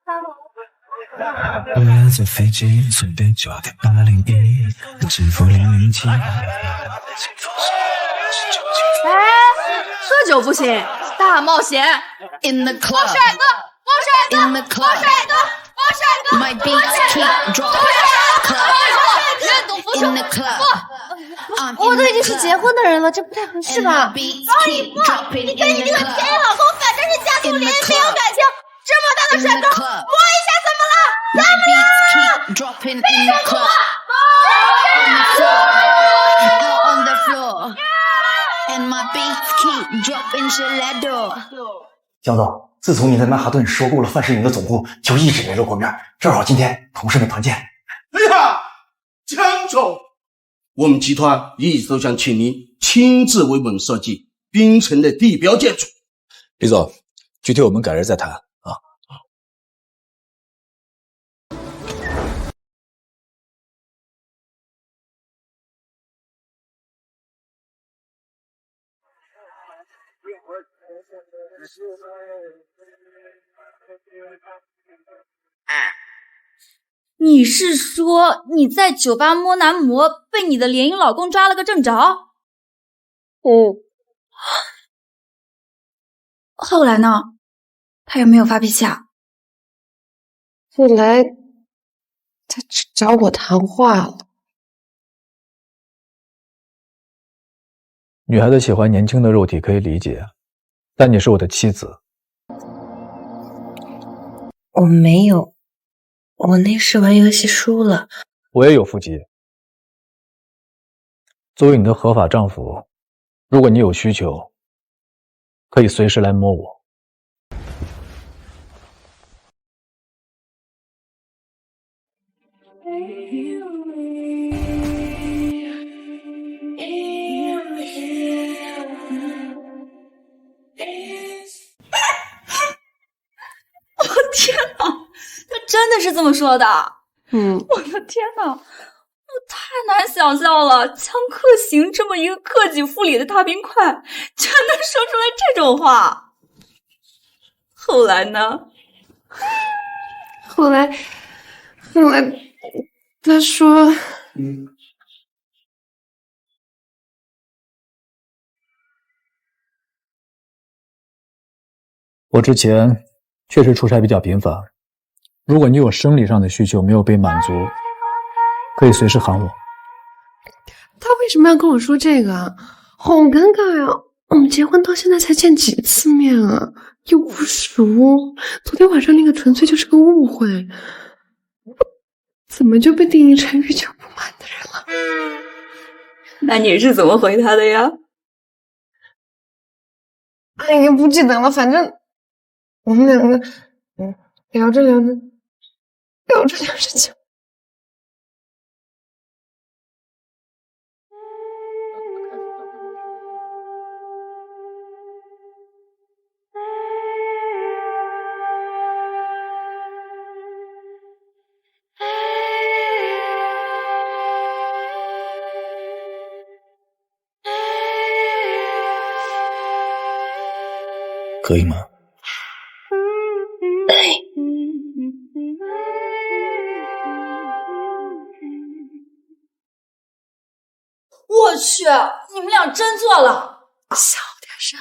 我要坐飞机，随便9.801，支付007。哎，喝酒不行，大冒险。In the club， 王帅哥，王帅哥， In the club， 王帅哥，王帅哥 My beats keep dropping。人都不 In the club， 我都已经是结婚的人了，这不太合适吧？所以不，你跟你这个前老公反正是家族联，没有感情，这么大的帅哥，摸一下怎么了？ My beats keep dropping in the club。Out on the floor。And my beats keep dropping Gelato。江总，自从你在曼哈顿收购了范世宁的总部，就一直没露过面，正好今天同事们团建。哎呀，江总，我们集团一直都想请您亲自为我们设计槟城的地标建筑。李总，具体我们改日再谈啊。你是说你在酒吧摸男模，被你的联姻老公抓了个正着？后来呢？他有没有发脾气啊？后来他找我谈话了。女孩子喜欢年轻的肉体可以理解，但你是我的妻子。我没有，我那时玩游戏输了。我也有腹肌。作为你的合法丈夫，如果你有需求，可以随时来摸我。天哪，他真的是这么说的？我的天哪，我太难想象了，江克行这么一个克己复礼的大冰块，居然能说出来这种话。后来呢？后来他说，我之前确实出差比较频繁，如果你有生理上的需求没有被满足，可以随时喊我。他为什么要跟我说这个啊？好尴尬呀！我们结婚到现在才见几次面啊，又不熟。昨天晚上那个纯粹就是个误会，怎么就被定义成欲求不满的人了？那你是怎么回他的呀？哎呀，不记得了，反正我们两个聊着就可以吗？我去，你们俩真做了！小点声。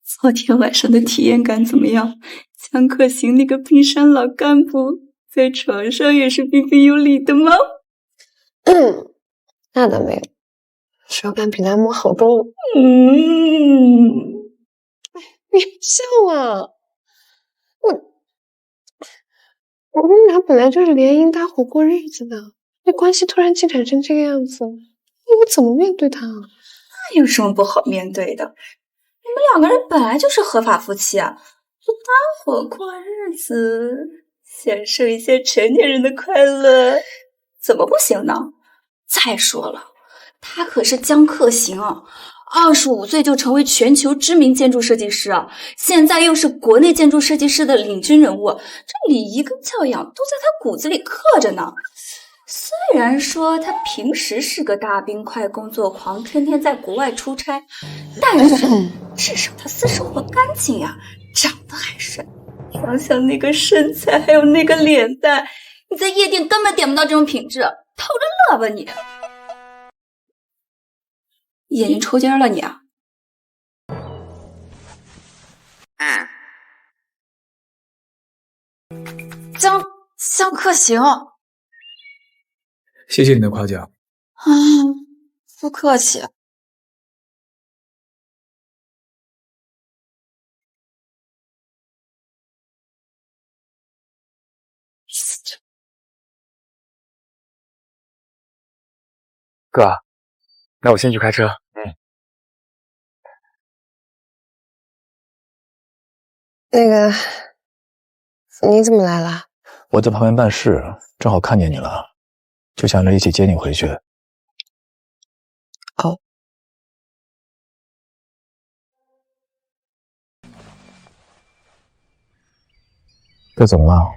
昨天晚上的体验感怎么样？江克行那个冰山老干部在床上也是彬彬有礼的吗？那倒没有，手感比男模好多了。别笑啊！我们俩本来就是联姻搭伙过日子的，那关系突然进展成这个样子，我怎么面对他啊？那有什么不好面对的？你们两个人本来就是合法夫妻啊，就搭伙过日子，享受一些成年人的快乐，怎么不行呢？再说了，他可是江克行啊，25岁就成为全球知名建筑设计师啊，现在又是国内建筑设计师的领军人物，这礼仪跟教养都在他骨子里刻着呢。虽然说他平时是个大冰块工作狂，天天在国外出差，但是至少他私生活干净呀，长得还帅，想想那个身材，还有那个脸蛋，你在夜店根本点不到这种品质，偷着乐吧你！眼睛抽筋了你啊！江克行，谢谢你的夸奖。不客气。哥，那我先去开车。那个，你怎么来了？我在旁边办事，正好看见你了，就想着一起接你回去。哦，这怎么了？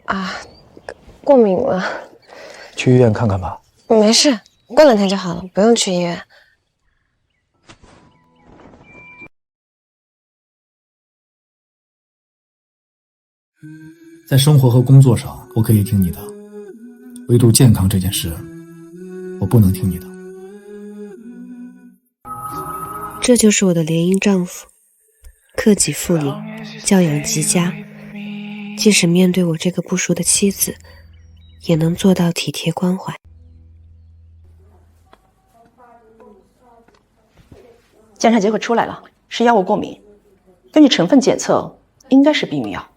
啊，过敏了。去医院看看吧。没事，过2天就好了，不用去医院。在生活和工作上，我可以听你的，唯独健康这件事，我不能听你的。这就是我的联姻丈夫，克己复礼，教养极佳，即使面对我这个不熟的妻子，也能做到体贴关怀。检查结果出来了，是药物过敏。根据成分检测，应该是避孕药。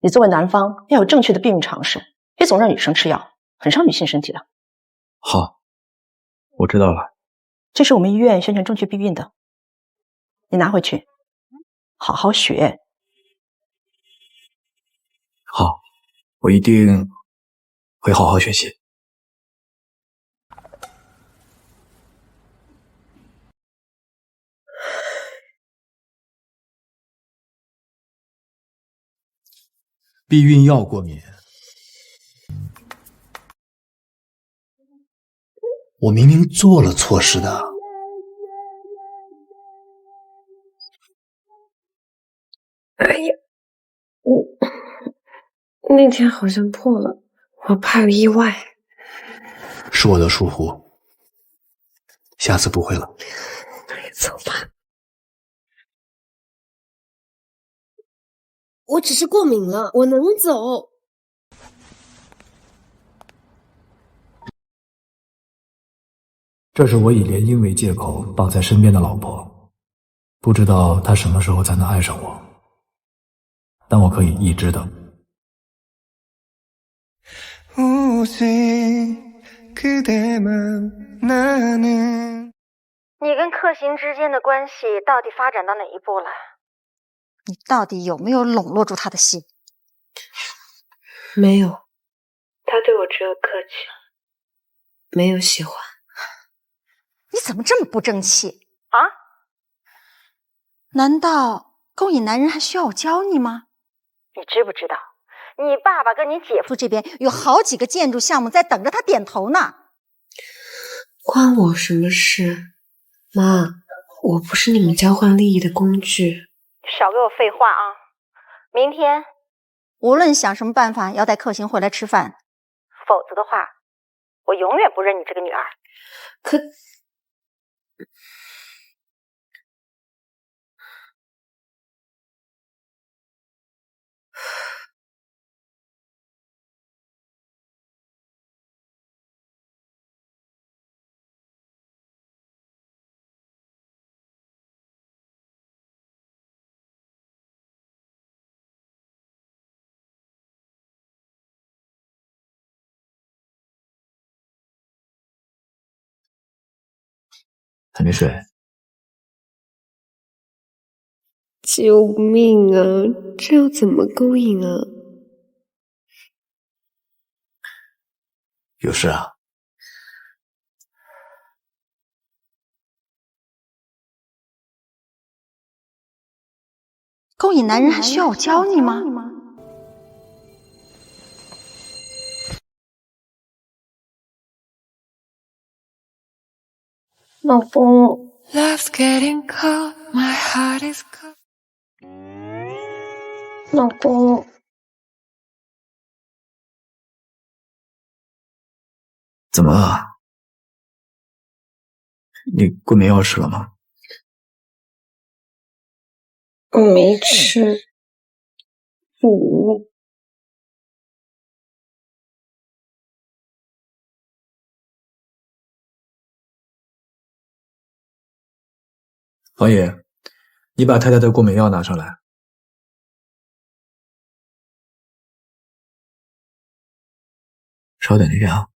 你作为男方要有正确的避孕常识，别总让女生吃药，很伤女性身体的。好，我知道了。这是我们医院宣传正确避孕的，你拿回去，好好学。好，我一定会好好学习。避孕药过敏，我明明做了错事的。哎呀，那天好像破了，我怕有意外。是我的疏忽，下次不会了。走吧。我只是过敏了，我能走。这是我以联姻为借口绑在身边的老婆，不知道她什么时候才能爱上我，但我可以一直等。你跟克行之间的关系到底发展到哪一步了？你到底有没有笼络住他的心？没有，他对我只有客气，没有喜欢。你怎么这么不争气啊？难道勾引男人还需要我教你吗？你知不知道，你爸爸跟你姐夫这边有好几个建筑项目在等着他点头呢。关我什么事？妈，我不是你们交换利益的工具。少给我废话啊！明天无论想什么办法，要带克行回来吃饭，否则的话，我永远不认你这个女儿。可还没睡？救命啊！这要怎么勾引啊？有事啊？勾引男人还需要我教你吗？老公。Love's getting cold, my heart is cold. 老公，怎么了？你过敏药吃了吗？我没吃。王爷，你把太太的过敏药拿上来。稍等一下。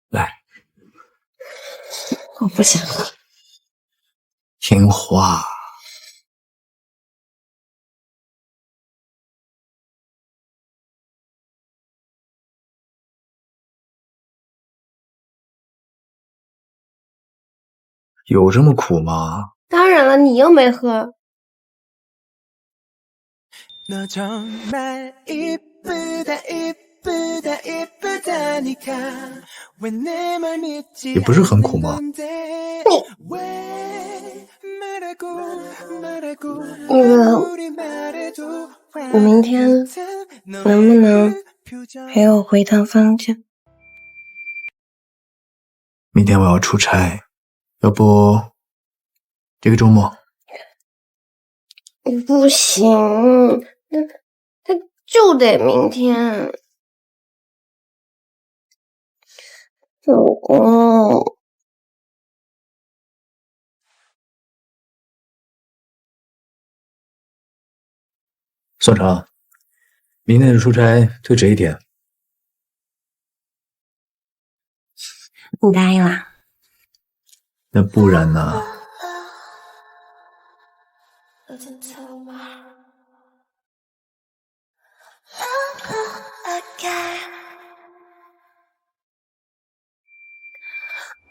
来，我不想喝。听话。有这么苦吗？当然了，你又没喝。也不是很苦吗？你明天能不能陪我回趟方家？明天我要出差，要不这个周末？不行，那就得明天。老公，宋成，明天的出差推迟一天。你答应了？那不然呢？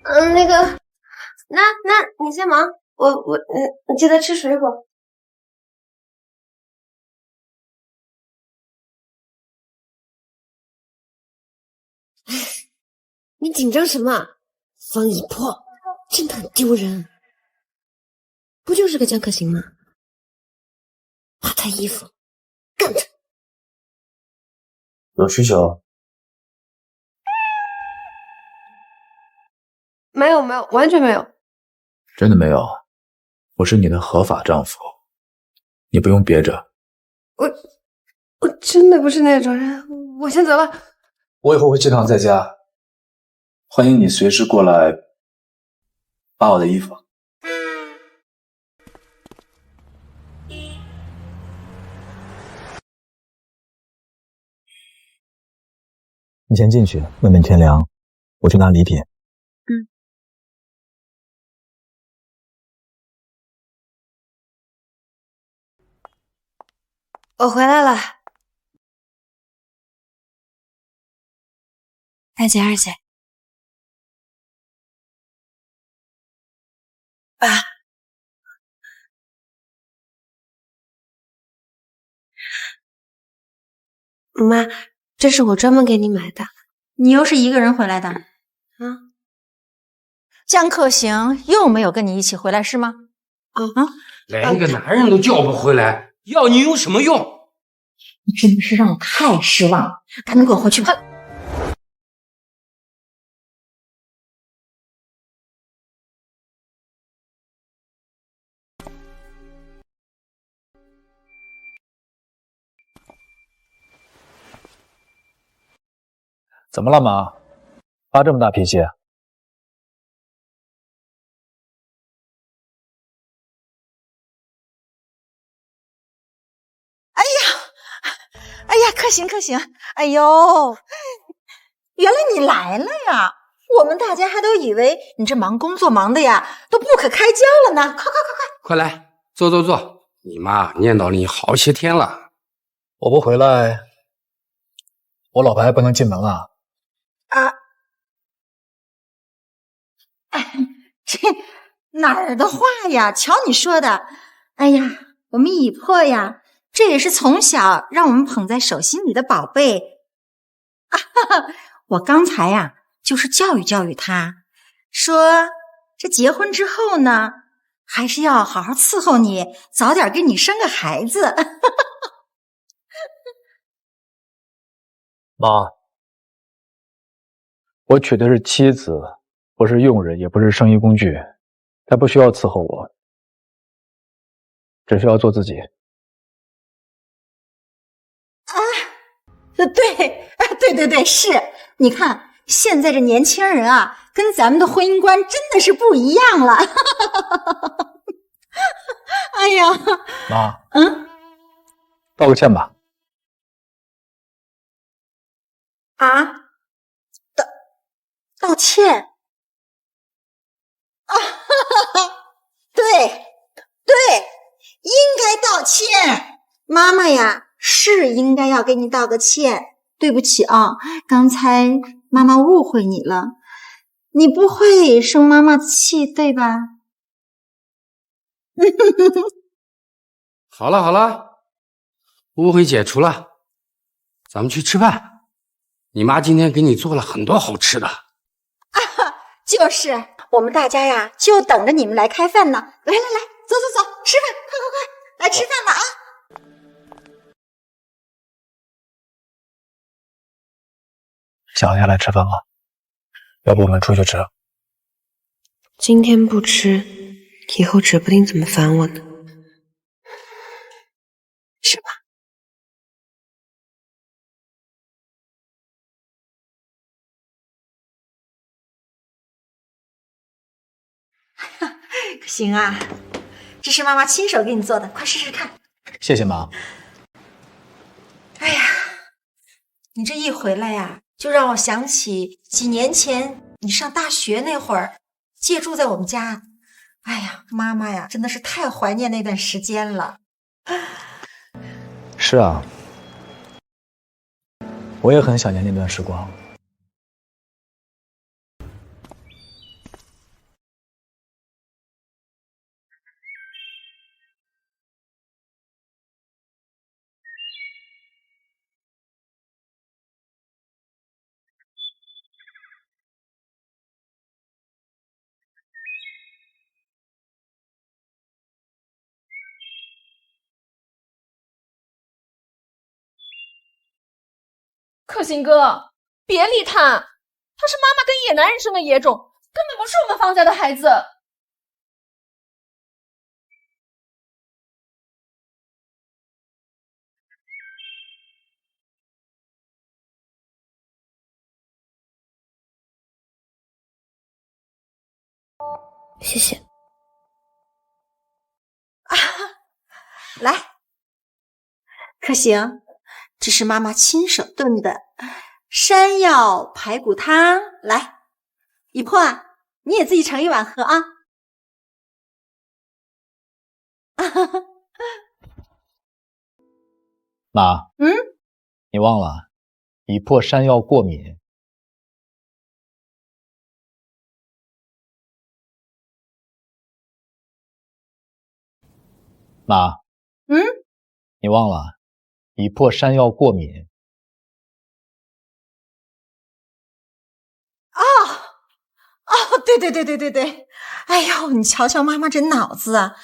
那个，那你先忙，你记得吃水果。你紧张什么？方一破真的很丢人，不就是个江可行吗？扒他衣服，干他！有需求？没有，完全没有。真的没有，我是你的合法丈夫，你不用憋着。我真的不是那种人，我先走了。我以后会经常在家，欢迎你随时过来扒我的衣服。你先进去，外面天凉，我去拿礼品。我回来了，大姐二姐。爸，妈，这是我专门给你买的。你又是一个人回来的？啊？江可行又没有跟你一起回来是吗？连个男人都叫不回来，要你有什么用？你真的是让我太失望了，赶紧给我回去吧。怎么了，妈？发这么大脾气？哎呀，可行，哎呦，原来你来了呀！我们大家还都以为你这忙工作忙的呀，都不可开交了呢。快来，坐。你妈念叨你好些天了。我不回来，我老婆还不能进门啊？哎，这哪儿的话呀？瞧你说的，哎呀，我们以珀呀，这也是从小让我们捧在手心里的宝贝。我刚才呀，就是教育教育他，说这结婚之后呢，还是要好好伺候你，早点给你生个孩子。妈，我娶的是妻子，不是佣人，也不是生意工具，她不需要伺候我，只需要做自己。对，是。你看现在这年轻人啊，跟咱们的婚姻观真的是不一样了。哎呀，妈，道个歉吧。啊，道歉啊？对，应该道歉。妈妈呀，是应该要给你道个歉。对不起啊，刚才妈妈误会你了，你不会生妈妈的气，对吧？好了，误会解除了，咱们去吃饭。你妈今天给你做了很多好吃的。就是，我们大家呀，就等着你们来开饭呢。来，走，吃饭，快，来吃饭了啊！想下来吃饭了，要不我们出去吃？今天不吃，以后指不定怎么烦我呢。是吧？行啊，这是妈妈亲手给你做的，快试试看。谢谢妈。哎呀，你这一回来呀，就让我想起几年前你上大学那会儿，借住在我们家。哎呀，妈妈呀，真的是太怀念那段时间了。是啊，我也很想念那段时光。克星哥，别理他，他是妈妈跟野男人生的野种，根本不是我们方家的孩子。谢谢。来，可行，这是妈妈亲手炖的山药排骨汤。来，以珀啊，你也自己盛一碗喝啊。妈，你忘了，以珀山药过敏。妈，你忘了，以珀山药过敏。对。哎呦，你瞧瞧妈妈这脑子啊！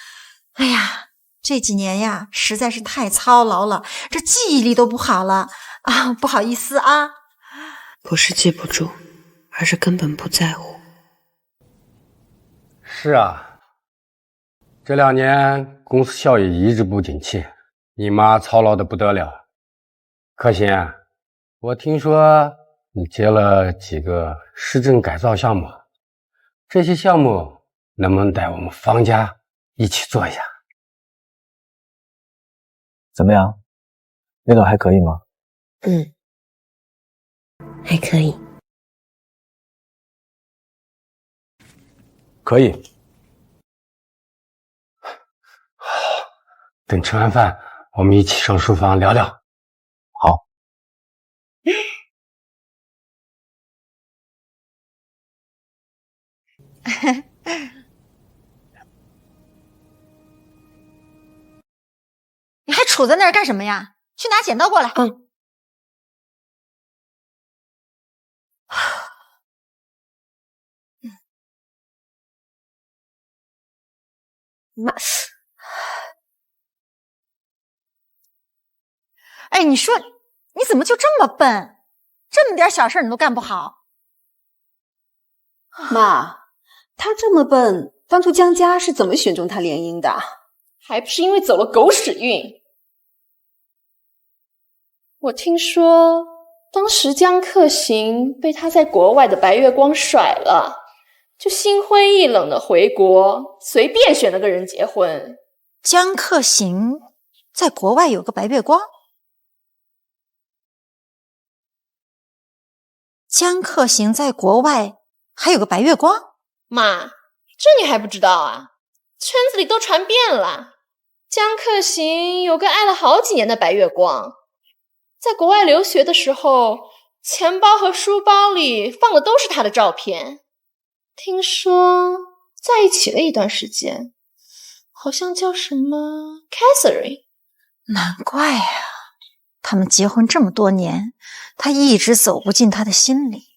哎呀，这几年呀，实在是太操劳了，这记忆力都不好了啊！不好意思啊。不是记不住，而是根本不在乎。是啊，这2年公司效益一直不景气，你妈操劳的不得了。可心，我听说你接了几个市政改造项目，这些项目能不能带我们方家一起做一下？怎么样？味道还可以吗？还可以。可以。等吃完饭，我们一起上书房聊聊。好。杵在那儿干什么呀？去拿剪刀过来。妈，哎，你说你怎么就这么笨？这么点小事你都干不好？妈，他这么笨，当初江家是怎么选中他联姻的？还不是因为走了狗屎运。我听说当时江克行被他在国外的白月光甩了，就心灰意冷的回国，随便选了个人结婚。江克行在国外有个白月光？江克行在国外还有个白月光？妈，这你还不知道啊？圈子里都传遍了，江克行有个爱了好几年的白月光，在国外留学的时候，钱包和书包里放的都是他的照片。听说在一起了一段时间，好像叫什么 Catherine。 难怪啊，他们结婚这么多年，他一直走不进他的心里。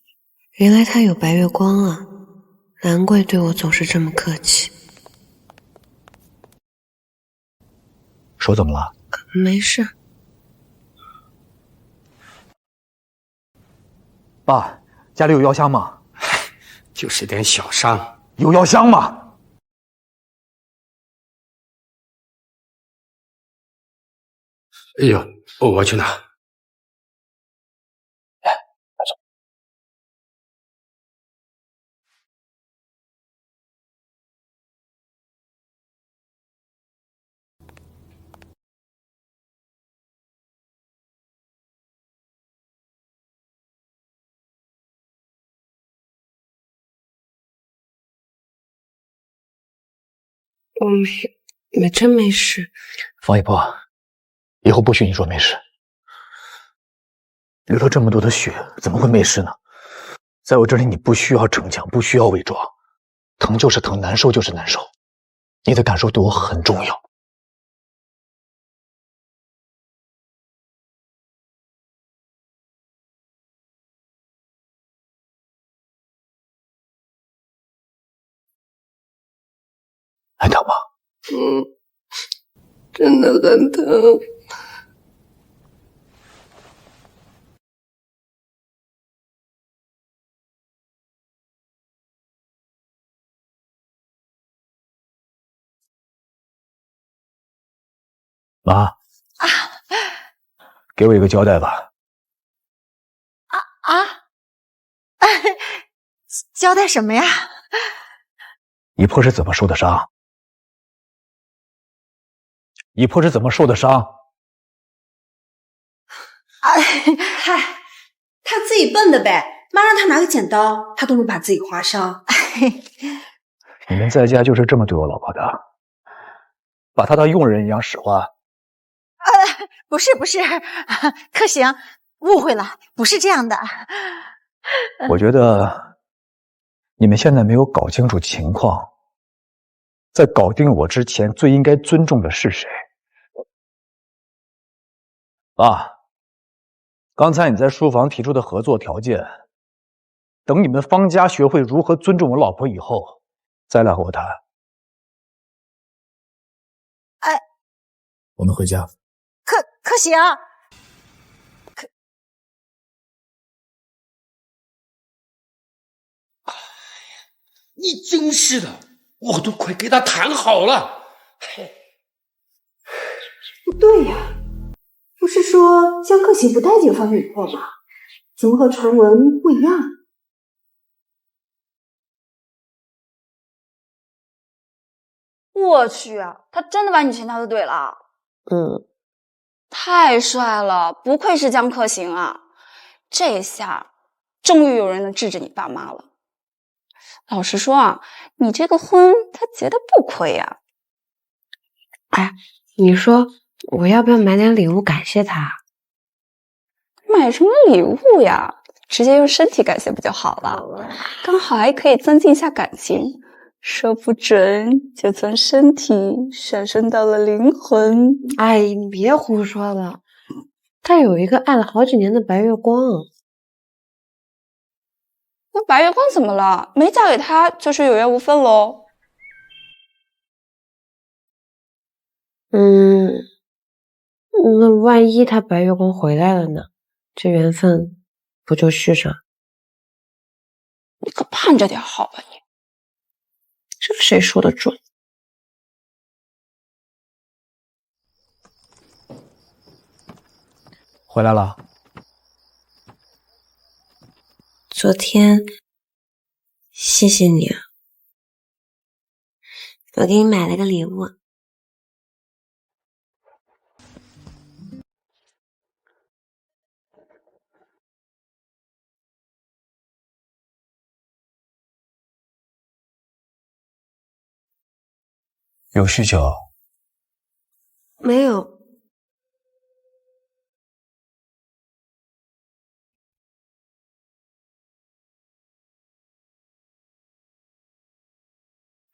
原来他有白月光啊，难怪对我总是这么客气。手怎么了？没事。爸，家里有药箱吗？就是点小伤。有药箱吗？哎呦，我去拿。我真没事。方一波，以后不许你说没事。流了这么多的血，怎么会没事呢？在我这里，你不需要逞强，不需要伪装，疼就是疼，难受就是难受，你的感受对我很重要。还疼吗？真的很疼。妈，给我一个交代吧。交代什么呀？一破是怎么受的伤？一破是怎么受的伤？嗨，他自己笨的呗，妈让他拿个剪刀，他都能把自己划伤。你们在家就是这么对我老婆的，把她当佣人一样使唤？不是，克行，误会了，不是这样的。我觉得你们现在没有搞清楚情况，在搞定我之前，最应该尊重的是谁？啊，刚才你在书房提出的合作条件，等你们方家学会如何尊重我老婆以后，再来和我谈。哎，我们回家。克行，你真是的，我都快给他谈好了。不对呀，不是说江克行不待见方雨破吗？怎么和传闻不一样？我去，他真的把你牵条的队了。太帅了，不愧是江克行啊！这下终于有人能治治你爸妈了。老实说啊，你这个婚他结的不亏呀。哎，你说我要不要买点礼物感谢他？买什么礼物呀？直接用身体感谢不就好了？刚好还可以增进一下感情。说不准就从身体上升到了灵魂。哎，你别胡说了，他有一个爱了好几年的白月光。那白月光怎么了？没嫁给他就是有缘无分喽。那万一他白月光回来了呢？这缘分不就续上？你可盼着点好吧你。这谁说的准？回来了。昨天，谢谢你啊，我给你买了个礼物。有需求？没有。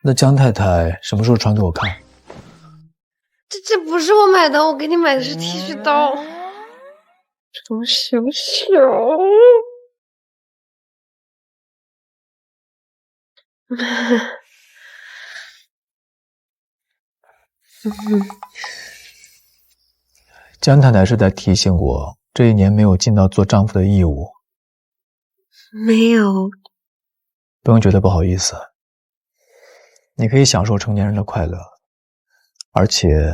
那江太太什么时候穿给我看？这不是我买的，我给你买的是剃须刀。程小小，江太太是在提醒我，这一年没有尽到做丈夫的义务。没有。不用觉得不好意思，你可以享受成年人的快乐，而且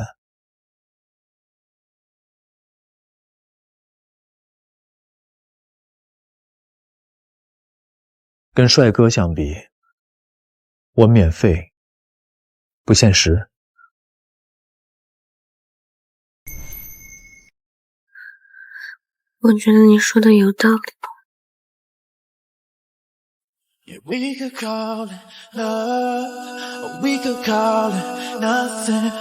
跟帅哥相比，我免费，不现实。我觉得你说的有道理。Yeah, we could call it love, or we could call it nothing,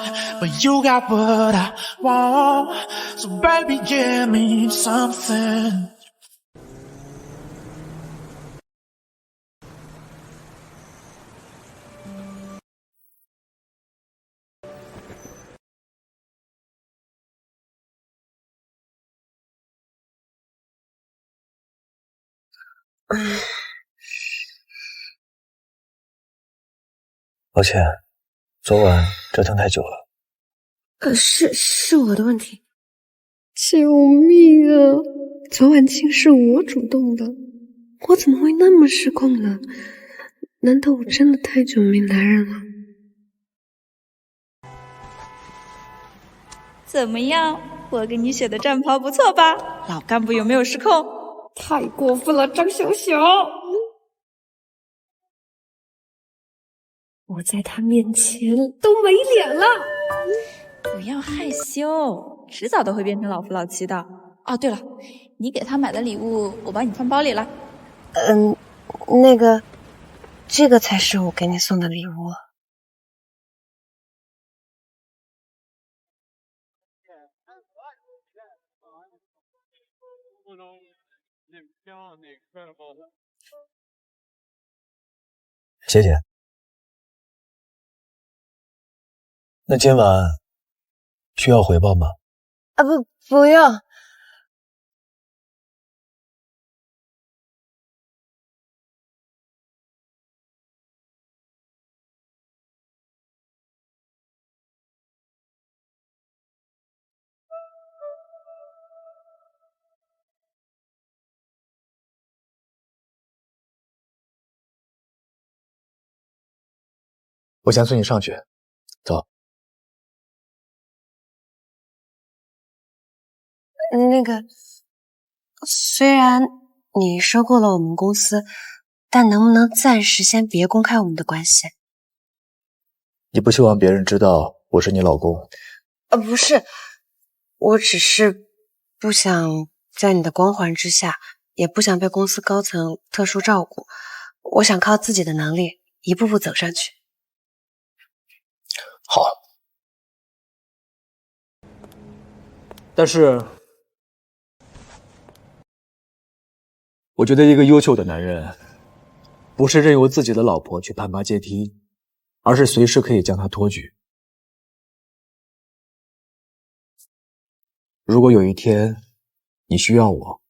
but you got what I want, so baby give me something. Mm. 抱歉，昨晚折腾太久了。是我的问题。救命啊！昨晚亲是我主动的，我怎么会那么失控呢？难道我真的太久没男人了？怎么样？我给你选的战袍不错吧？老干部有没有失控？太过分了，张小小！我在他面前都没脸了。不要害羞，迟早都会变成老夫老妻的。哦，对了，你给他买的礼物，我帮你放包里了。那个，这个才是我给你送的礼物。谢谢。那今晚需要回报吗？啊，不用。我先送你上去，走。那个，虽然你收购了我们公司，但能不能暂时先别公开我们的关系？你不希望别人知道我是你老公？不是，我只是不想在你的光环之下，也不想被公司高层特殊照顾。我想靠自己的能力一步步走上去。好，但是我觉得一个优秀的男人，不是任由自己的老婆去攀爬阶梯，而是随时可以将它托举。如果有一天你需要我，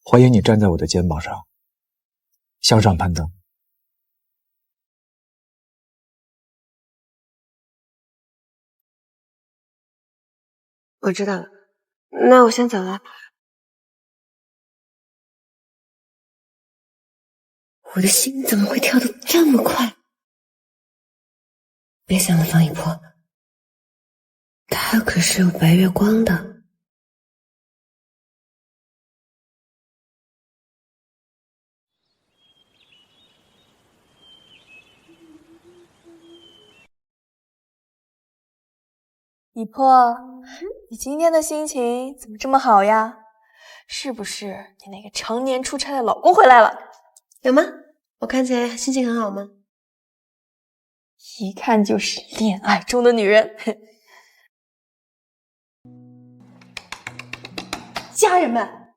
欢迎你站在我的肩膀上，向上攀登。我知道了，那我先走了。我的心怎么会跳得这么快？别想了，方一波，他可是有白月光的。一波，你今天的心情怎么这么好呀？是不是你那个常年出差的老公回来了？有吗？我看起来心情很好吗？一看就是恋爱中的女人。家人们，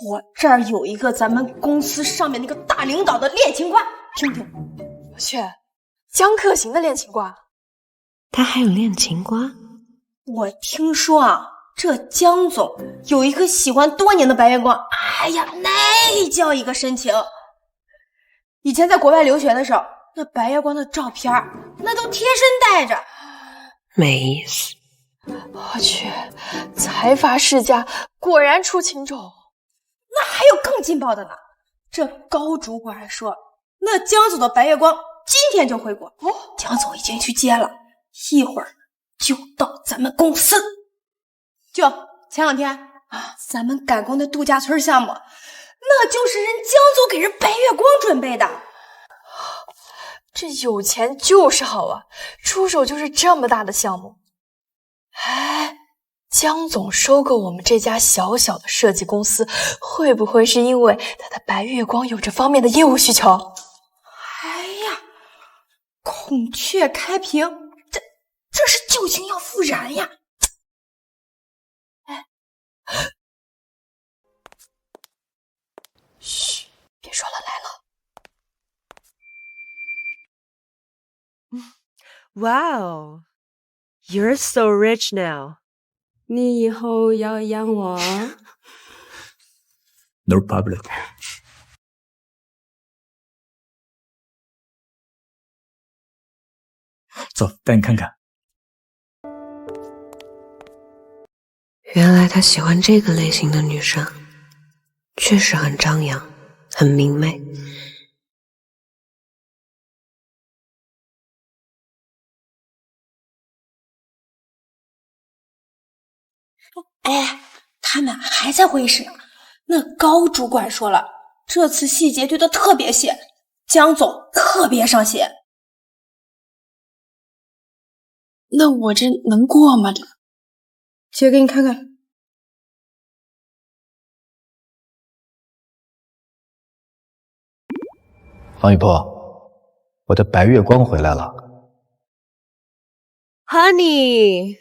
我这儿有一个咱们公司上面那个大领导的恋情卦，听听。我去，江克行的恋情卦？他还有恋情卦？我听说啊，这江总有一个喜欢多年的白月光，哎呀，那叫一个深情。以前在国外留学的时候，那白月光的照片那都贴身带着，没意思。我去，财阀世家果然出情种。那还有更劲爆的呢，这高主管还说，那江总的白月光今天就回国，江总已经去接了，一会儿就到咱们公司。就前两天咱们赶工的度假村项目，那就是人江总给人白月光准备的。这有钱就是好啊，出手就是这么大的项目。哎，江总收购我们这家小小的设计公司，会不会是因为他的白月光有这方面的业务需求？哎呀，孔雀开屏，这是旧情要复燃呀！哎，嘘，别说了，来了。Wow, you're so rich now. 你以后要养我？No problem. 走，带你看看。原来他喜欢这个类型的女生，确实很张扬，很明媚。哎，他们还在会议室呢。那高主管说了，这次细节对的特别细，江总特别上心。那我这能过吗？姐给你看看。方一波，我的白月光回来了。Honey，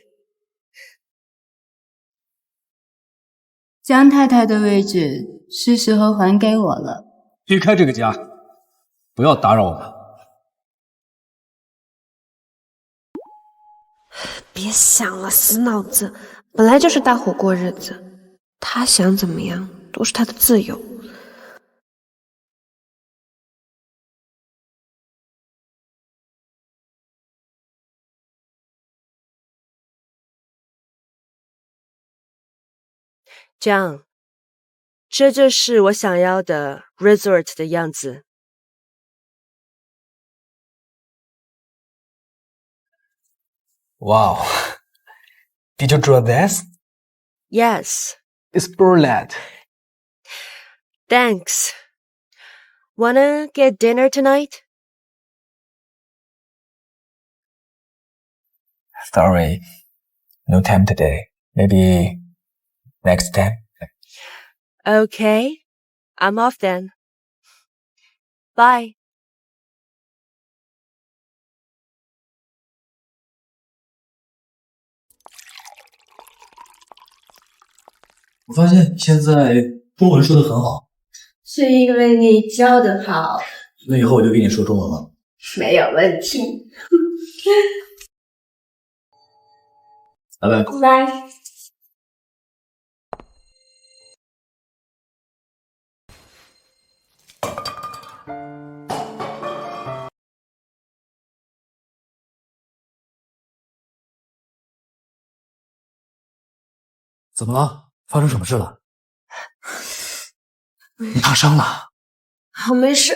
江太太的位置是时候还给我了。离开这个家，不要打扰我们。别想了，死脑子！本来就是大伙过日子，他想怎么样都是他的自由。江，这就是我想要的 resort 的样子。Wow, did you draw this? Yes. It's brilliant. Thanks. Wanna get dinner tonight? Sorry, no time today. Maybe next time. Okay, I'm off then. Bye. 我发现你现在中文说的很好，是因为你教得好。那以后我就跟你说中文了。没有问题。拜拜。拜拜。怎么了？发生什么事了？你烫伤了？我没事。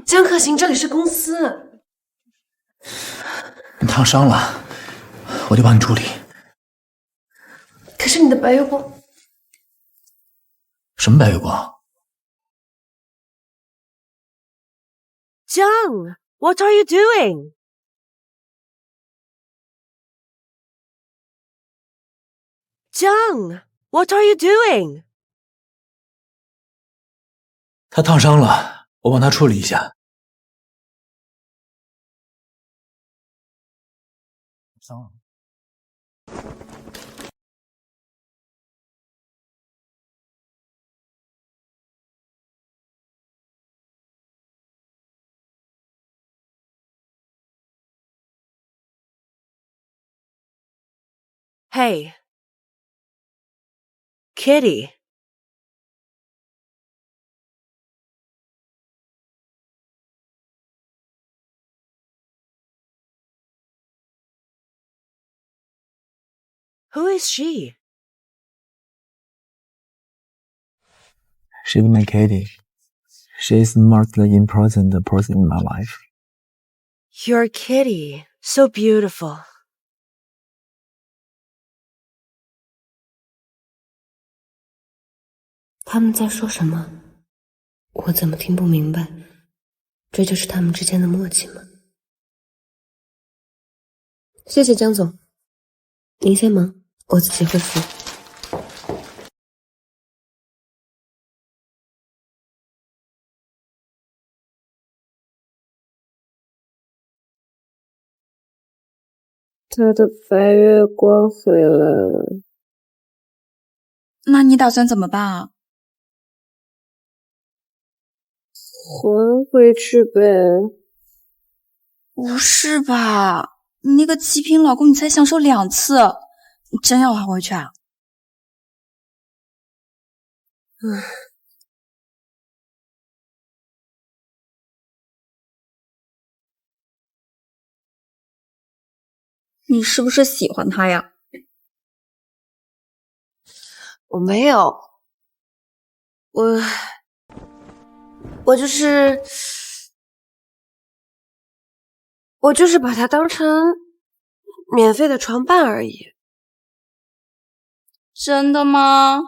江可行，这里是公司。你烫伤了，我就帮你处理。可是你的白月光，什么白月光？ Jung, what are you doing? Jung, what are you doing? 他烫伤了，我帮他处理一下。伤了。 Hey. Kitty. Who is she? She's my Katie. She's the most important person in my life. Your kitty. So beautiful. 他们在说什么？我怎么听不明白？这就是他们之间的默契吗？谢谢江总，您先忙，我自己会付。他的白月光回来了。那你打算怎么办啊？还回去呗。不是吧？你那个极品老公你才享受2次，你真要还回去啊？你是不是喜欢他呀？我没有，我就是把他当成免费的床伴而已。真的吗？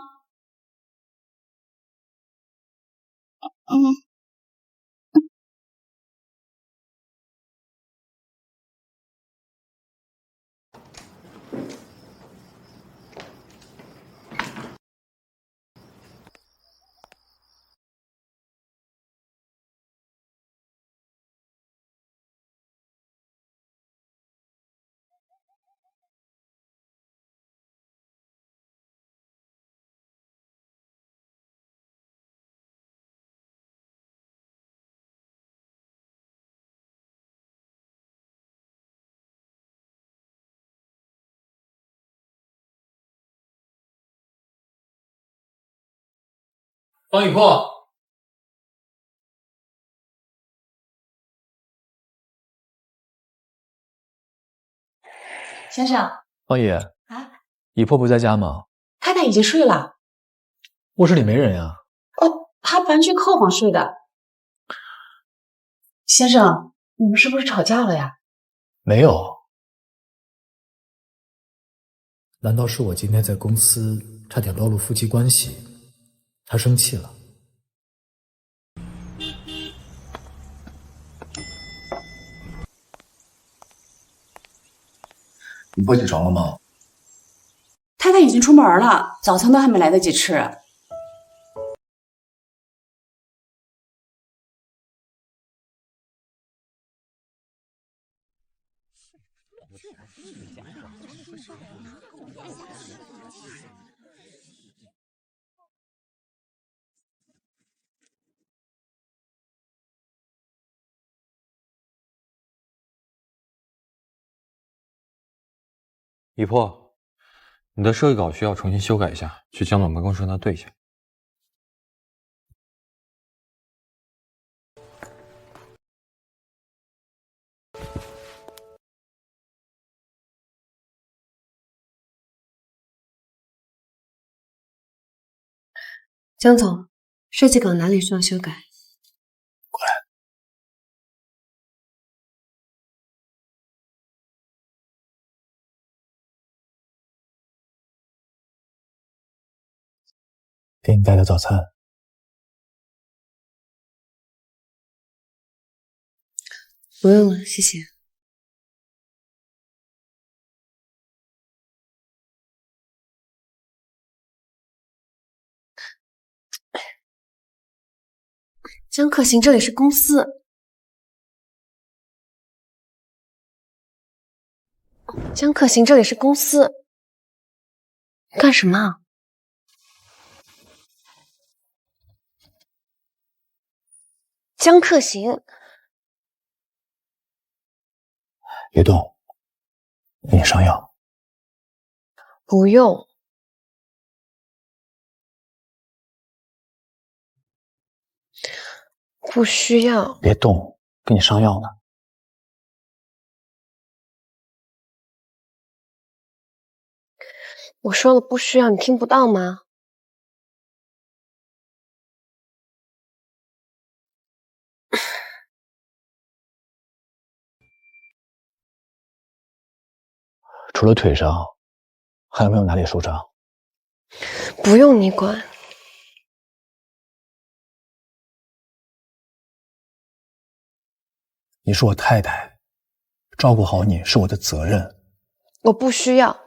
方雨破，先生，方姨，雨破不在家吗？太太已经睡了。卧室里没人呀。哦，她搬去客房睡的。先生，你们是不是吵架了呀？没有。难道是我今天在公司差点暴露夫妻关系，他生气了？你不起床了吗？太太已经出门了，早餐都还没来得及吃。一破，你的设计稿需要重新修改一下，去江总办公室那对一下。江总，设计稿哪里需要修改？过来。给你带的早餐。不用了，谢谢。江可行，这里是公司。江可行，这里是公司。干什么啊？江可行，别动，给你上药。不用。不需要。别动，给你上药呢。我说了不需要，你听不到吗？除了腿上，还有没有哪里受伤？不用你管。你是我太太，照顾好你是我的责任。我不需要。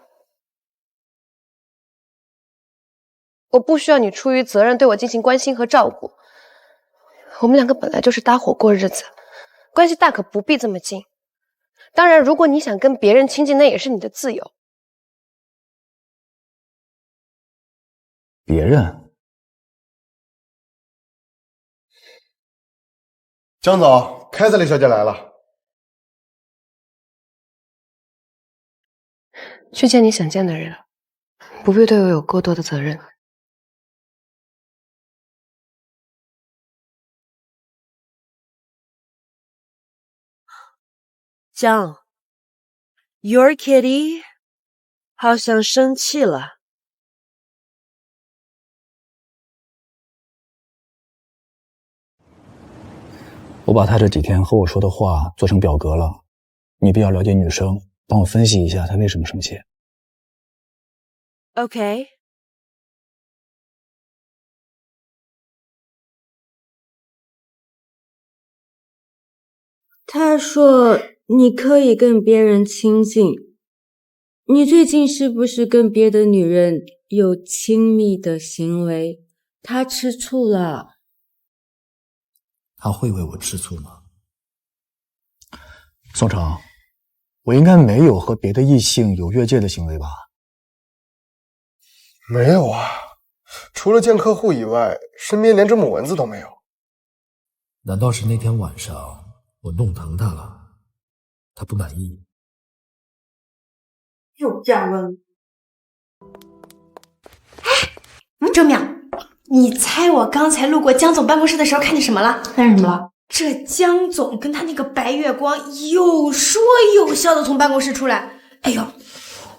我不需要你出于责任对我进行关心和照顾。我们两个本来就是搭伙过日子，关系大可不必这么近。当然，如果你想跟别人亲近，那也是你的自由。别人？江总，凯瑟琳小姐来了。去见你想见的人，不必对我有过多的责任。江 ，Your kitty 好像生气了。我把他这几天和我说的话做成表格了，你比较了解女生，帮我分析一下他为什么生气。OK。他说你可以跟别人亲近，你最近是不是跟别的女人有亲密的行为？他吃醋了。他会为我吃醋吗？宋城，我应该没有和别的异性有越界的行为吧？没有啊，除了见客户以外，身边连只母蚊子都没有。难道是那天晚上我弄疼他了，他不满意？又降温。哎，周淼，你猜我刚才路过江总办公室的时候看见什么了？看见什么了？这江总跟他那个白月光有说有笑的从办公室出来，哎呦，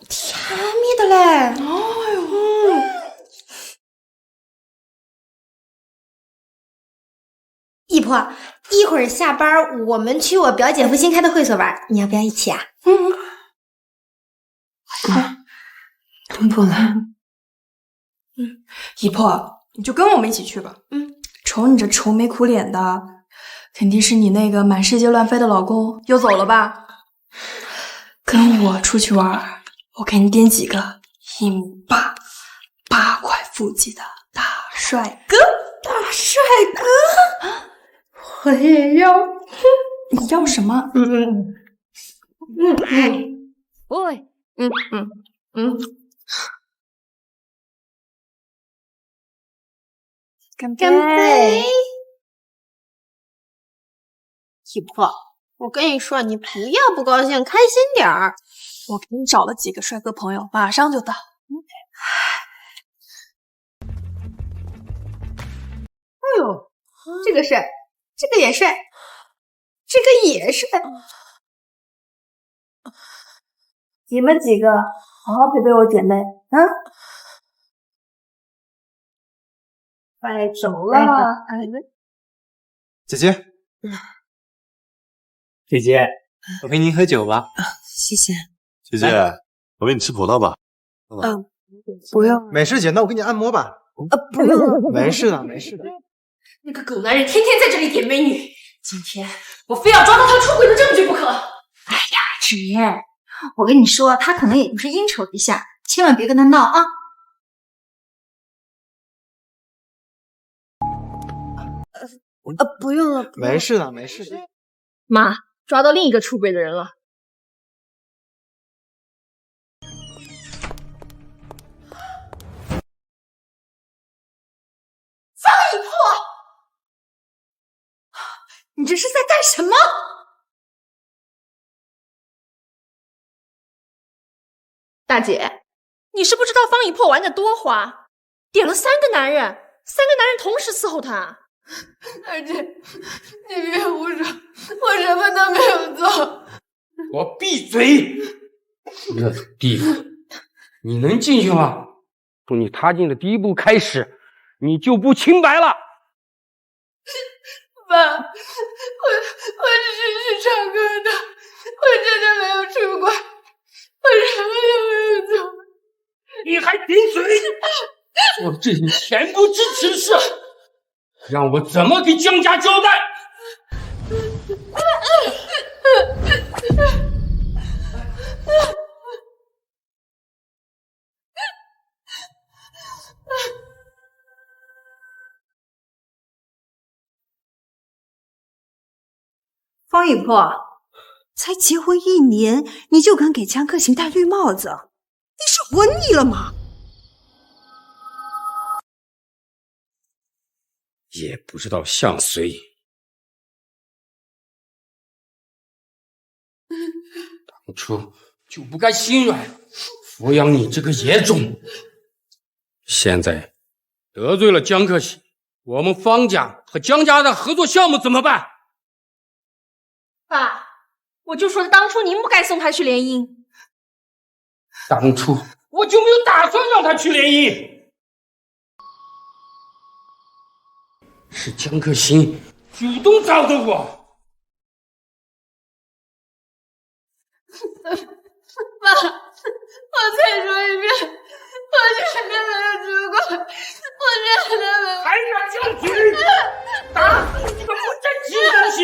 甜蜜的嘞！哎呦，姨婆，一会儿下班我们去我表姐夫新开的会所玩，你要不要一起啊？真不来。姨婆，你就跟我们一起去吧。瞅你这愁眉苦脸的，肯定是你那个满世界乱飞的老公又走了吧？跟我出去玩，我给你点几个1.8米8块腹肌的大帅哥。大帅哥，我也要。你要什么？喂，干杯！体魄，我跟你说，你不要不高兴，开心点儿。我给你找了几个帅哥朋友，马上就到。哎呦，这个帅，这个也帅，这个也帅。你们几个好好陪陪我姐妹啊！快走了，姐姐，姐姐，我陪您喝酒吧。谢谢。姐姐，我喂你吃葡萄吧。不用。没事，姐，那我给你按摩吧。不用。没事的，没事的。那个狗男人天天在这里点美女，今天我非要抓到他出轨的证据不可。哎呀，芷言，我跟你说，他可能也就是应酬一下，千万别跟他闹啊。不用了，没事的，没事的。妈，抓到另一个出轨的人了。方一破，你这是在干什么？大姐，你是不知道方以破玩的多花，点了3个男人，3个男人同时伺候他。二姐，你别胡说，我什么都没有做。我闭嘴！那种地方，你能进去吗？从你踏进的第一步开始，你就不清白了。爸，我只是去唱歌的，我真的没有出轨，我什么都没有做。你还顶嘴？做这些恬不知耻事，让我怎么给江家交代？方以破，才结婚1年，你就敢给江克行戴绿帽子？你是混你了吗？也不知道向谁。当初就不该心软，抚养你这个野种。现在得罪了江克喜，我们方家和江家的合作项目怎么办？爸，我就说当初您不该送他去联姻。当初我就没有打算让他去联姻。是江克行主动找的我。爸，我再说一遍，我真的没有出轨，我真的没有。还敢犟嘴？打死你个不争气的东西！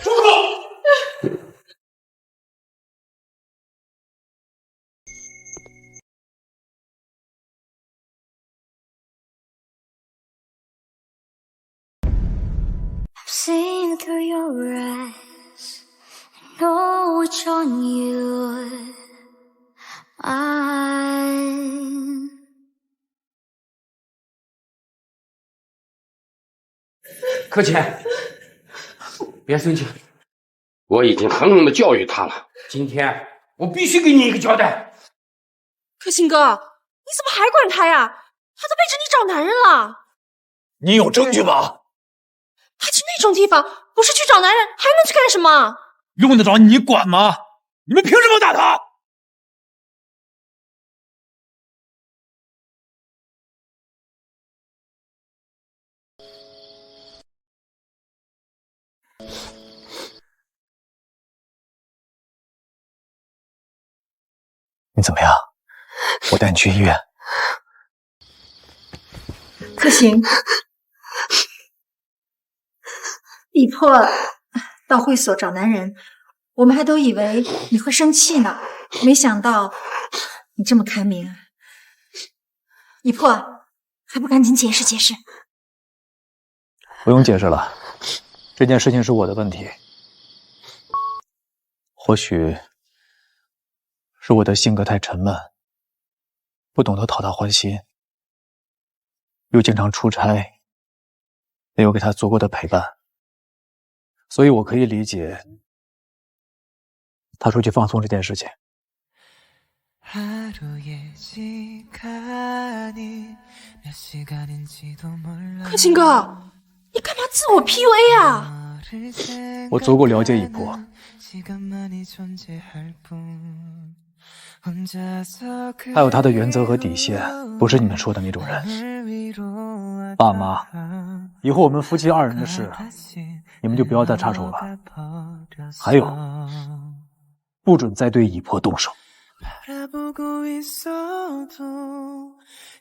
住口！Seen through your eyes, I know it's on you. I'm 柯乾，别生气，我已经狠狠的教育他了。今天我必须给你一个交代。可心哥，你怎么还管他呀？他都背着你找男人了。你有证据吧？他去那种地方，不是去找男人，还能去干什么？用得着你管吗？你们凭什么打他？你怎么样？我带你去医院。可行。以破到会所找男人，我们还都以为你会生气呢，没想到你这么开明。以破，还不赶紧解释解释？不用解释了，这件事情是我的问题。或许是我的性格太沉闷，不懂得讨他欢心，又经常出差，没有给他足够的陪伴，所以我可以理解他出去放松这件事情。克勤哥，你干嘛自我 PUA 啊？我足够了解一波，他有他的原则和底线，不是你们说的那种人。爸妈，以后我们夫妻二人的事，你们就不要再插手了。还有，不准再对以婆动手。 바라보고 있어도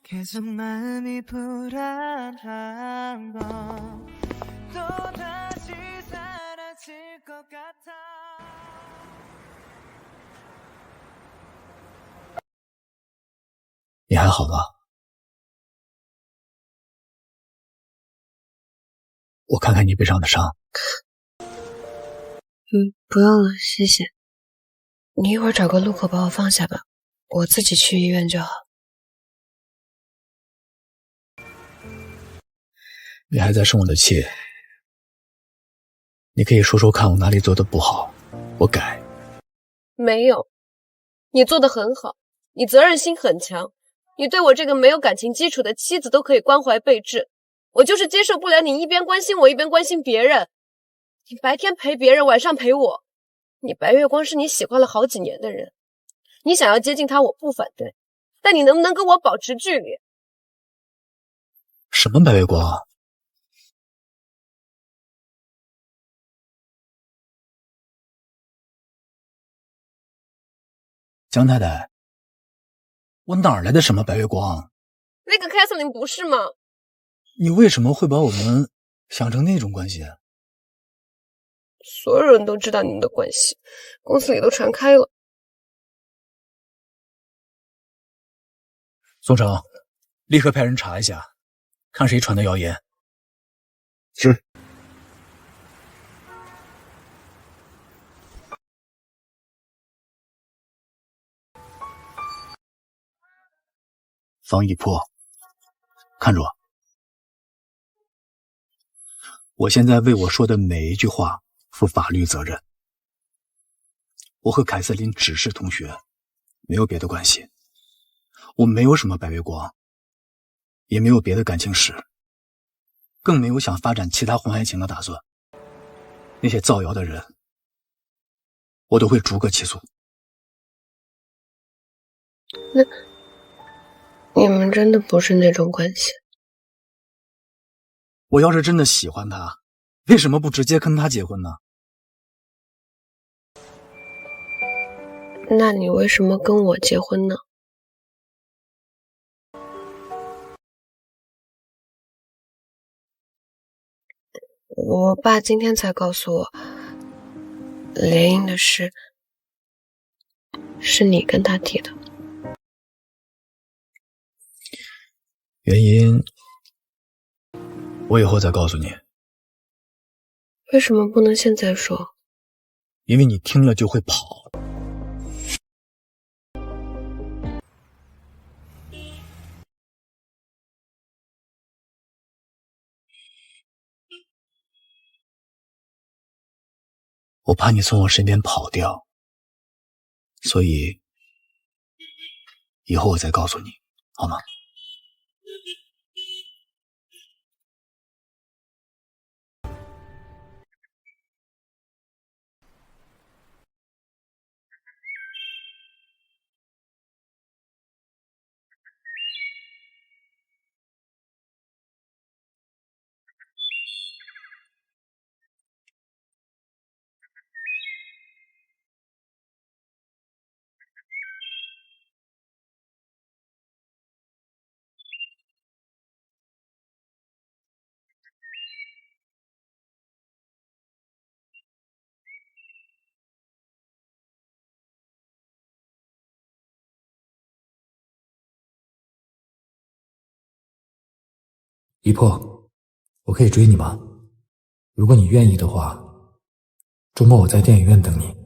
계속 마음이 불안한 건 또다시 사라질 것 같아 你还好吗？我看看你背上的伤。不用了，谢谢。你一会儿找个路口把我放下吧，我自己去医院就好。你还在生我的气？你可以说说看我哪里做的不好，我改。没有，你做得很好，你责任心很强，你对我这个没有感情基础的妻子都可以关怀备至，我就是接受不了你一边关心我一边关心别人。你白天陪别人，晚上陪我。你白月光是你喜欢了好几年的人，你想要接近他，我不反对，但你能不能跟我保持距离？什么白月光？江太太，我哪儿来的什么白月光？那个凯瑟琳不是吗？你为什么会把我们想成那种关系？所有人都知道你们的关系，公司里都传开了。宋城，立刻派人查一下，看谁传的谣言。是。方一破，看着我。我现在为我说的每一句话负法律责任。我和凯瑟琳只是同学，没有别的关系。我没有什么白月光，也没有别的感情史，更没有想发展其他婚外情的打算。那些造谣的人，我都会逐个起诉。那你们真的不是那种关系？我要是真的喜欢他，为什么不直接跟他结婚呢？那你为什么跟我结婚呢？我爸今天才告诉我，联姻的事是你跟他提的。原因我以后再告诉你。为什么不能现在说？因为你听了就会跑。我怕你从我身边跑掉，所以以后我再告诉你，好吗？一破，我可以追你吗？如果你愿意的话，周末我在电影院等你。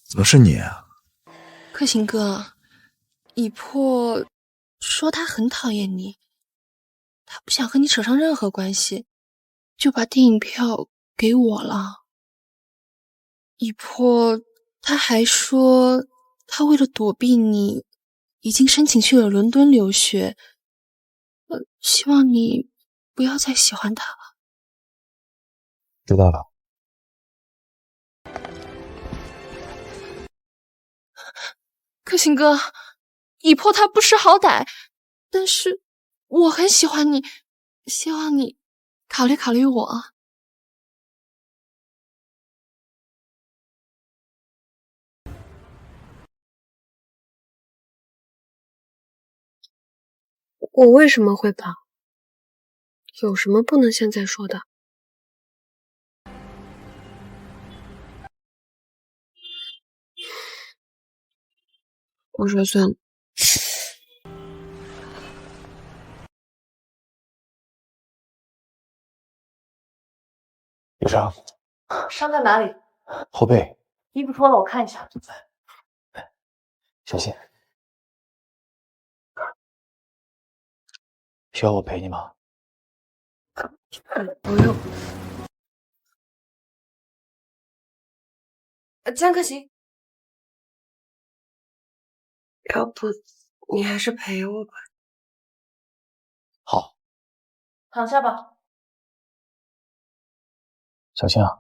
怎么是你啊？克勤哥，以破说他很讨厌你，他不想和你扯上任何关系，就把电影票给我了。以破他还说，他为了躲避你，已经申请去了伦敦留学。希望你不要再喜欢他了。知道了。克勤哥，以破他不识好歹，但是我很喜欢你，希望你考虑考虑我。我为什么会跑？有什么不能现在说的？我说算了。医生，伤在哪里？后背。衣服脱了，我看一下。小心。需要我陪你吗？不用。江克勤，要不你还是陪我吧。好，躺下吧。小心啊。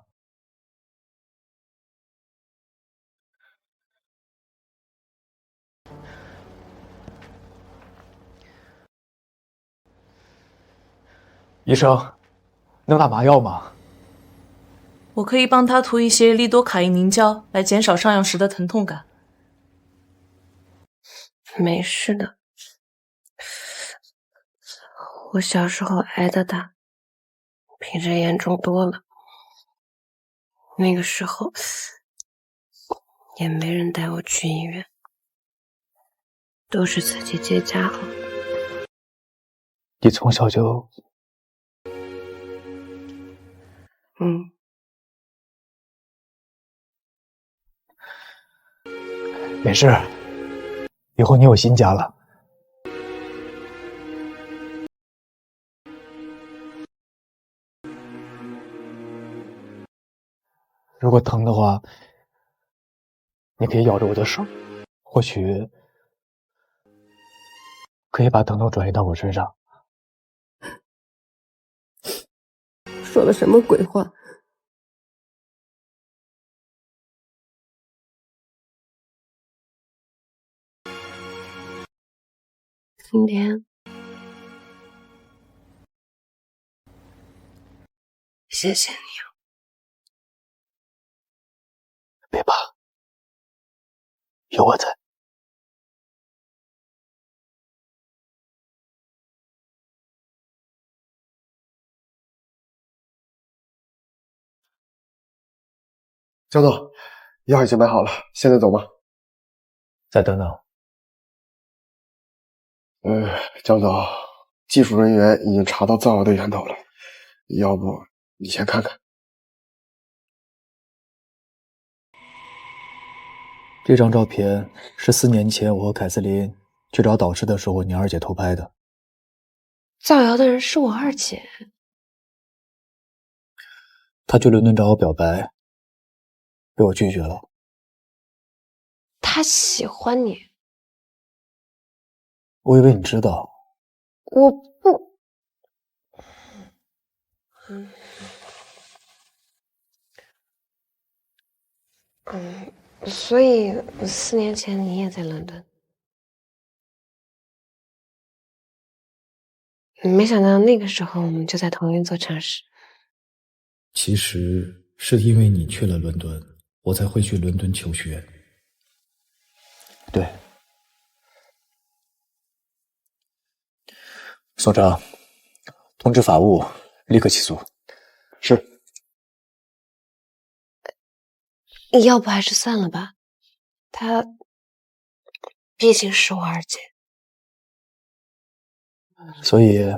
医生，能打麻药吗？我可以帮他涂一些利多卡因凝胶，来减少上药时的疼痛感。没事的，我小时候挨的打，比这严重多了。那个时候也没人带我去医院，都是自己结痂好的。你从小就……没事，以后你有新家了。如果疼的话，你可以咬着我的手，或许可以把疼痛转移到我身上。说了什么鬼话？今天谢谢你啊。别怕，有我在。江总，药已经买好了，现在走吧。再等等。江总，技术人员已经查到造谣的源头了，要不你先看看。这张照片是4年前我和凯瑟琳去找导师的时候，你二姐偷拍的。造谣的人是我二姐。她去伦敦找我表白，被我拒绝了。她喜欢你。我以为你知道。我不。所以4年前你也在伦敦。没想到那个时候我们就在同一座城市。其实是因为你去了伦敦，我才会去伦敦求学。对，所长，通知法务立刻起诉。是。要不还是算了吧，他毕竟是我二姐。所以，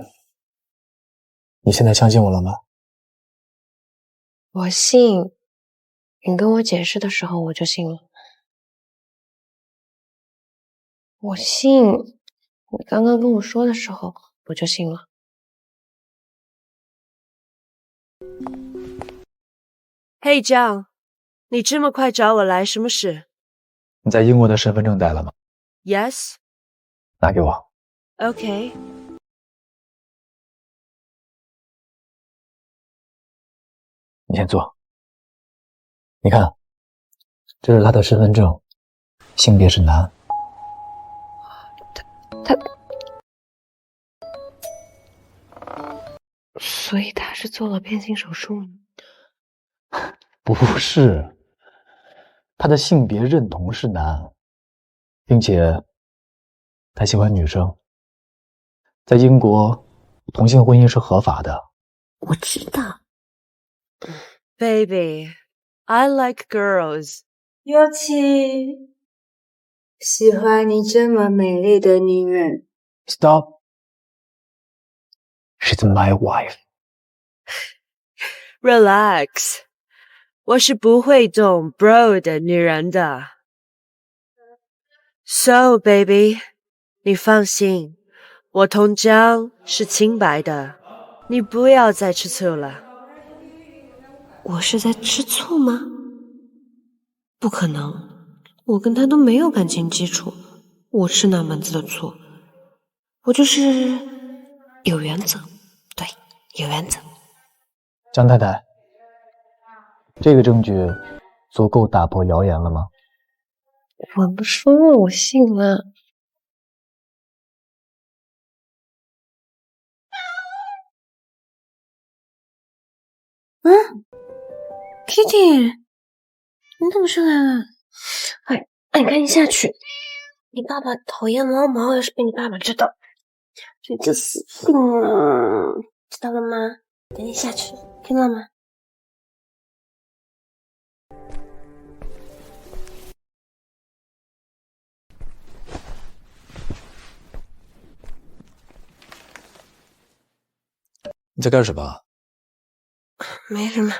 你现在相信我了吗？我信，你跟我解释的时候我就信了。我信，你刚刚跟我说的时候我就信了。嘿，张，你这么快找我来，什么事你在英国的身份证带了吗？ ？Yes，OK，拿给我。你先坐。你看，这是他的身份证，性别是男。所以他是做了变性手术吗？不是，他的性别认同是男，并且他喜欢女生。在英国，同性婚姻是合法的。我知道。Baby，I like girls。尤其喜欢你这么美丽的女人。Stop. She's my wife. Relax， 我是不会动 bro 的女人的。So baby， 你放心，我同江是清白的，你不要再吃醋了。我是在吃醋吗？不可能，我跟他都没有感情基础，我吃哪门子的醋？我就是有原则，对，有原则。张太太，这个证据足够打破谣言了吗？我不说了，我信了。Kitty， 你怎么上来了？哎，你赶紧下去！你爸爸讨厌猫毛，要是被你爸爸知道，这就死定了，知道了吗？赶紧下去，听到吗？你在干什么？没什么，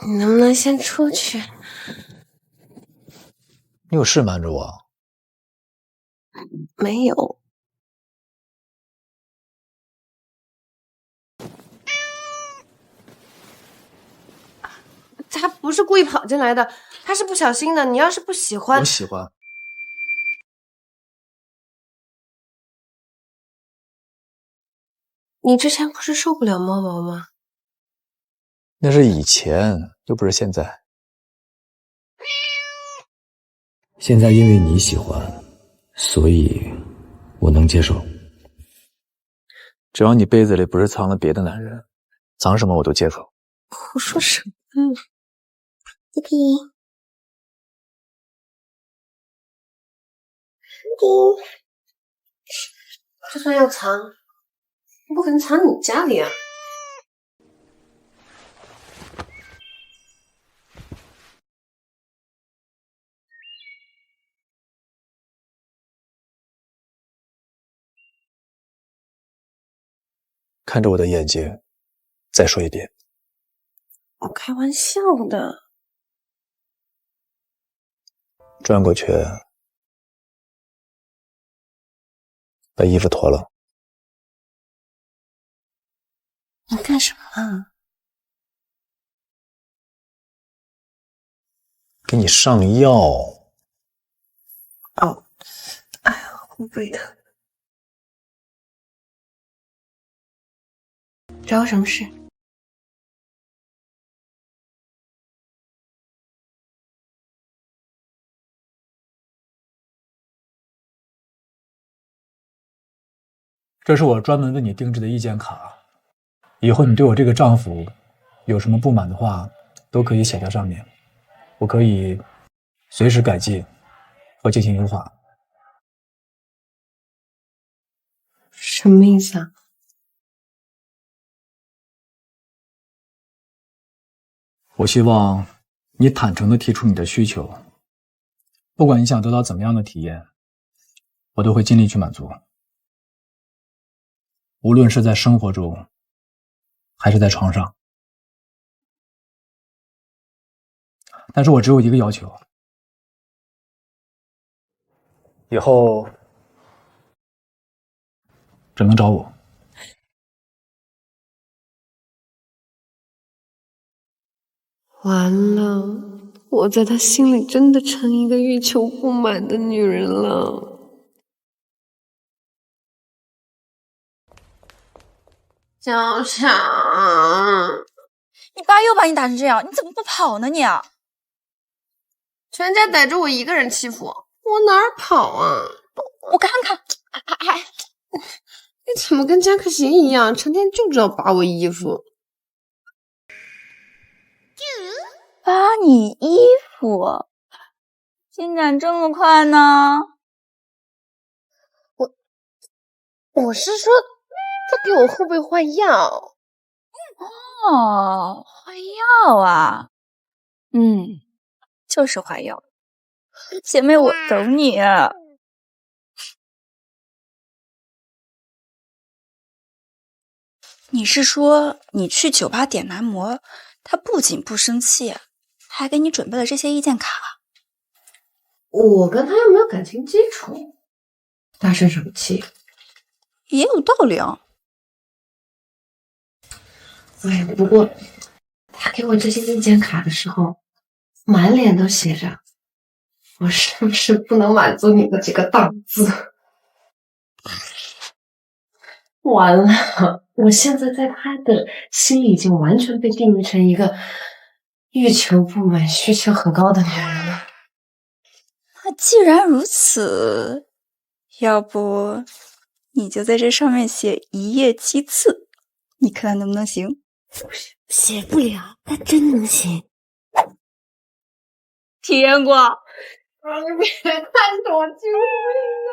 你能不能先出去？你有事瞒着我？没有。他不是故意跑进来的，他是不小心的。你要是不喜欢，我喜欢。你之前不是受不了猫毛吗？那是以前，又不是现在。现在因为你喜欢，所以我能接受。只要你杯子里不是藏了别的男人，藏什么我都接受。胡说什么？弟弟，就算要藏，不可能藏你家里啊！看着我的眼睛，再说一遍。我开玩笑的。转过去，把衣服脱了。你干什么啊？给你上药。哦，哎呀，后背疼。找我什么事？这是我专门为你定制的意见卡，以后你对我这个丈夫有什么不满的话都可以写在上面，我可以随时改进和进行优化。什么意思啊？我希望你坦诚地提出你的需求，不管你想得到怎么样的体验，我都会尽力去满足。无论是在生活中，还是在床上。但是我只有一个要求，以后只能找我。完了，我在他心里真的成一个欲求不满的女人了。小强，你爸又把你打成这样，你怎么不跑呢你？全家逮着我一个人欺负我哪儿跑啊？我看看，你怎么跟江可心一样，成天就知道扒我衣服？扒你衣服，进展这么快呢？我是说，他给我后背换药。哦，换药啊？就是换药。姐妹，我等你。你是说你去酒吧点男模，他不仅不生气，还给你准备了这些意见卡？我跟他又没有感情基础，大生什么气？也有道理啊。哎，不过他给我这些意见卡的时候，满脸都写着“我是不是不能满足你的这个档次”。完了，我现在在他的心里已经完全被定义成一个欲求不满、需求很高的女人了。那既然如此，要不你就在这上面写一夜7次，你看看能不能行？写不了，他真能行。体验过？你别看着我救命啊！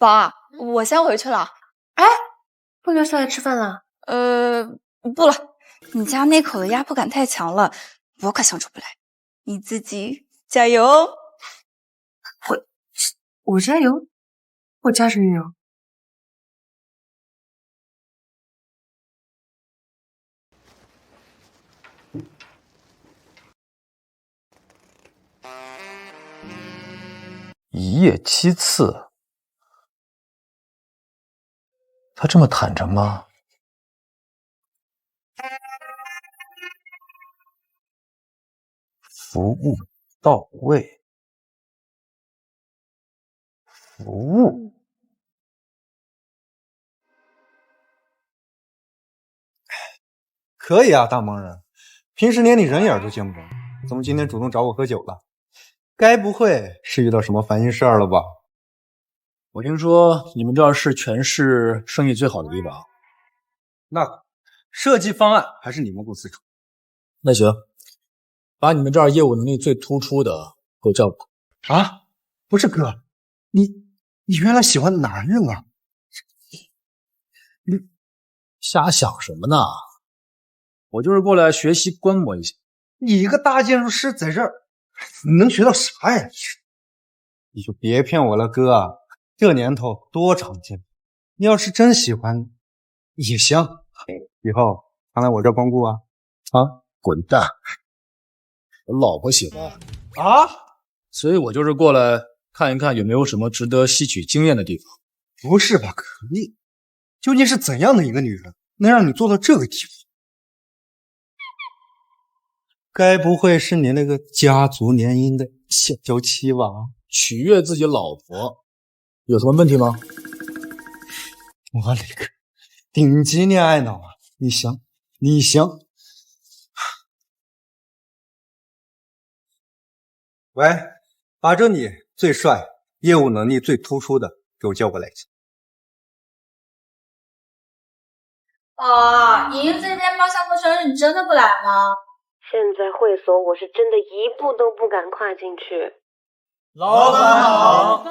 宝，我先回去了。哎，不留下来吃饭了？不了，你家那口的压迫感太强了，我可相处不来。你自己加油哦。我加油？我加什么油？一夜7次，他这么坦诚吗？服务到位，服务。可以啊，大忙人，平时连你人影都见不着，怎么今天主动找我喝酒了？该不会是遇到什么烦心事儿了吧？我听说你们这儿是全市生意最好的地方。那设计方案还是你们公司出。那行，把你们这儿业务能力最突出的给我叫过来。啊，不是哥，你原来喜欢男人啊？你瞎想什么呢？我就是过来学习观摩一下。你一个大建筑师在这儿，你能学到啥呀？你就别骗我了，哥，这年头多常见。你要是真喜欢也行，以后常来我这光顾啊。啊，滚蛋！我老婆喜欢。啊，所以我就是过来看一看有没有什么值得吸取经验的地方。不是吧，可你究竟是怎样的一个女人，能让你做到这个地步？该不会是你那个家族联姻的小娇妻吧？取悦自己老婆有什么问题吗？我勒个，顶级恋爱脑啊！你行，你行。喂，把这里最帅、业务能力最突出的给我叫过来一次。莹莹这边包厢不生日，你真的不来吗？现在会所我是真的一步都不敢跨进去。老板好，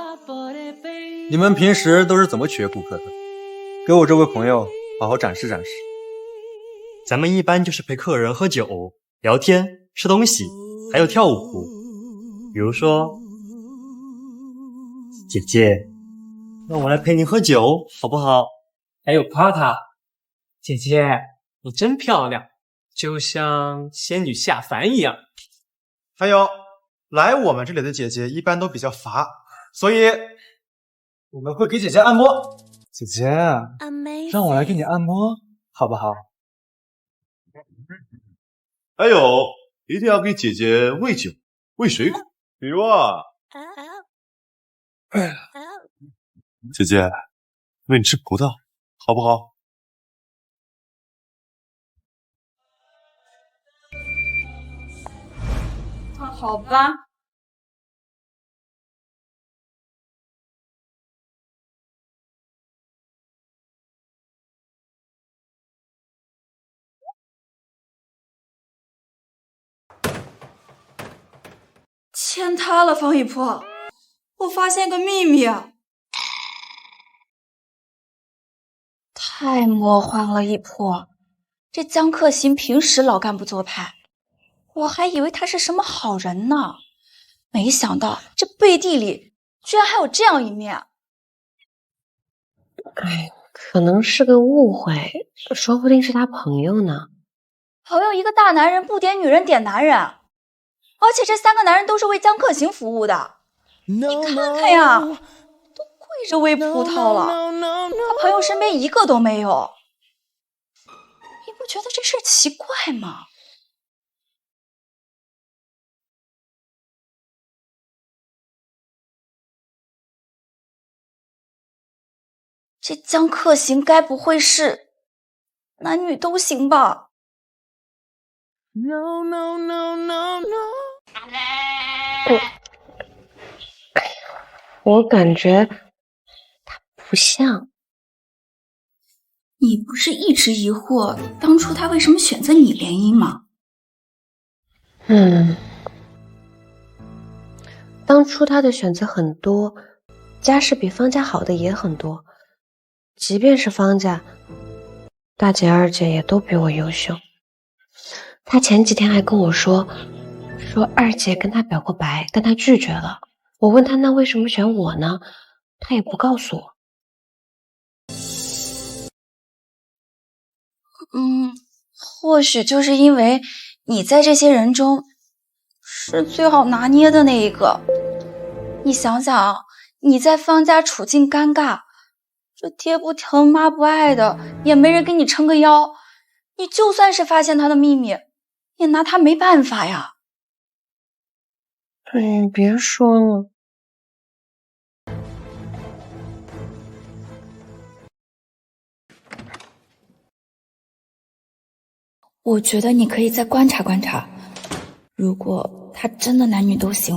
你们平时都是怎么取悦顾客的？给我这位朋友好好展示展示。咱们一般就是陪客人喝酒、聊天、吃东西，还有跳舞。比如说，姐姐，让我来陪你喝酒，好不好？还有夸她，姐姐，你真漂亮，就像仙女下凡一样。还有，来我们这里的姐姐一般都比较乏，所以我们会给姐姐按摩。姐姐，让我来给你按摩，好不好？还有，一定要给姐姐喂酒、喂水果，比如啊，姐姐，喂你吃葡萄，好不好？好吧。天塌了，方一破！我发现个秘密，太魔幻了，一破！这江克行平时老干部做派，我还以为他是什么好人呢，没想到这背地里居然还有这样一面。哎，可能是个误会，说不定是他朋友呢。朋友一个大男人不点女人点男人，而且这3个男人都是为江克行服务的。你看看呀，都跪着喂葡萄了，他朋友身边一个都没有。你不觉得这事儿奇怪吗？这江克行该不会是男女都行吧？ No no no no no。我感觉他不像。你不是一直疑惑当初他为什么选择你联姻吗？当初他的选择很多，家世比方家好的也很多，即便是方家，大姐二姐也都比我优秀。他前几天还跟我说二姐跟他表过白，但他拒绝了。我问他那为什么选我呢？他也不告诉我。或许就是因为你在这些人中是最好拿捏的那一个。你想想，你在方家处境尴尬，这爹不疼妈不爱的，也没人给你撑个腰。你就算是发现他的秘密，也拿他没办法呀。你别说了。我觉得你可以再观察观察，如果他真的男女都行，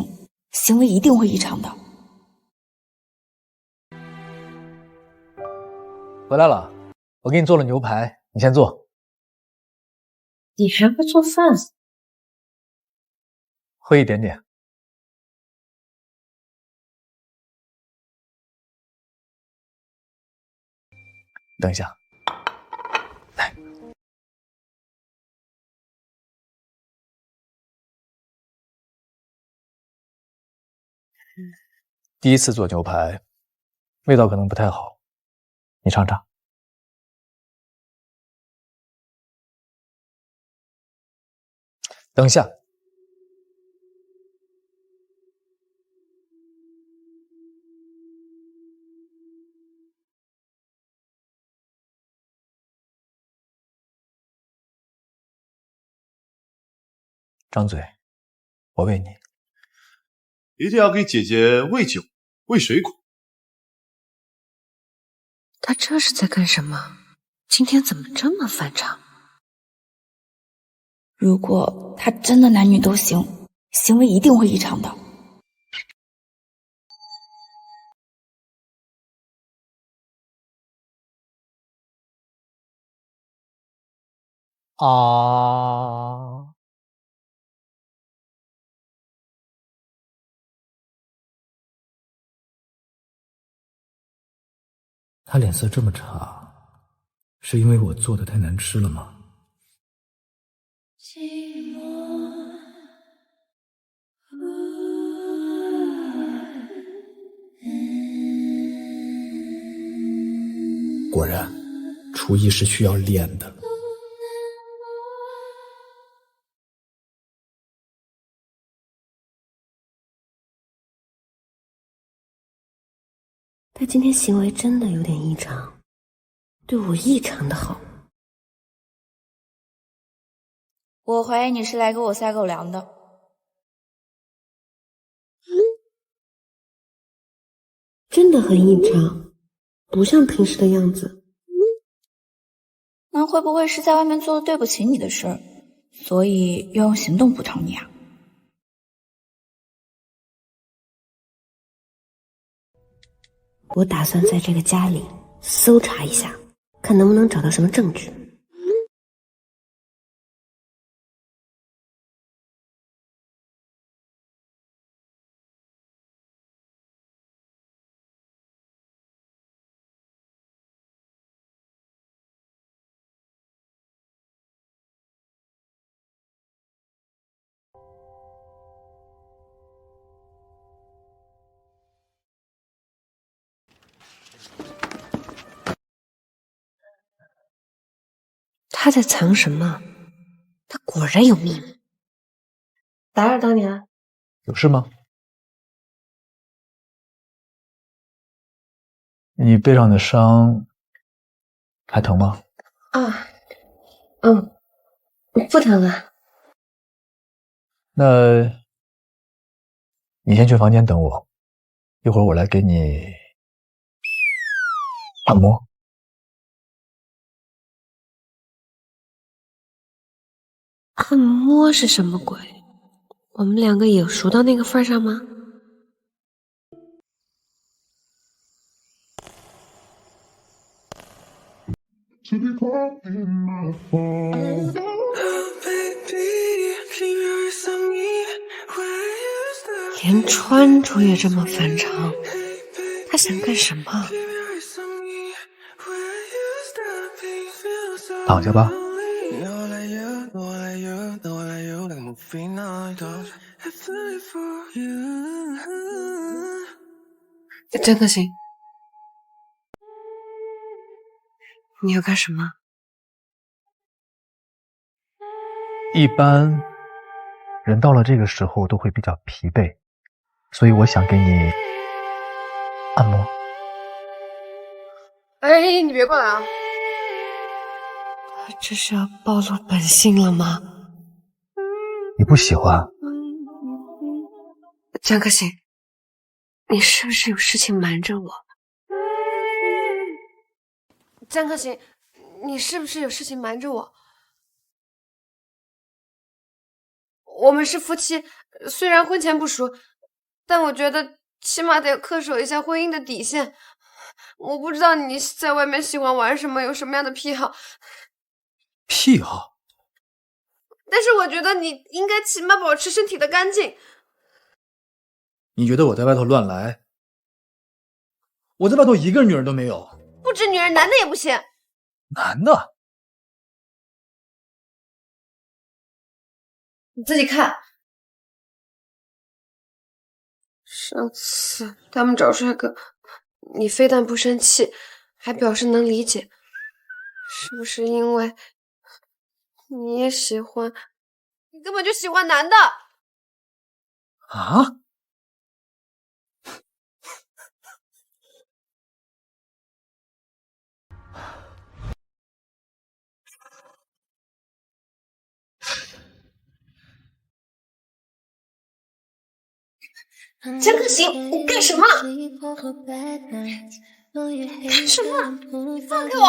行为一定会异常的。回来了，我给你做了牛排，你先坐。你还会做饭？会一点点。等一下，来。第一次做牛排，味道可能不太好，你尝尝。等下。张嘴，我喂你。一定要给姐姐喂酒，喂水果。他这是在干什么？今天怎么这么反常？如果他真的男女都行，行为一定会异常的。啊！他脸色这么差，是因为我做的太难吃了吗？果然，厨艺是需要练的。他今天行为真的有点异常，对我异常的好。我怀疑你是来给我撒狗粮的。真的很异常，不像平时的样子。那会不会是在外面做了对不起你的事儿，所以要用行动补偿你啊？我打算在这个家里搜查一下，看能不能找到什么证据。他在藏什么？他果然有秘密。打扰到你了。有事吗？你背上的伤还疼吗？啊，不疼了。那你先去房间等我，一会儿我来给你按摩。按摩是什么鬼？我们两个有熟到那个份上吗？连穿着也这么反常，他想干什么？躺下吧。张可心，你要干什么？一般人到了这个时候都会比较疲惫，所以我想给你按摩。哎，你别过来啊！他这是要暴露本性了吗？你不喜欢？张可心，你是不是有事情瞒着我？张可心，你是不是有事情瞒着我？我们是夫妻，虽然婚前不熟，但我觉得起码得恪守一下婚姻的底线。我不知道你在外面喜欢玩什么，有什么样的癖好。癖好？但是我觉得你应该起码保持身体的干净。你觉得我在外头乱来？我在外头一个女人都没有。不止女人，男的也不行。男的？你自己看。上次他们找帅哥，你非但不生气，还表示能理解，是不是因为你也喜欢根本就喜欢男的。啊？江可行，你干什么？干什么？你放开我！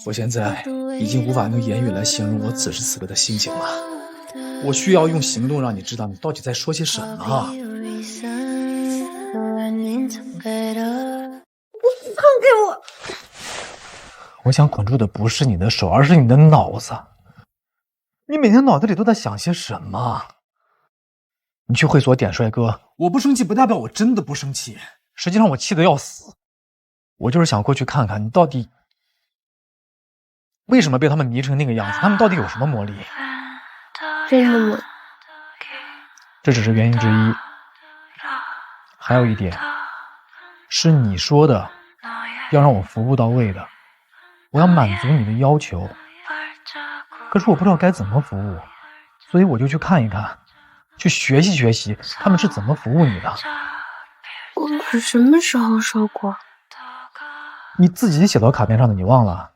我现在已经无法用言语来形容我此时此刻的心情了。我需要用行动让你知道你到底在说些什么。你放开我！我想捆住的不是你的手，而是你的脑子。你每天脑子里都在想些什么？你去会所点帅哥，我不生气不代表我真的不生气，实际上我气得要死。我就是想过去看看你到底为什么被他们迷成那个样子，他们到底有什么魔力？真的吗？这只是原因之一，还有一点是你说的要让我服务到位的，我要满足你的要求，可是我不知道该怎么服务，所以我就去看一看，去学习学习他们是怎么服务你的。我可什么时候说过？你自己写到卡片上的，你忘了？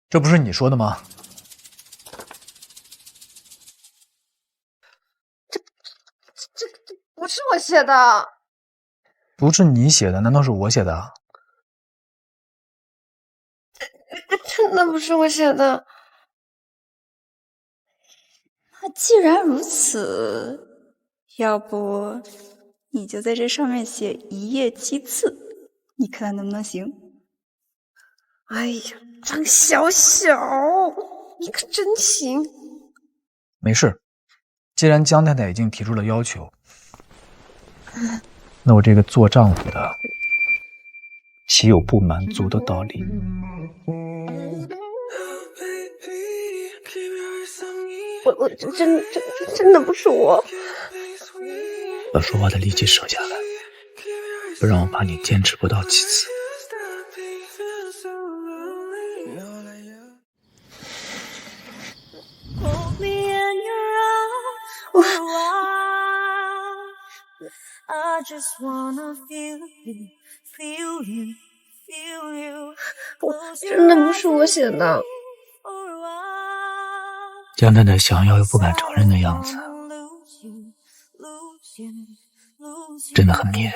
这不是你说的吗？这不是我写的。不是你写的，难道是我写的？真的不是我写的。那既然如此，要不你就在这上面写一叶七次，你看能不能行？哎呀，张小小，你可真行！没事，既然江太太已经提出了要求，那我这个做丈夫的岂有不满足的道理？我真的不是我。把说话的力气省下来，不然我怕你坚持不到几次。真的不是我写的。江太太想要又不敢承认的样子，真的很迷人。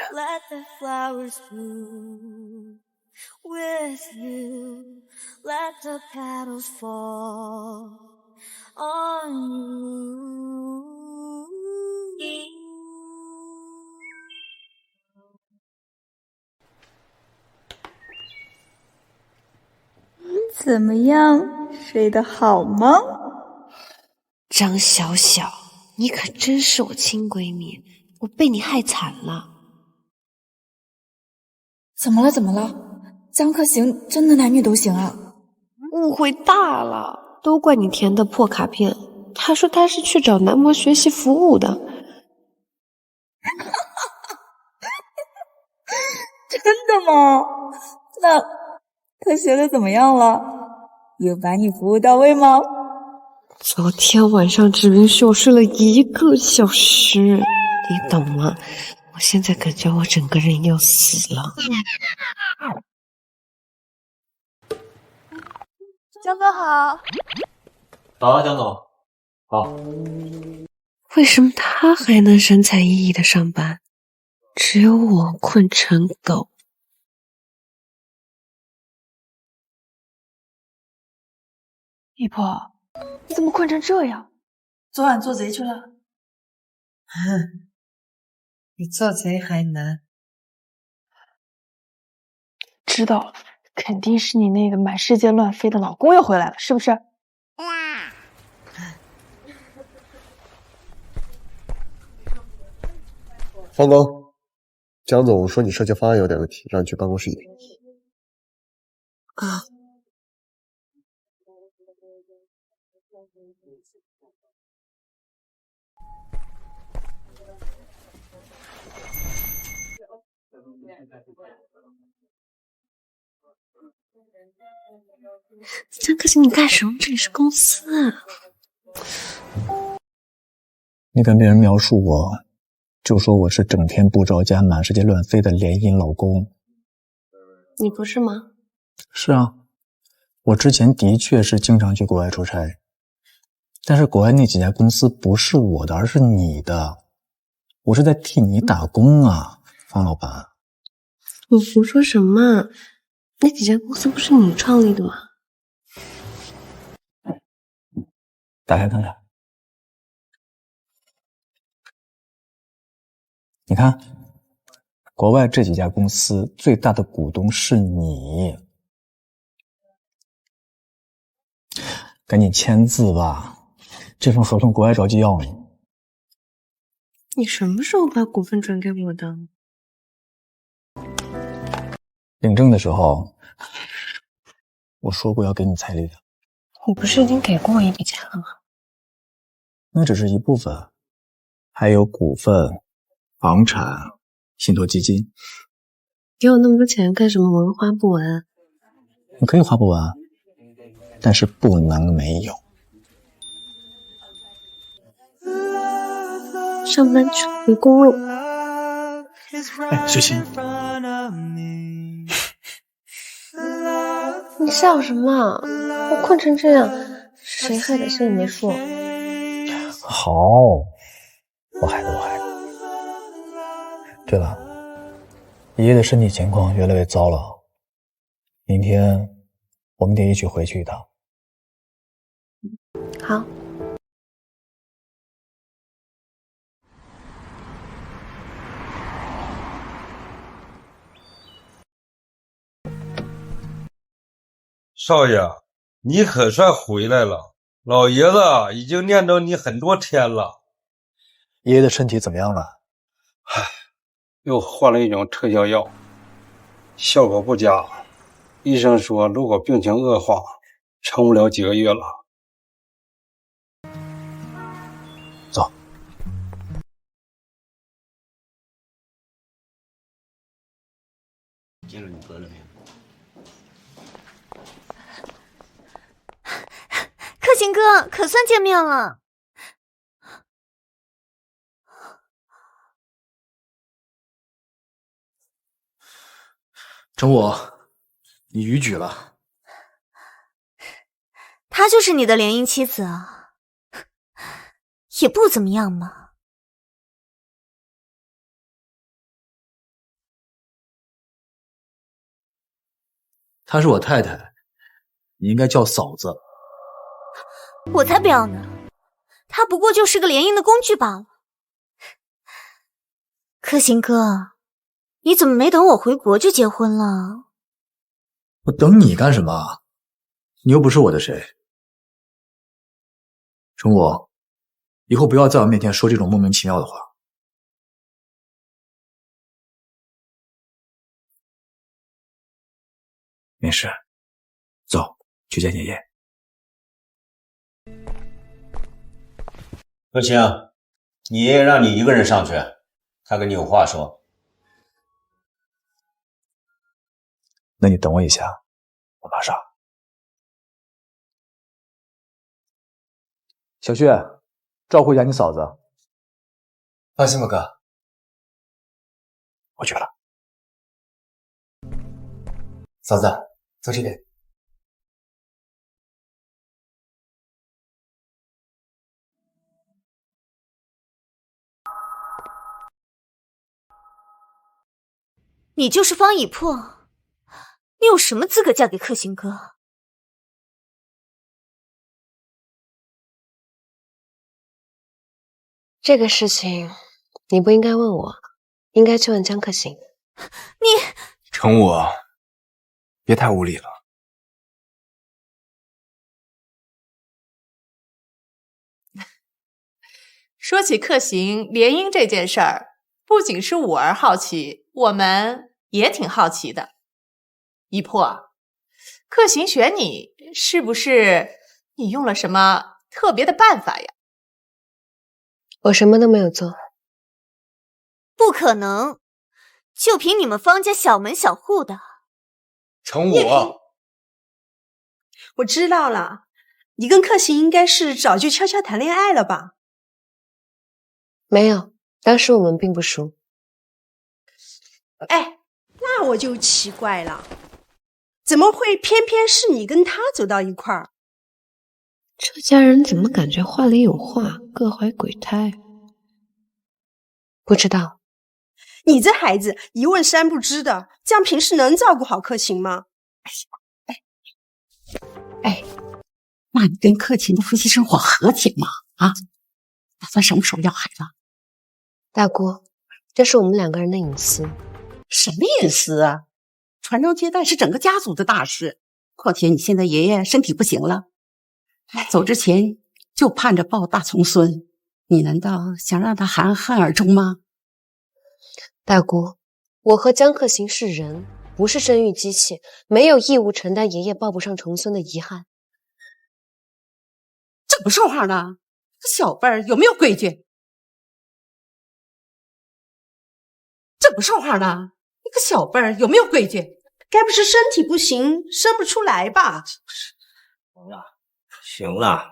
怎么样，睡得好吗？张小小，你可真是我亲闺蜜，我被你害惨了。怎么了？怎么了？江克行真的男女都行啊？误会大了，都怪你填的破卡片。他说他是去找男模学习服务的。真的吗？那他学的怎么样了？有把你服务到位吗？昨天晚上只允许我睡了1个小时，你懂吗？我现在感觉我整个人要死了。江哥好。早啊，江总。好。为什么他还能神采奕奕的上班，只有我困成狗？姨婆，你怎么困成这样？昨晚做贼去了。比做贼还难。知道了，肯定是你那个满世界乱飞的老公又回来了，是不是？方刚，江总说你设计方案有点问题，让你去办公室一遍。啊。江克行，你干什么？这里是公司啊！你跟别人描述我，就说我是整天不着家、满世界乱飞的联姻老公。你不是吗？是啊，我之前的确是经常去国外出差，但是国外那几家公司不是我的，而是你的。我是在替你打工啊，方老板。你胡说什么？那几家公司不是你创立的吗？打开看看。你看，国外这几家公司最大的股东是你，赶紧签字吧，这份合同国外着急要你。你什么时候把股份转给我的？领证的时候，我说过要给你彩礼的。你不是已经给过我一笔钱了吗？那只是一部分，还有股份、房产、信托基金。给我那么多钱干什么？我花不完。你可以花不完，但是不能没有。上班去回公路。哎，小心！你笑什么？我困成这样，谁害的？心里没数。好，我害的。对了，爷爷的身体情况越来越糟了，明天我们得一起回去一趟。好。少爷，你可算回来了，老爷子已经念叨你很多天了。爷爷的身体怎么样了？唉，又换了一种特效药，效果不佳。医生说，如果病情恶化，撑不了几个月了。走。见了你哥了没有？克勤哥，可算见面了。程武，你逾矩了。她就是你的联姻妻子啊，也不怎么样嘛。她是我太太，你应该叫嫂子。我才不要呢，她不过就是个联姻的工具罢了。克勤哥，你怎么没等我回国就结婚了？我等你干什么？你又不是我的谁。程武，以后不要在我面前说这种莫名其妙的话。没事，走，去见爷爷。若晴，你爷爷让你一个人上去，他跟你有话说。那你等我一下，我马上。小旭，照顾一下你嫂子。放心吧，哥。我去了。嫂子，坐这边。你就是方以破，你有什么资格嫁给克勤哥？这个事情你不应该问我，应该去问江克行。你程武，别太无理了。说起克行联姻这件事儿，不仅是我儿好奇，我们也挺好奇的。一破，克行选你，是不是你用了什么特别的办法呀？我什么都没有做。不可能，就凭你们方家小门小户的，成我。我知道了，你跟克行应该是早就悄悄谈恋爱了吧？没有，当时我们并不熟。哎，那我就奇怪了，怎么会偏偏是你跟他走到一块儿？这家人怎么感觉话里有话，各怀鬼胎？不知道。你这孩子一问三不知的，这样平时能照顾好克勤吗？那你跟克勤的夫妻生活和谐吗？啊，打算什么时候要孩子？大姑，这是我们2个人的隐私。什么隐私啊？传宗接代是整个家族的大事，况且你现在爷爷身体不行了，走之前就盼着抱大重孙，你难道想让他含恨而终吗？大姑，我和江克行是人，不是生育机器，没有义务承担爷爷抱不上重孙的遗憾。怎么说话呢？这小辈儿有没有规矩？怎么说话呢？你个小辈儿有没有规矩？该不是身体不行，生不出来吧？行了，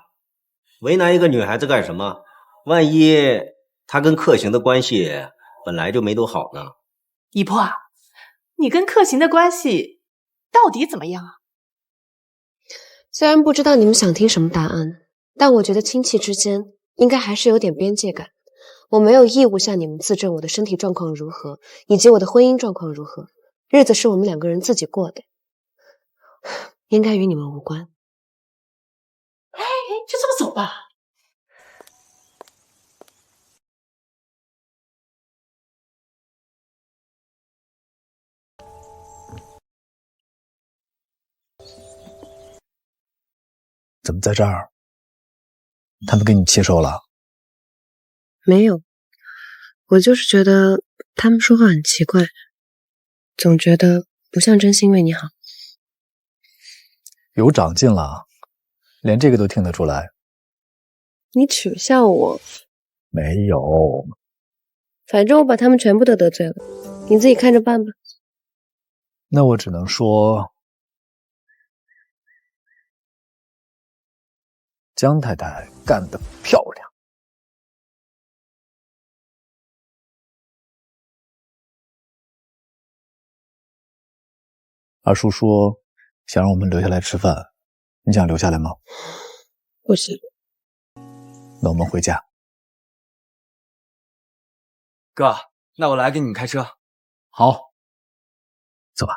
为难一个女孩子干什么？万一她跟克行的关系本来就没多好呢？姨婆，你跟克行的关系到底怎么样啊？虽然不知道你们想听什么答案，但我觉得亲戚之间应该还是有点边界感。我没有义务向你们自证我的身体状况如何，以及我的婚姻状况如何。日子是我们2个人自己过的，应该与你们无关。就这么走吧。怎么在这儿？他们跟你切手了？没有，我就是觉得他们说话很奇怪，总觉得不像真心为你好。有长进了，连这个都听得出来。你取笑我？没有，反正我把他们全部都得罪了，你自己看着办吧。那我只能说，江太太干得漂亮。二叔说想让我们留下来吃饭，你想留下来吗？不行。那我们回家。哥，那我来给你们开车。好，走吧。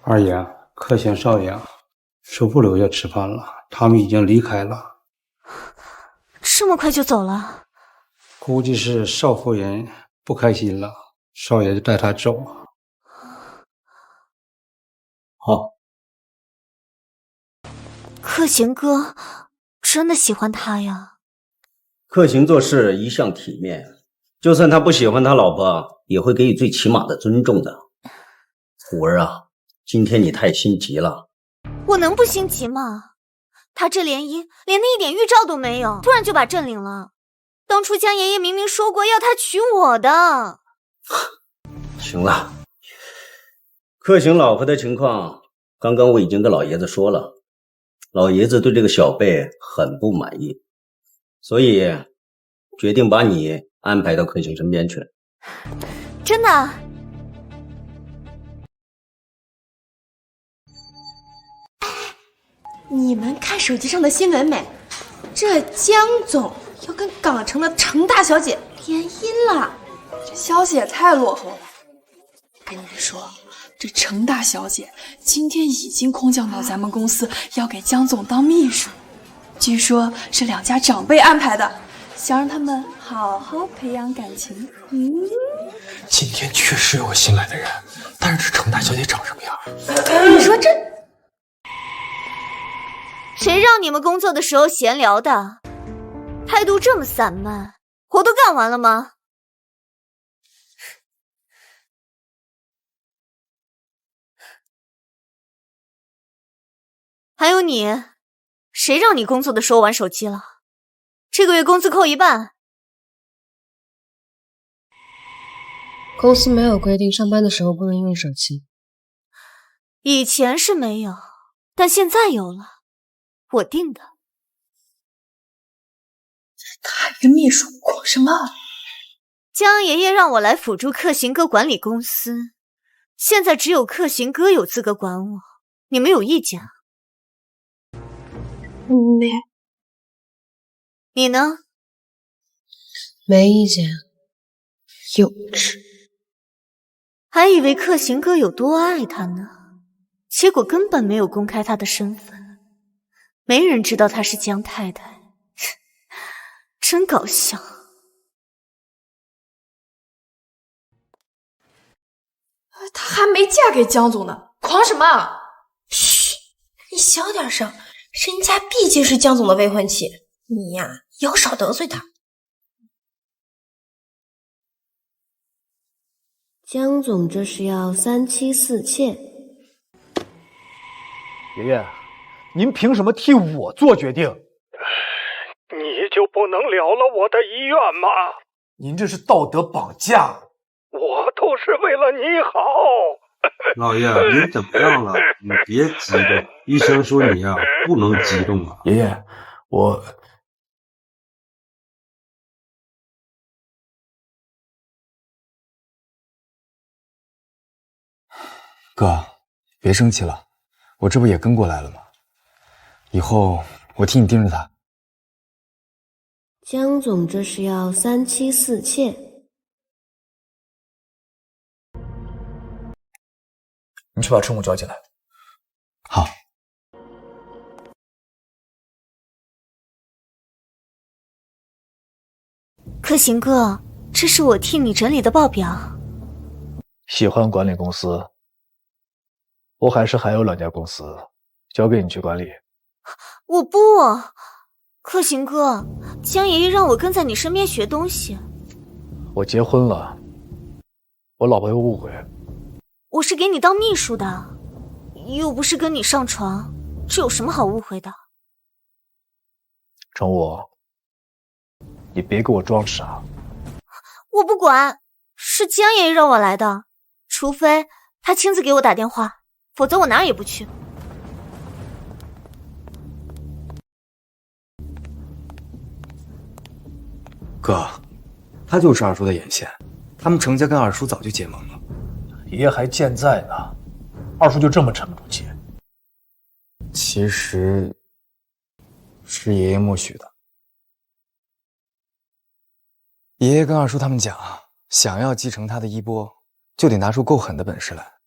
二爷，克贤少爷是不留下吃饭了，他们已经离开了。这么快就走了？估计是少夫人不开心了，少爷就带她走。好。克贤哥真的喜欢他呀？克行做事一向体面，就算他不喜欢他老婆，也会给予最起码的尊重的。虎儿啊，今天你太心急了。我能不心急吗？他这联姻连那一点预兆都没有，突然就把证领了。当初江爷爷明明说过要他娶我的。行了，克行老婆的情况，刚刚我已经跟老爷子说了，老爷子对这个小辈很不满意，所以决定把你安排到克行身边去。真的？你们看手机上的新闻没？这江总要跟港城的程大小姐联姻了，这消息也太落后了。跟你们说，这程大小姐今天已经空降到咱们公司，要给江总当秘书。据说是2家长辈安排的，想让他们好好培养感情。今天确实有个新来的人，但是这程大小姐长什么样？你说这……谁让你们工作的时候闲聊的？态度这么散漫，活都干完了吗？还有你，谁让你工作的时候玩手机了？这个月工资扣1半。公司没有规定上班的时候不能用手机。以前是没有，但现在有了，我定的。他一个秘书狂什么？江爷爷让我来辅助克行哥管理公司，现在只有克行哥有资格管我，你们有意见啊？没。你呢？没意见。幼稚。还以为克行哥有多爱他呢，结果根本没有公开他的身份，没人知道他是江太太，真搞笑。她还没嫁给江总呢，狂什么？嘘，你小点声，人家毕竟是江总的未婚妻，你呀要少得罪他。江总这是要三妻四妾？爷爷，您凭什么替我做决定？你就不能了了我的遗愿吗？您这是道德绑架！我都是为了你好。老爷，你怎么样了？你别激动，医生说你呀不能激动啊。爷爷，我……哥，别生气了，我这不也跟过来了吗？以后我替你盯着他。江总这是要三妻四妾？你去把春木叫进来。好。克行哥，这是我替你整理的报表。喜欢管理公司，我还有2家公司交给你去管理。我不，克行哥，江爷爷让我跟在你身边学东西。我结婚了，我老婆会误会。我是给你当秘书的，又不是跟你上床，这有什么好误会的？程武，你别给我装傻。我不管，是江爷爷让我来的，除非他亲自给我打电话，否则我哪儿也不去。哥，他就是二叔的眼线，他们程家跟二叔早就结盟了。爷爷还健在呢，二叔就这么沉不住气？其实是爷爷默许的。爷爷跟二叔他们讲，想要继承他的衣钵，就得拿出够狠的本事来。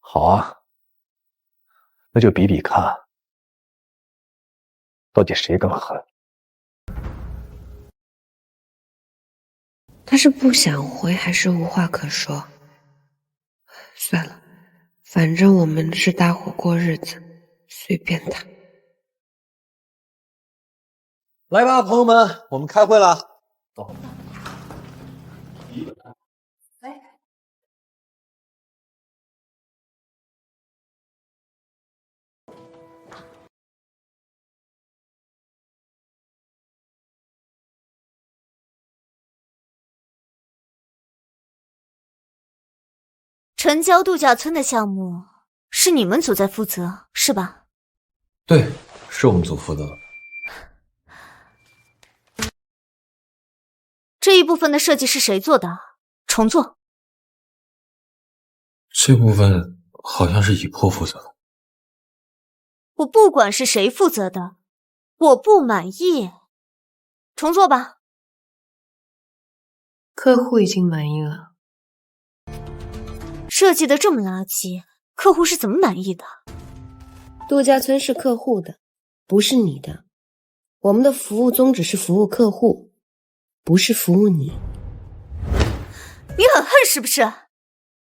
好啊，那就比比看，到底谁更狠。他是不想回还是无话可说？算了，反正我们是搭伙过日子，随便他。来吧，朋友们，我们开会了。走。城郊度假村的项目是你们组在负责，是吧？对，是我们组负责的。这一部分的设计是谁做的？重做。这部分好像是以破负责的。我不管是谁负责的，我不满意，重做吧。客户已经满意了。设计的这么垃圾，客户是怎么满意的？度假村是客户的，不是你的。我们的服务宗旨是服务客户，不是服务你。你很恨是不是？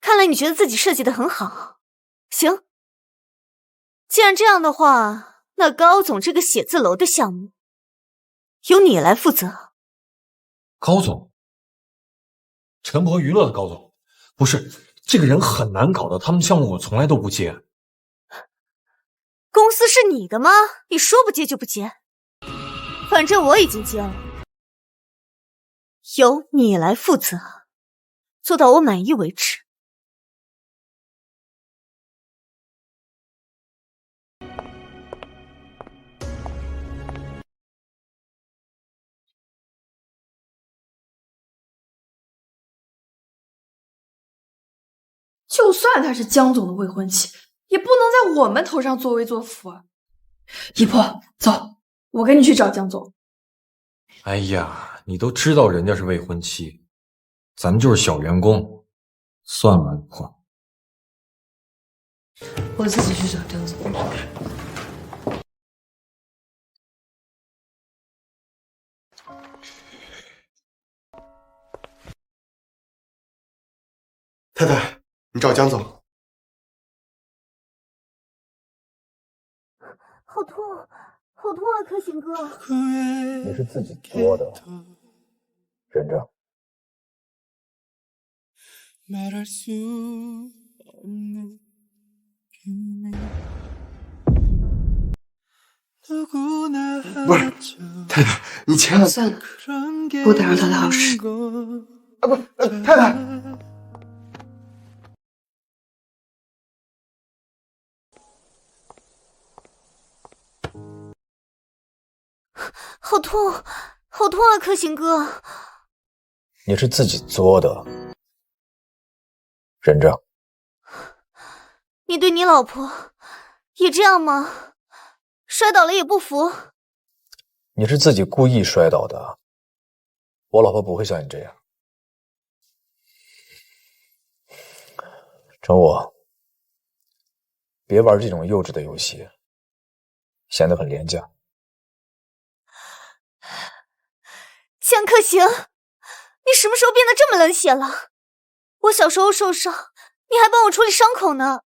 看来你觉得自己设计的很好。行，既然这样的话，那高总这个写字楼的项目由你来负责。高总，陈博娱乐的高总，不是。这个人很难搞的，他们项目我从来都不接。公司是你的吗？你说不接就不接，反正我已经接了，由你来负责。做到我满意为止。就算她是江总的未婚妻，也不能在我们头上作威作福啊！姨婆，走，我跟你去找江总。哎呀，你都知道人家是未婚妻，咱们就是小员工，算了，姨婆。我自己去找江总。太太，你找江总。好痛，好痛啊，克行哥！你是自己作的，忍着。不是，太太，你千万算了，不打扰他的好事。啊不，太太。好痛，好痛啊，克行哥！你是自己作的，忍着。你对你老婆也这样吗？摔倒了也不服？你是自己故意摔倒的，我老婆不会像你这样。成武，别玩这种幼稚的游戏，显得很廉价。江克行，你什么时候变得这么冷血了？我小时候受伤，你还帮我处理伤口呢。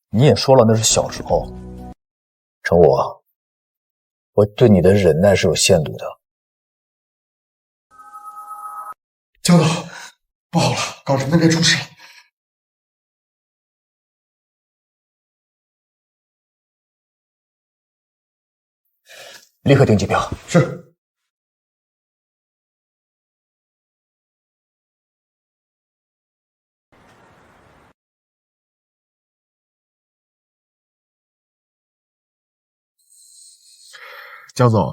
你也说了那是小时候，成武，我对你的忍耐是有限度的。江总，不好了，港城那边出事了。立刻订机票。是。江总，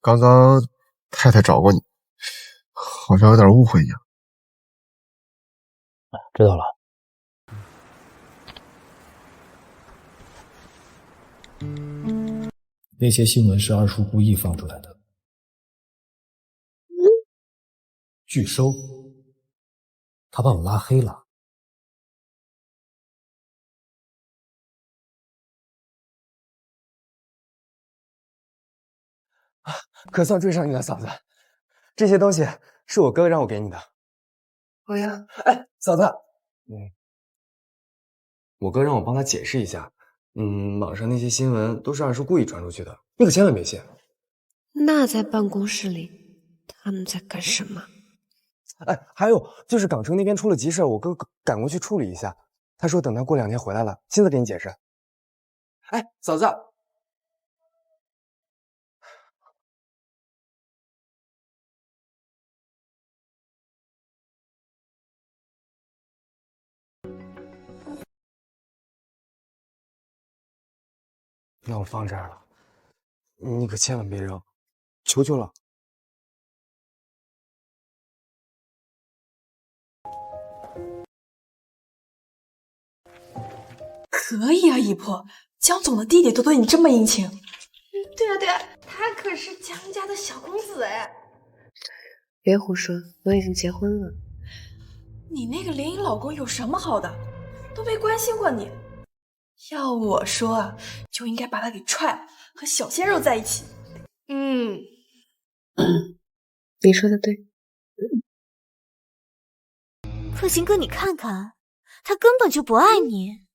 刚刚太太找过你，好像有点误会一样。知道了。那些新闻是二叔故意放出来的。拒收，他把我拉黑了。可算追上你了，嫂子。这些东西是我哥让我给你的。我要。哎，嫂子，我哥让我帮他解释一下，网上那些新闻都是二叔故意传出去的，你可千万别信。那在办公室里，他们在干什么？哎，还有就是港城那边出了急事，我哥赶过去处理一下。他说等他过2天回来了，亲自给你解释。哎，嫂子。那我放这儿了，你可千万别扔，求求了。可以啊，姨婆，江总的弟弟都对你这么殷勤。对啊对啊，他可是江家的小公子哎。别胡说，我已经结婚了。你那个联姻老公有什么好的？都没关心过你。要我说啊，就应该把他给踹了，和小鲜肉在一起。你说的对。克行哥，你看看，他根本就不爱你。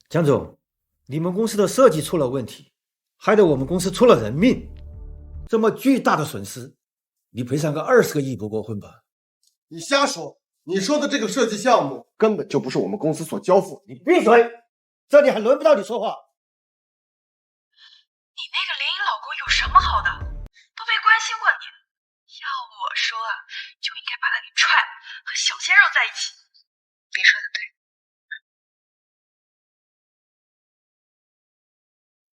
江总，你们公司的设计出了问题，害得我们公司出了人命，这么巨大的损失，你赔偿个20个亿不过分吧？你瞎说！你说的这个设计项目根本就不是我们公司所交付。你闭嘴！这里还轮不到你说话。你那个联姻老公有什么好的？都没关心过你。要我说啊，就应该把他给踹了，和小鲜肉在一起。你说的对，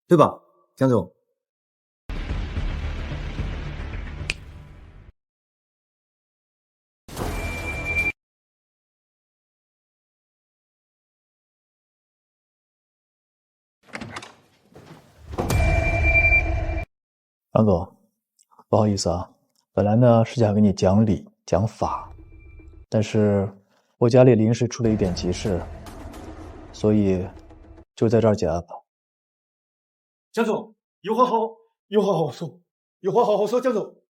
对吧，江总？张总，不好意思啊，本来呢是想跟你讲理讲法，但是我家里临时出了一点急事，所以就在这儿结案吧。江总，有话好好说，有话好好说，江总。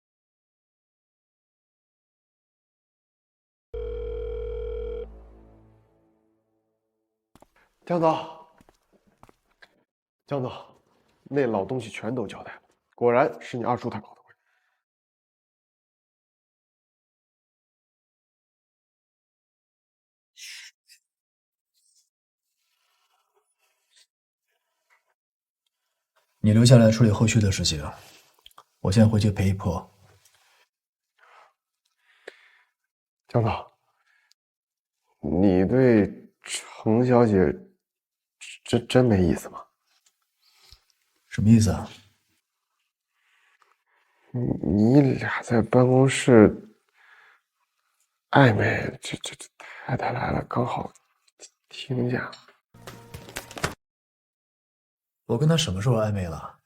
江总，江总，那老东西全都交代了，果然是你二叔他搞的鬼。你留下来处理后续的事情，我先回去陪一婆。江总，你对程小姐真没意思吗？什么意思啊？你俩在办公室暧昧，这太太来了，刚好听见了。我跟他什么时候暧昧了？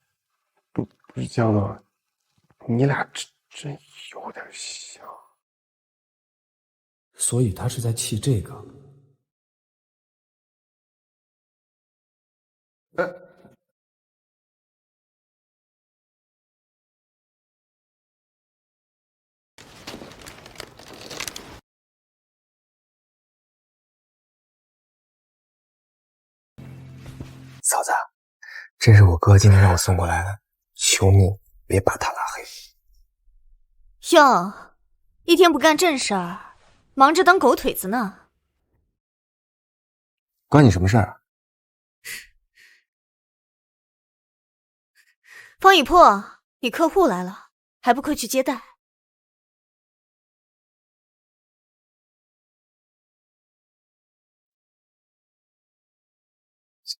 不是江总，你俩真有点像。所以他是在气这个。嫂子，这是我哥今天让我送过来的，求你别把他拉黑。哟，一天不干正事儿，忙着当狗腿子呢。关你什么事儿？方以破，你客户来了，还不快去接待？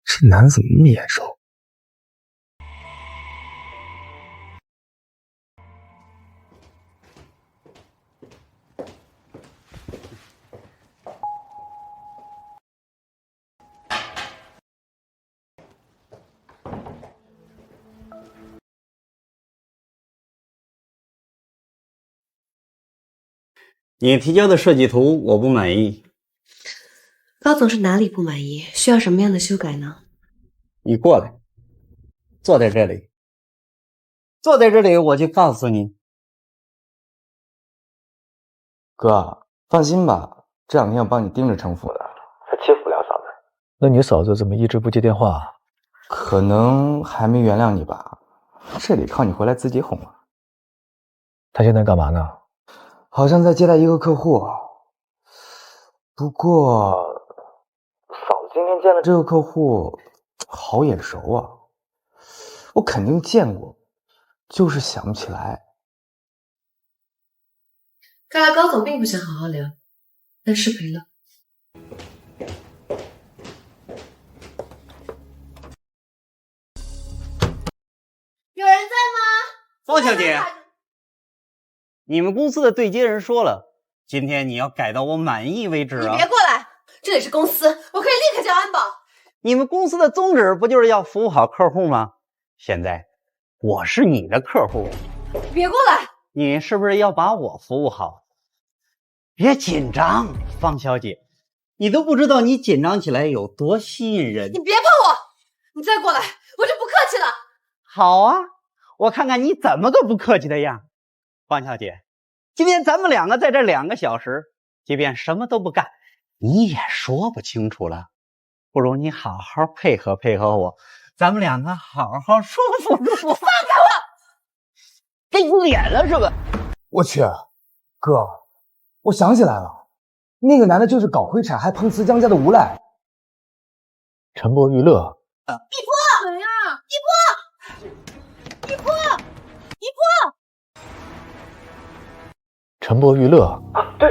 这男的怎么那么眼熟？你提交的设计图我不满意。高总是哪里不满意？需要什么样的修改呢？你过来，坐在这里，坐在这里，我就告诉你。哥，放心吧，这两天我帮你盯着程府的，他欺负不了嫂子。那你嫂子怎么一直不接电话？可能还没原谅你吧，这得靠你回来自己哄啊。他现在干嘛呢？好像在接待一个客户，不过嫂子今天见了这个客户，好眼熟啊，我肯定见过，就是想不起来。看来高总并不想好好聊，但失陪了。有人在吗？方小姐，你们公司的对接人说了，今天你要改到我满意为止啊！你别过来，这里是公司，我可以立刻叫安保。你们公司的宗旨不就是要服务好客户吗？现在我是你的客户，别过来！你是不是要把我服务好？别紧张，方小姐，你都不知道你紧张起来有多吸引人。你别碰我！你再过来，我就不客气了。好啊，我看看你怎么个不客气的样。方小姐，今天咱们两个在这2个小时，即便什么都不干，你也说不清楚了。不如你好好配合配合我，咱们两个好好舒服舒服。放开我！给你脸了是吧？我去，哥，我想起来了，那个男的就是搞灰产还碰瓷江家的无赖陈博娱乐。一波，谁呀？一波，陈博娱乐啊，对，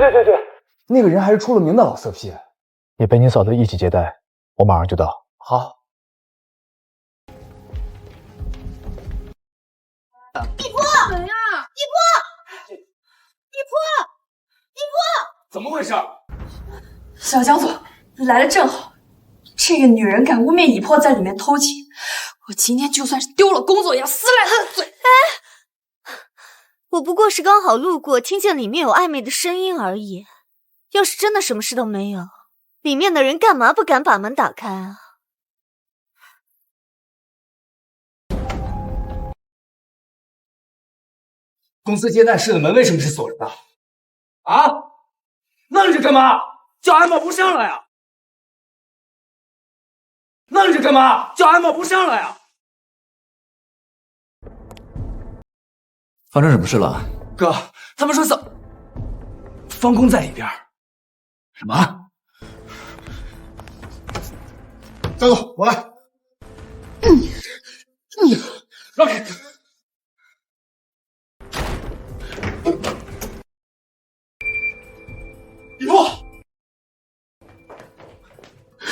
那个人还是出了名的老色批。你陪你嫂子一起接待，我马上就到。好。一波，怎样？一波，怎么回事？小江总，你来的正好。这个女人敢污蔑以破在里面偷情，我今天就算是丢了工作，也要撕烂她的嘴。哎，我不过是刚好路过，听见里面有暧昧的声音而已。要是真的什么事都没有，里面的人干嘛不敢把门打开啊？公司接待室的门为什么是锁着的？啊？愣着干嘛？叫安保部上来呀！愣着干嘛？叫安保部上来呀！发生什么事了？哥，他们说方工在里边。什么？张总，我来。让开！以破，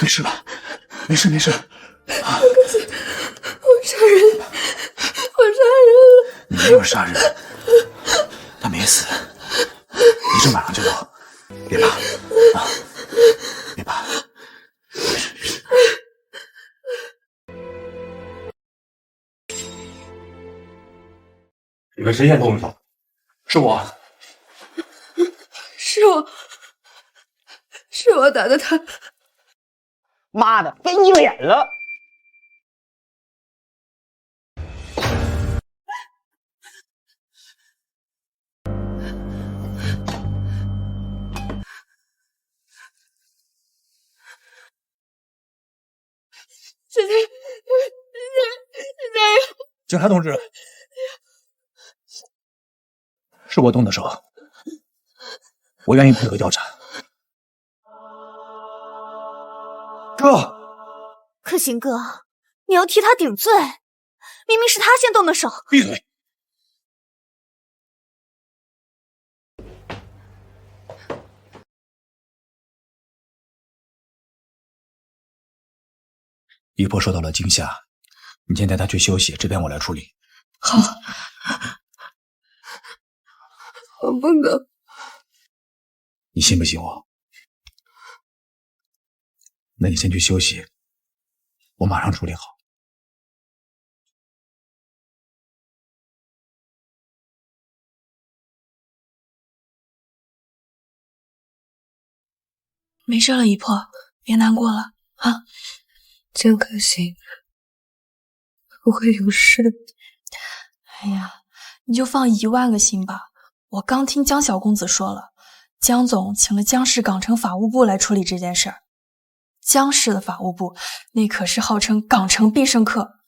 没事吧？没事。我杀人了！你没有杀人，他没死，医生马上就到，别怕啊，别怕。你们谁先动手？是我。是我打的他。妈的，给你脸了！是警察同志，是我动的手，我愿意配合调查。哥，克行哥，你要替他顶罪，明明是他先动的手。闭嘴！一波受到了惊吓，你先带他去休息，这边我来处理。好，我不能。你信不信我？那你先去休息，我马上处理好。没事了，一破，别难过了啊。江可行不会有事。哎呀，你就放10000个心吧。我刚听江小公子说了，江总请了江市港城法务部来处理这件事儿。江市的法务部那可是号称港城必胜客。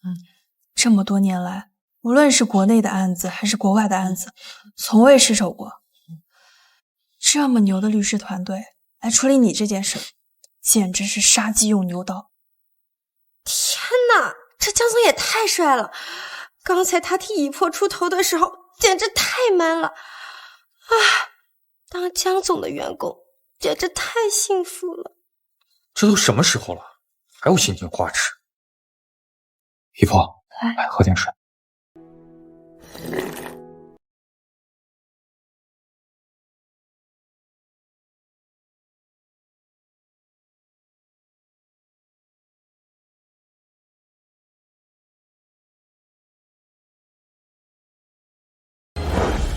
这么多年来，无论是国内的案子还是国外的案子，从未失手过。这么牛的律师团队来处理你这件事，简直是杀鸡用牛刀。天哪，这江总也太帅了！刚才他替以破出头的时候，简直太 man 了啊！当江总的员工，简直太幸福了。这都什么时候了，还有心情花痴？一破，来喝点水。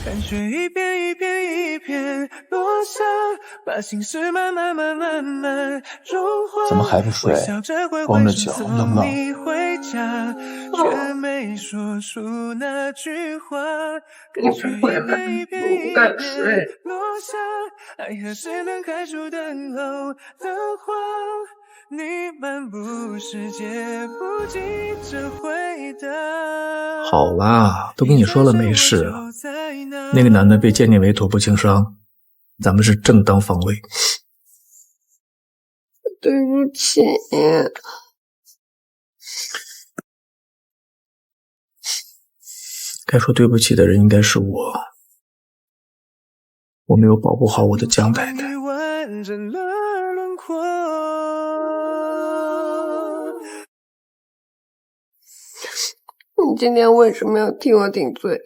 看雪一片一片一片落下，把心事慢慢融化。怎么还不睡？光着脚冷冷。却没说出那句话。我不会了，我不敢睡。落下，爱何时能开出等候的花？你漫步世界，不急着回答。好啦，都跟你说了没事。那个男的被鉴定为头部轻伤，咱们是正当防卫。对不起。该说对不起的人应该是我。我没有保护好我的江太太。完整了轮廓。你今天为什么要替我顶罪？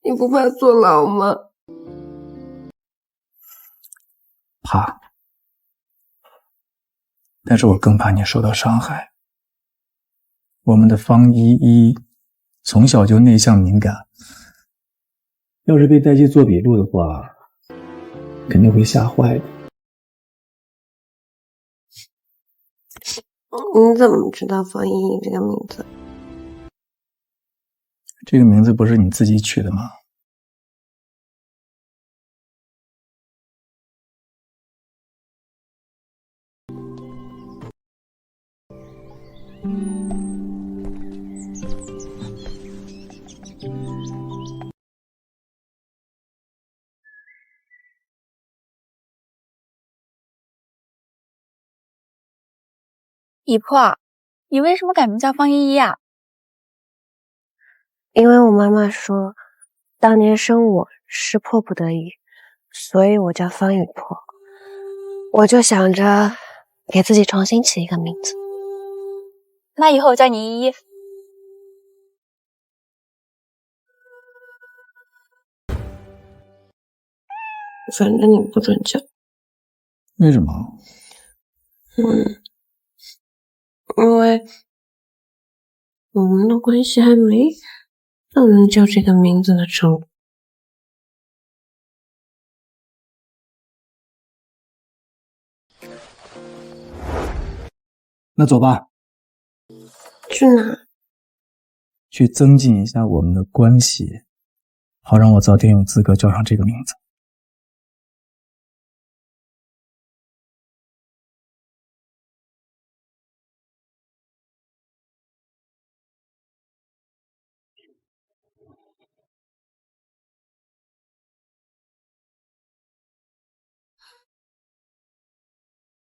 你不怕坐牢吗？怕，但是我更怕你受到伤害。我们的方依依从小就内向敏感，要是被带去做笔录的话，肯定会吓坏的。你怎么知道方依依这个名字？这个名字不是你自己取的吗？姨婆，你为什么改名叫方依依啊？因为我妈妈说，当年生我是迫不得已，所以我叫方雨珀。我就想着给自己重新起一个名字。那以后我叫你依依。反正你不准叫。为什么？因为我们的关系还没到能叫这个名字的程度。那走吧。去哪？去增进一下我们的关系，好让我早点有资格叫上这个名字。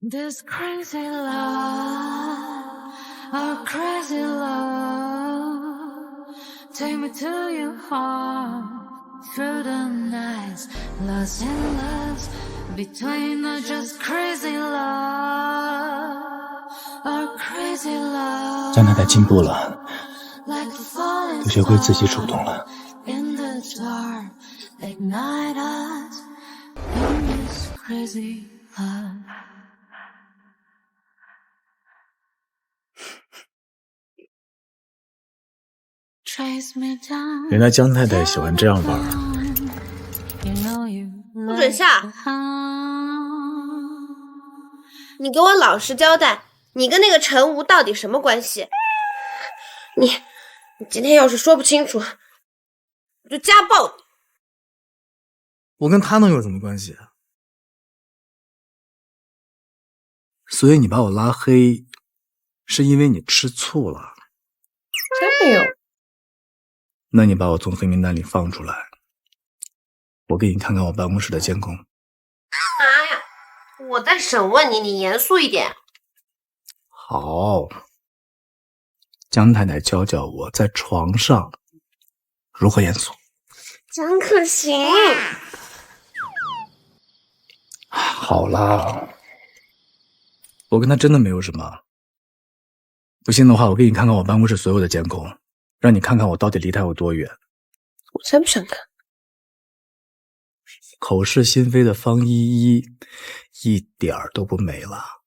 This crazy love, our crazy love, take me to your heart, through the nights, lost in love, between us just crazy love, our crazy love. 江太太进步了， Like a falling 都学会自己主动了。 in the dark, ignite us in this crazy love. 原来江太太喜欢这样玩。不准笑！你给我老实交代，你跟那个陈吴到底什么关系？你今天要是说不清楚，我就家暴你！我跟他能有什么关系？所以你把我拉黑，是因为你吃醋了？真没有。那你把我从黑名单里放出来，我给你看看我办公室的监控。干嘛呀？我在审问你，你严肃一点。好，江太太教教我在床上如何严肃。江可行，好啦，我跟他真的没有什么。不信的话，我给你看看我办公室所有的监控，让你看看我到底离他有多远。我才不想看。口是心非的方依依，一点儿都不美了。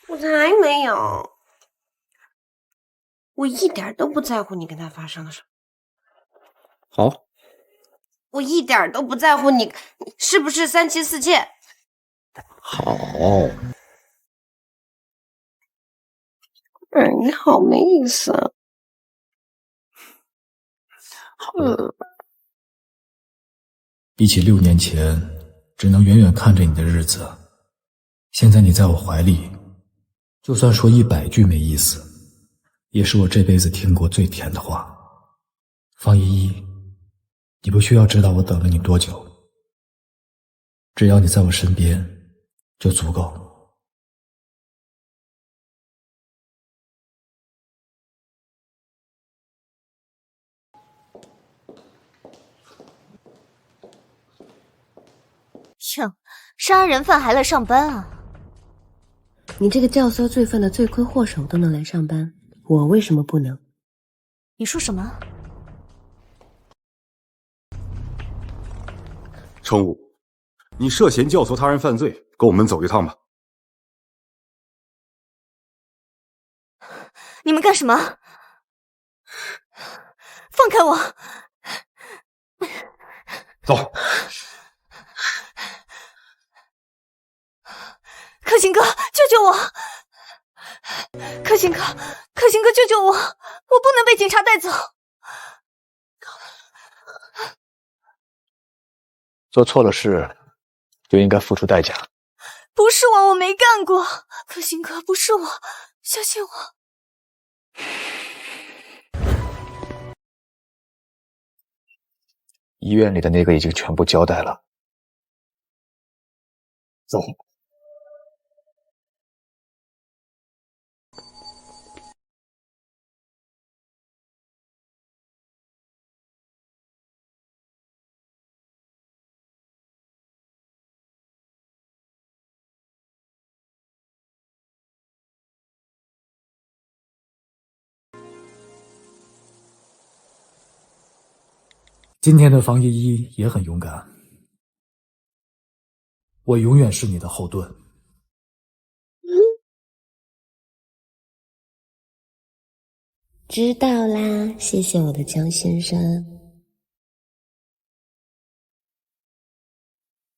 我才没有，我一点都不在乎你跟他发生了什么。好，我一点都不在乎你是不是三妻四妾。好。你好没意思啊。比起6年前只能远远看着你的日子，现在你在我怀里，就算说100句没意思，也是我这辈子听过最甜的话。方依依，你不需要知道我等了你多久，只要你在我身边就足够。杀人犯还来上班啊？你这个教唆罪犯的罪魁祸首都能来上班，我为什么不能？你说什么？程武，你涉嫌教唆他人犯罪，跟我们走一趟吧。你们干什么？放开我！走。克勤哥，救救我！克勤哥，救救我！我不能被警察带走。做错了事，就应该付出代价。不是我没干过。克勤哥，不是我，相信我。医院里的那个已经全部交代了。走。今天的房依依也很勇敢，我永远是你的后盾。知道啦，谢谢我的江先生。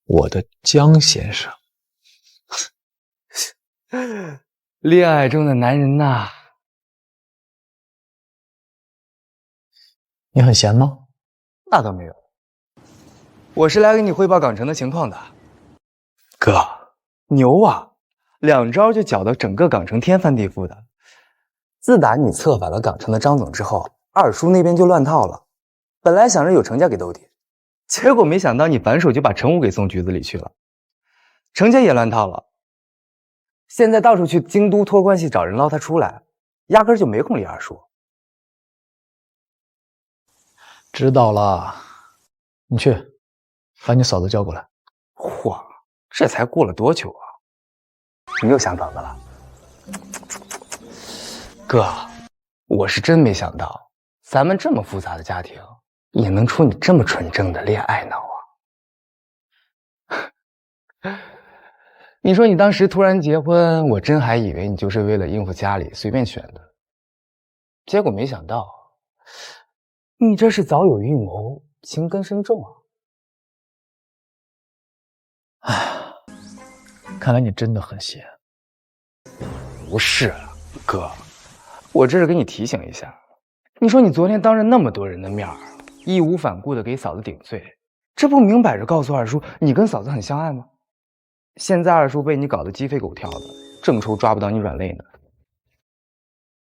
我的江先生，恋爱中的男人呐。你很闲吗？那倒没有，我是来给你汇报港城的情况的。哥，牛啊，2招就搅得整个港城天翻地覆的。自打你策反了港城的张总之后，二叔那边就乱套了。本来想着有程家给兜底，结果没想到你反手就把程武给送局子里去了。程家也乱套了，现在到处去京都托关系找人捞他出来，压根就没空理二叔。知道了，你去把你嫂子叫过来。嚯，这才过了多久啊？你又想嫂子了？哥，我是真没想到，咱们这么复杂的家庭，也能出你这么纯正的恋爱脑啊！你说你当时突然结婚，我真还以为你就是为了应付家里随便选的，结果没想到，你这是早有预谋，情根深重啊！唉，看来你真的很闲。不是，哥，我这是给你提醒一下。你说你昨天当着那么多人的面义无反顾的给嫂子顶罪，这不明摆着告诉二叔你跟嫂子很相爱吗？现在二叔被你搞得鸡飞狗跳的，正愁抓不到你软肋呢。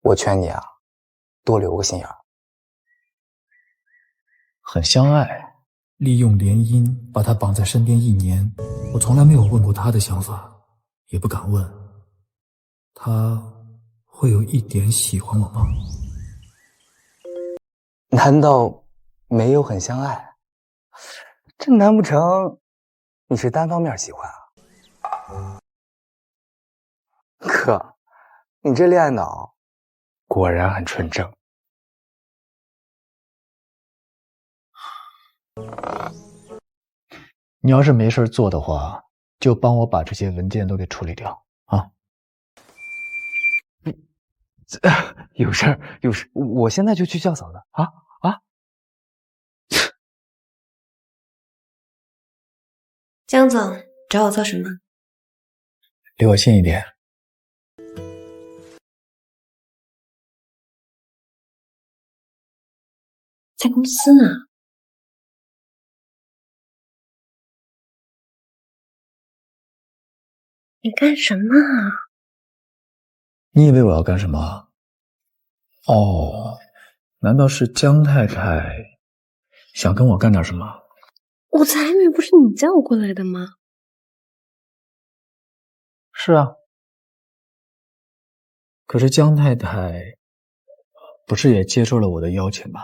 我劝你啊，多留个心眼儿。很相爱，利用联姻把他绑在身边1年，我从来没有问过他的想法，也不敢问。他会有一点喜欢我吗？难道没有很相爱？这难不成你是单方面喜欢啊？哥，你这恋爱脑果然很纯正。你要是没事做的话，就帮我把这些文件都给处理掉啊！有事儿，我现在就去叫嫂子啊！江总找我做什么？离我近一点。在公司呢。你干什么啊？你以为我要干什么？哦，难道是江太太想跟我干点什么？我才以为不是你叫我过来的吗？是啊，可是江太太不是也接受了我的邀请吗？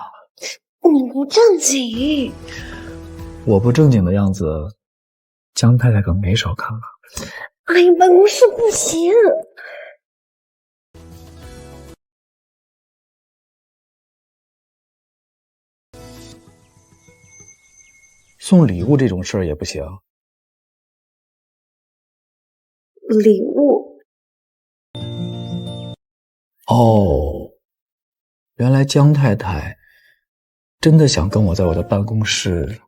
你不正经。我不正经的样子江太太可没少看啊。阿姨办公室不行。送礼物这种事儿也不行。礼物？哦，原来江太太真的想跟我在我的办公室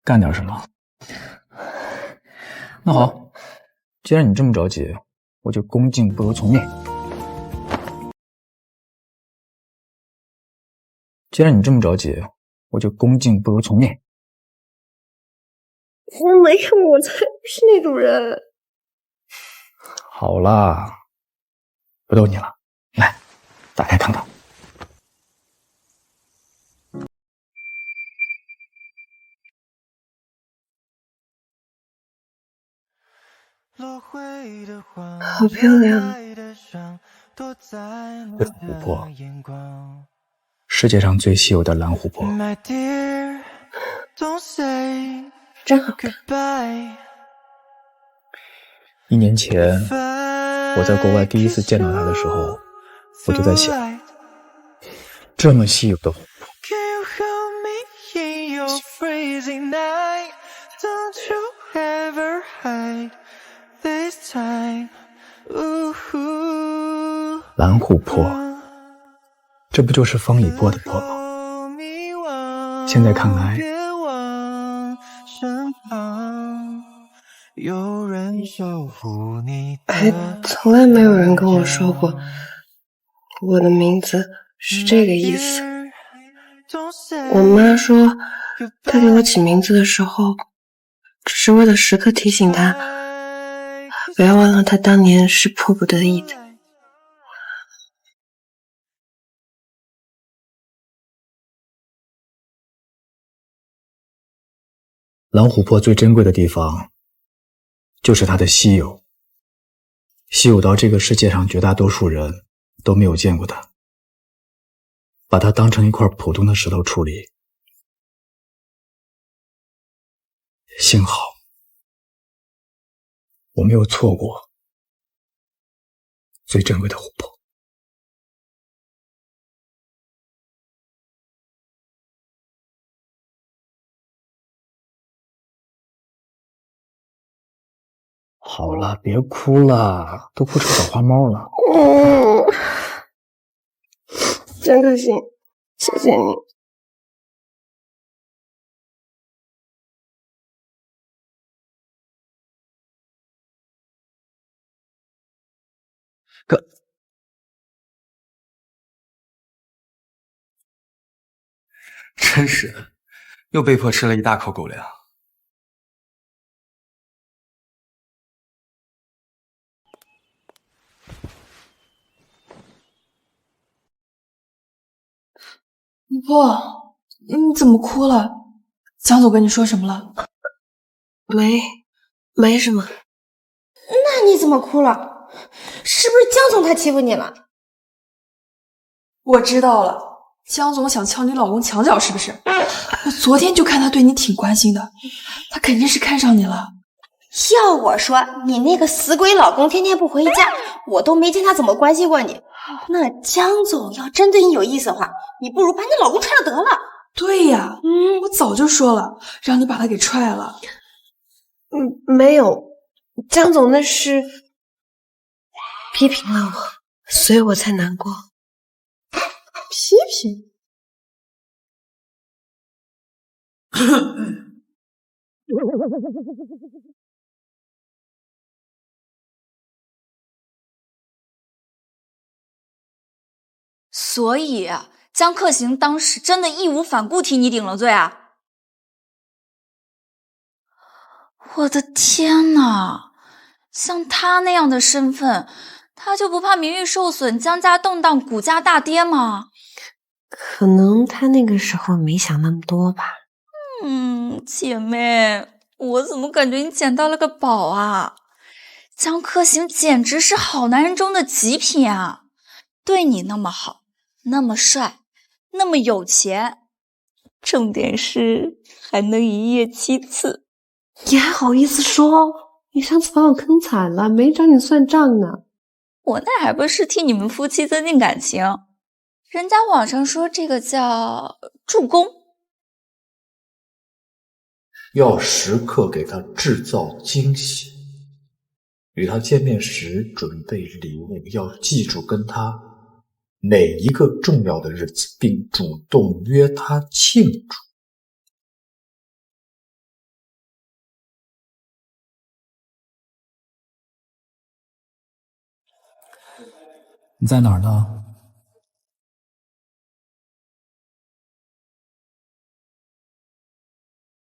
干点什么。那好，既然你这么着急，我就恭敬不如从命。既然你这么着急，我就恭敬不如从命。我没有，我才不是那种人。好啦，不逗你了，来，打开看看。好漂亮。这是琥珀，世界上最稀有的蓝琥珀。真好看。1年前，我在国外第一次见到它的时候，我就在想，这么稀有的琥珀，蓝琥珀，这不就是方以波的珀吗？现在看来，从来没有人跟我说过我的名字是这个意思。我妈说她给我起名字的时候只是为了时刻提醒她不要忘了她当年是迫不得已的。蓝琥珀最珍贵的地方就是它的稀有，稀有到这个世界上绝大多数人都没有见过它。把它当成一块普通的石头处理，幸好我没有错过最珍贵的琥珀。好了，别哭了，都哭成小花猫了。真可惜，谢谢你。真是，又被迫吃了一大口狗粮。琥珀，你怎么哭了？江总跟你说什么了？没什么。那你怎么哭了？是不是江总他欺负你了？我知道了，江总想撬你老公墙角是不是？我昨天就看他对你挺关心的，他肯定是看上你了。要我说，你那个死鬼老公天天不回家，我都没见他怎么关心过你。那江总要真对你有意思的话，你不如把你老公踹了得了。对呀，我早就说了，让你把他给踹了。没有，江总那是批评了我，所以我才难过。批评？所以江克行当时真的义无反顾替你顶了罪啊！我的天哪，像他那样的身份，他就不怕名誉受损、江家动荡、股价大跌吗？可能他那个时候没想那么多吧。姐妹，我怎么感觉你捡到了个宝啊？江克行简直是好男人中的极品啊！对你那么好，那么帅，那么有钱，重点是还能一夜7次。你还好意思说？你上次把我坑惨了，没找你算账呢。我那还不是替你们夫妻增进感情？人家网上说这个叫助攻，要时刻给他制造惊喜。与他见面时准备礼物，要记住跟他每一个重要的日子，并主动约他庆祝。你在哪儿呢？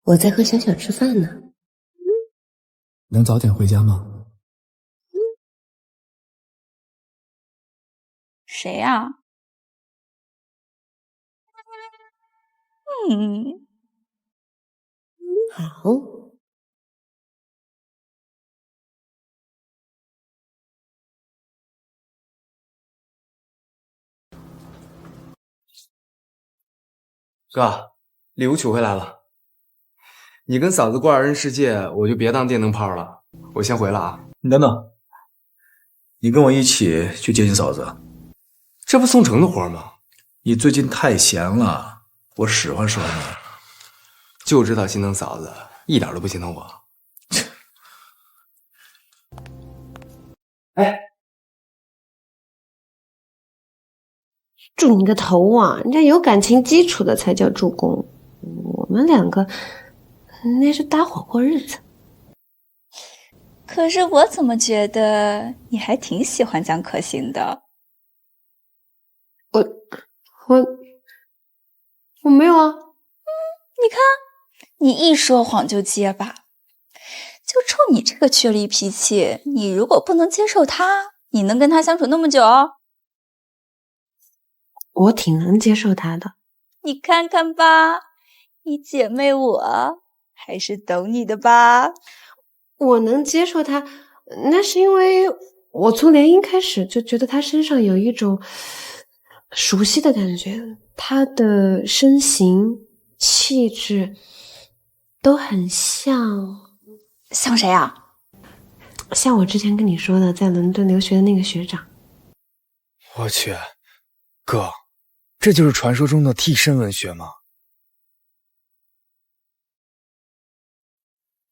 我在和小小吃饭呢。能早点回家吗？谁呀？好。哥，礼物取回来了。你跟嫂子过二人世界，我就别当电灯泡了。我先回了啊。你等等，你跟我一起去接你嫂子。这不宋城的活吗？你最近太闲了，我使唤使唤你。就知道心疼嫂子，一点都不心疼我。哎，助你个头啊！人家有感情基础的才叫助攻，我们两个那是搭伙过日子。可是我怎么觉得你还挺喜欢江可心的？我没有啊。你看，你一说谎就结巴。就冲你这个倔力脾气，你如果不能接受他，你能跟他相处那么久？我挺能接受他的。你看看吧，你姐妹我还是懂你的吧？我能接受他，那是因为我从联姻开始就觉得他身上有一种熟悉的感觉，他的身形、气质都很像。像谁啊？像我之前跟你说的，在伦敦留学的那个学长。我去，哥，这就是传说中的替身文学吗？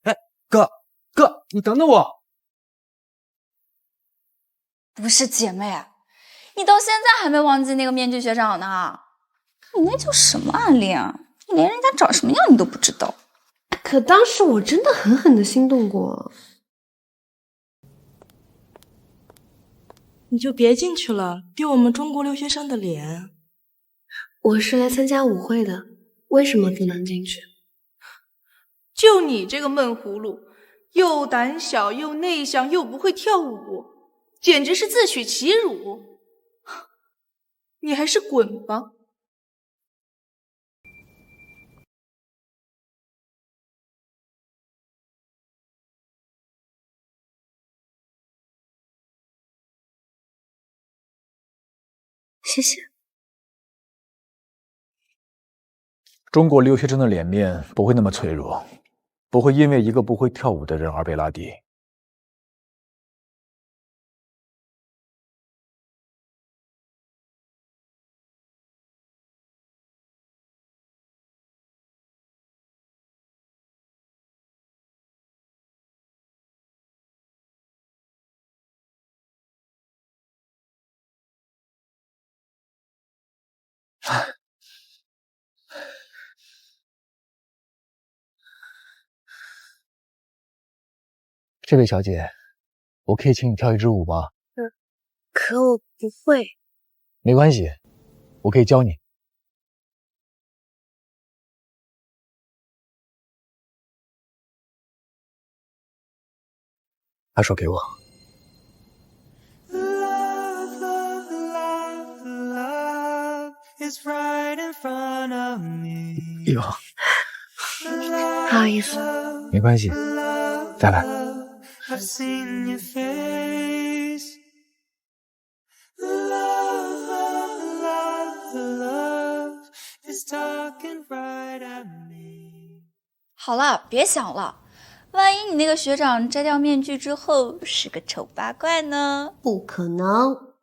哎，哥，你等等我。不是姐妹，你到现在还没忘记那个面具学长呢？你那叫什么暗恋啊？你连人家长什么样你都不知道。可当时我真的狠狠的心动过。你就别进去了，丢我们中国留学生的脸。我是来参加舞会的，为什么不能进去？就你这个闷葫芦，又胆小又内向又不会跳舞，简直是自取其辱。你还是滚吧。谢谢。中国留学生的脸面不会那么脆弱，不会因为一个不会跳舞的人而被拉低。这位小姐，我可以请你跳一支舞吗？可我不会。没关系，我可以教你。把手给我。哟，不好意思。没关系，再来。好了，别想了，万一你那个学长摘掉面具之后是个丑八怪呢？不可能。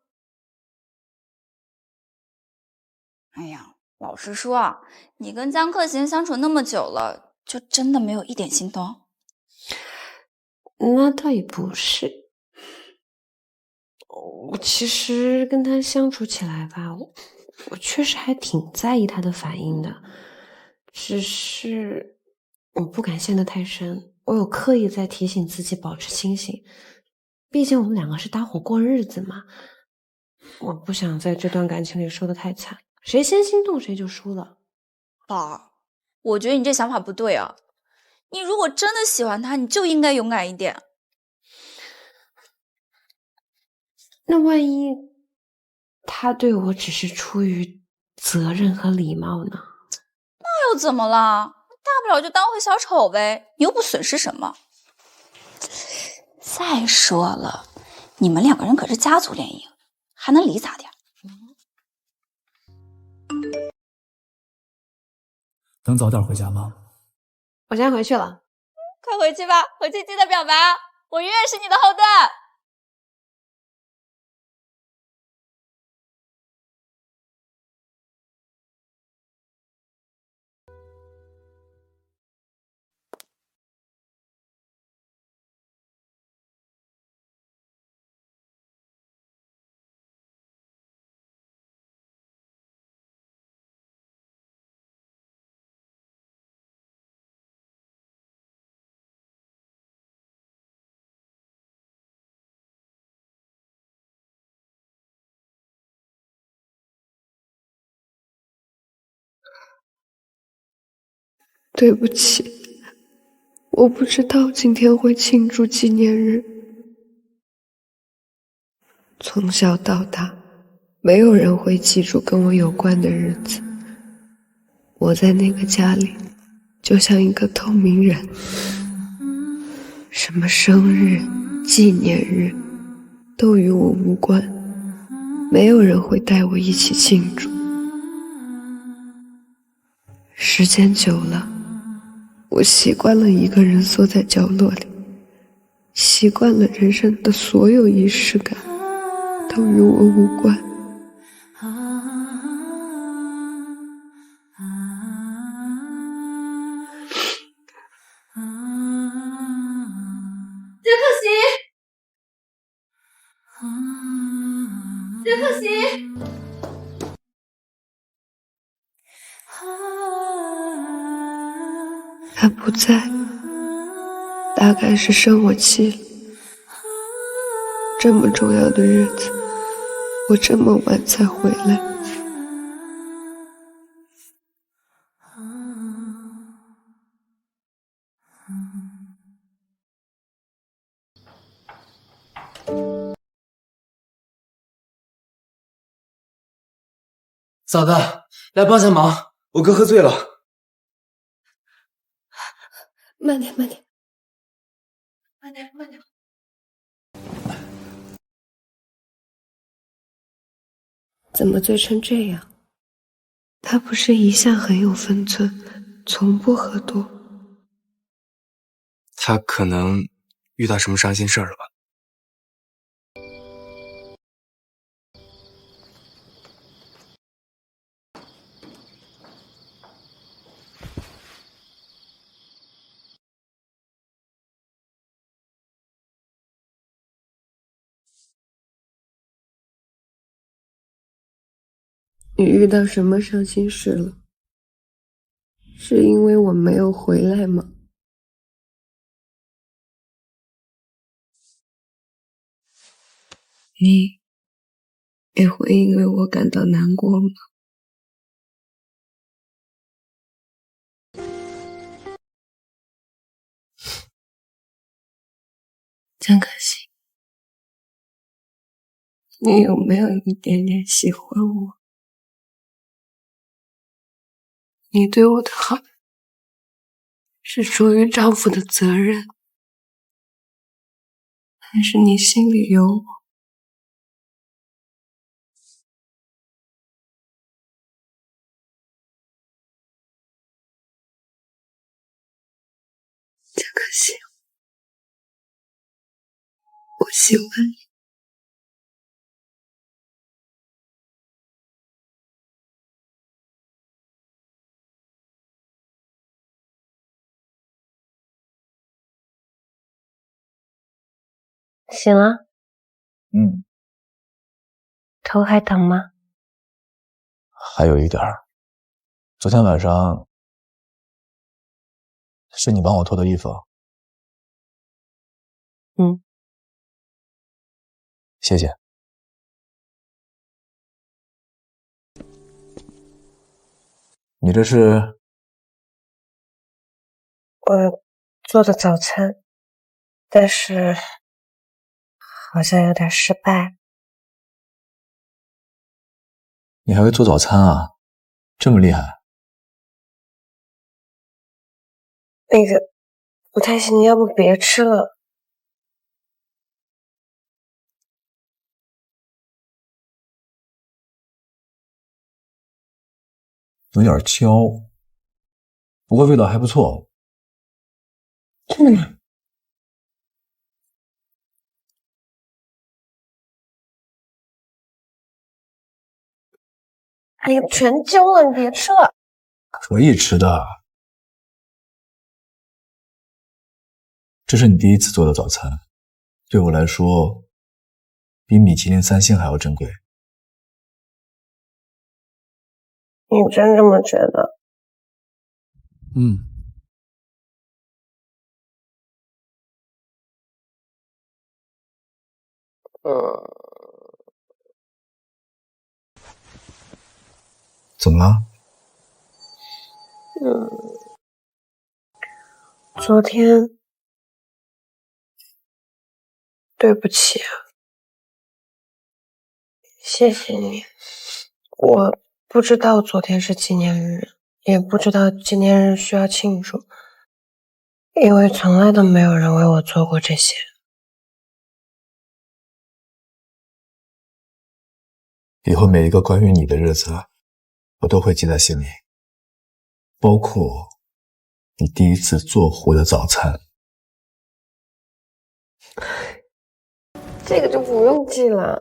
哎呀，老实说啊，你跟江克勤相处那么久了，就真的没有一点心动？那倒也不是，我其实跟他相处起来吧，我确实还挺在意他的反应的，只是我不敢陷得太深，我有刻意在提醒自己保持清醒，毕竟我们两个是搭伙过日子嘛，我不想在这段感情里输得太惨，谁先心动谁就输了。宝，我觉得你这想法不对啊，你如果真的喜欢他，你就应该勇敢一点。那万一他对我只是出于责任和礼貌呢？那又怎么了？大不了就当回小丑呗，你又不损失什么。再说了，你们两个人可是家族联姻，还能离咋的？能早点回家吗？我先回去了。快回去吧，回去记得表白，我永远是你的后盾。对不起，我不知道今天会庆祝纪念日。从小到大，没有人会记住跟我有关的日子。我在那个家里，就像一个透明人，什么生日、纪念日，都与我无关，没有人会带我一起庆祝。时间久了，我习惯了一个人缩在角落里，习惯了人生的所有仪式感都与我无关。杰克西，杰克西，他不在，大概是生我气了。这么重要的日子，我这么晚才回来。嫂子，来帮下忙，我哥喝醉了。慢点，慢点。慢点，慢点。怎么醉成这样？他不是一向很有分寸，从不喝多。他可能遇到什么伤心事儿了吧？你遇到什么伤心事了？是因为我没有回来吗？你也会因为我感到难过吗？江可心，你有没有一点点喜欢我？你对我的好是出于丈夫的责任，还是你心里有我？江可心，喜欢你。醒了？头还疼吗？还有一点儿。昨天晚上是你帮我脱的衣服。谢谢。你这是？我做的早餐，但是好像有点失败。你还会做早餐啊？这么厉害？那个不太行，要不别吃了。有点焦，不过味道还不错。真的吗？哎呀，全焦了，你别吃了。可以吃的。这是你第一次做的早餐，对我来说，比米其林3星还要珍贵。你真这么觉得？怎么了？昨天对不起啊，谢谢你。我不知道昨天是纪念日，也不知道纪念日需要庆祝，因为从来都没有人为我做过这些。以后每一个关于你的日子，我都会记在心里，包括你第一次做活的早餐。这个就不用记了。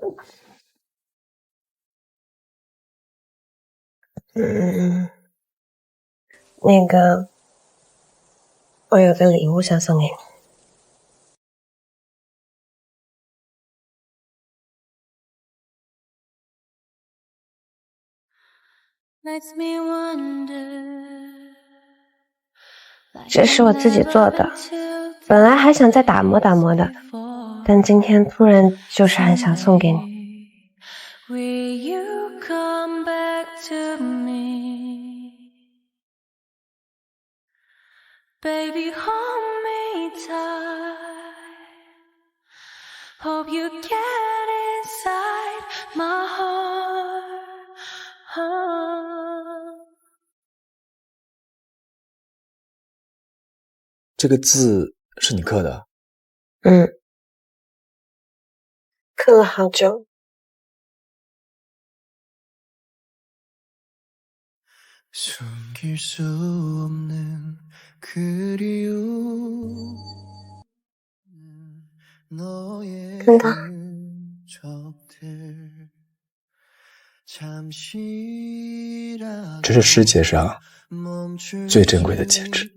那个，我有个礼物想送给你。这是我自己做的，本来还想再打磨打磨的，但今天突然就是很想送给你。Baby, hold me tight. Hope you get inside my heart. Oh. 这个字是你刻的？刻了好久。真的？这是世界上最珍贵的戒指。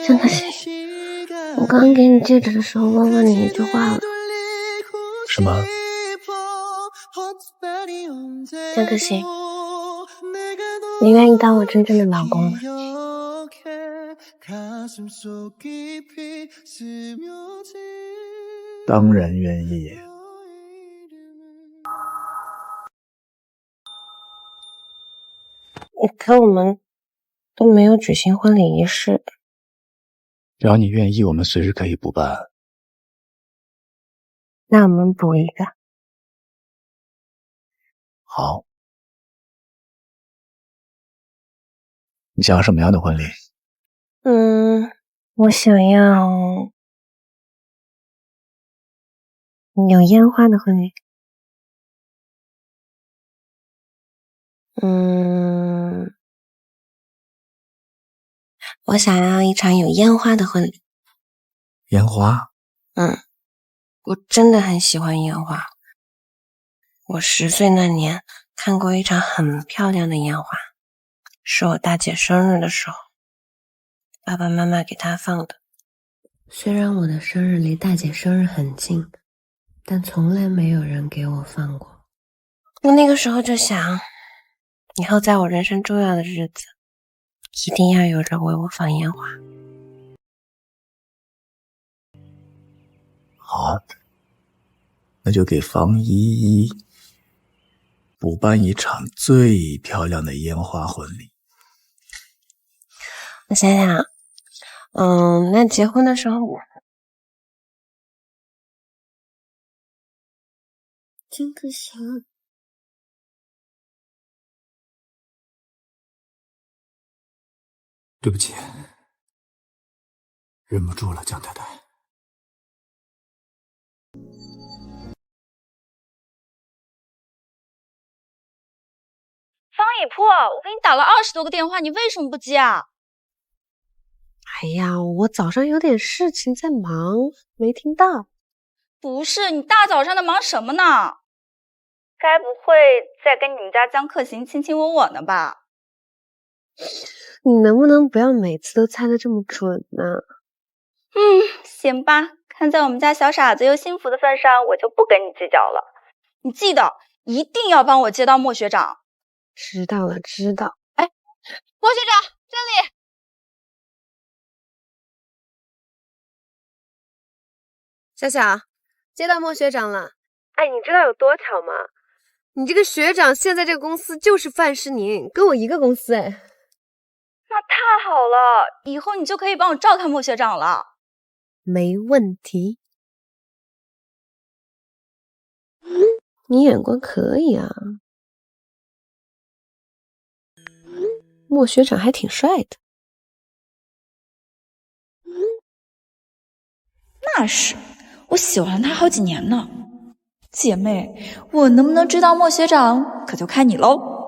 江可心，我刚刚给你戒指的时候忘问你一句话了。什么？江可心，你愿意当我真正的老公吗？当然愿意。可我们都没有举行婚礼仪式。只要你愿意，我们随时可以补办。那我们补一个。好。你想要什么样的婚礼？我想要有烟花的婚礼。我想要一场有烟花的婚礼。烟花？我真的很喜欢烟花。我10岁那年看过一场很漂亮的烟花，是我大姐生日的时候，爸爸妈妈给她放的。虽然我的生日离大姐生日很近，但从来没有人给我放过。我那个时候就想，以后在我人生重要的日子，一定要有人为我放烟花。好，那就给方依依补办一场最漂亮的烟花婚礼。我想想，那结婚的时候真不行。对不起，忍不住了，江太太。方以沫，我给你打了20多个电话，你为什么不接啊？哎呀，我早上有点事情在忙，没听到。不是，你大早上的忙什么呢？该不会在跟你们家江克行卿卿我我呢吧？你能不能不要每次都猜得这么准呢？行吧，看在我们家小傻子又幸福的份上，我就不跟你计较了。你记得一定要帮我接到莫学长。知道了，知道。哎，莫学长，这里。小小，接到莫学长了。哎，你知道有多巧吗？你这个学长现在这个公司就是范诗宁，跟我一个公司哎。那太好了，以后你就可以帮我照看莫学长了。没问题。你眼光可以啊。莫学长还挺帅的。那是，我喜欢他好几年呢。姐妹，我能不能知道莫学长，可就看你喽。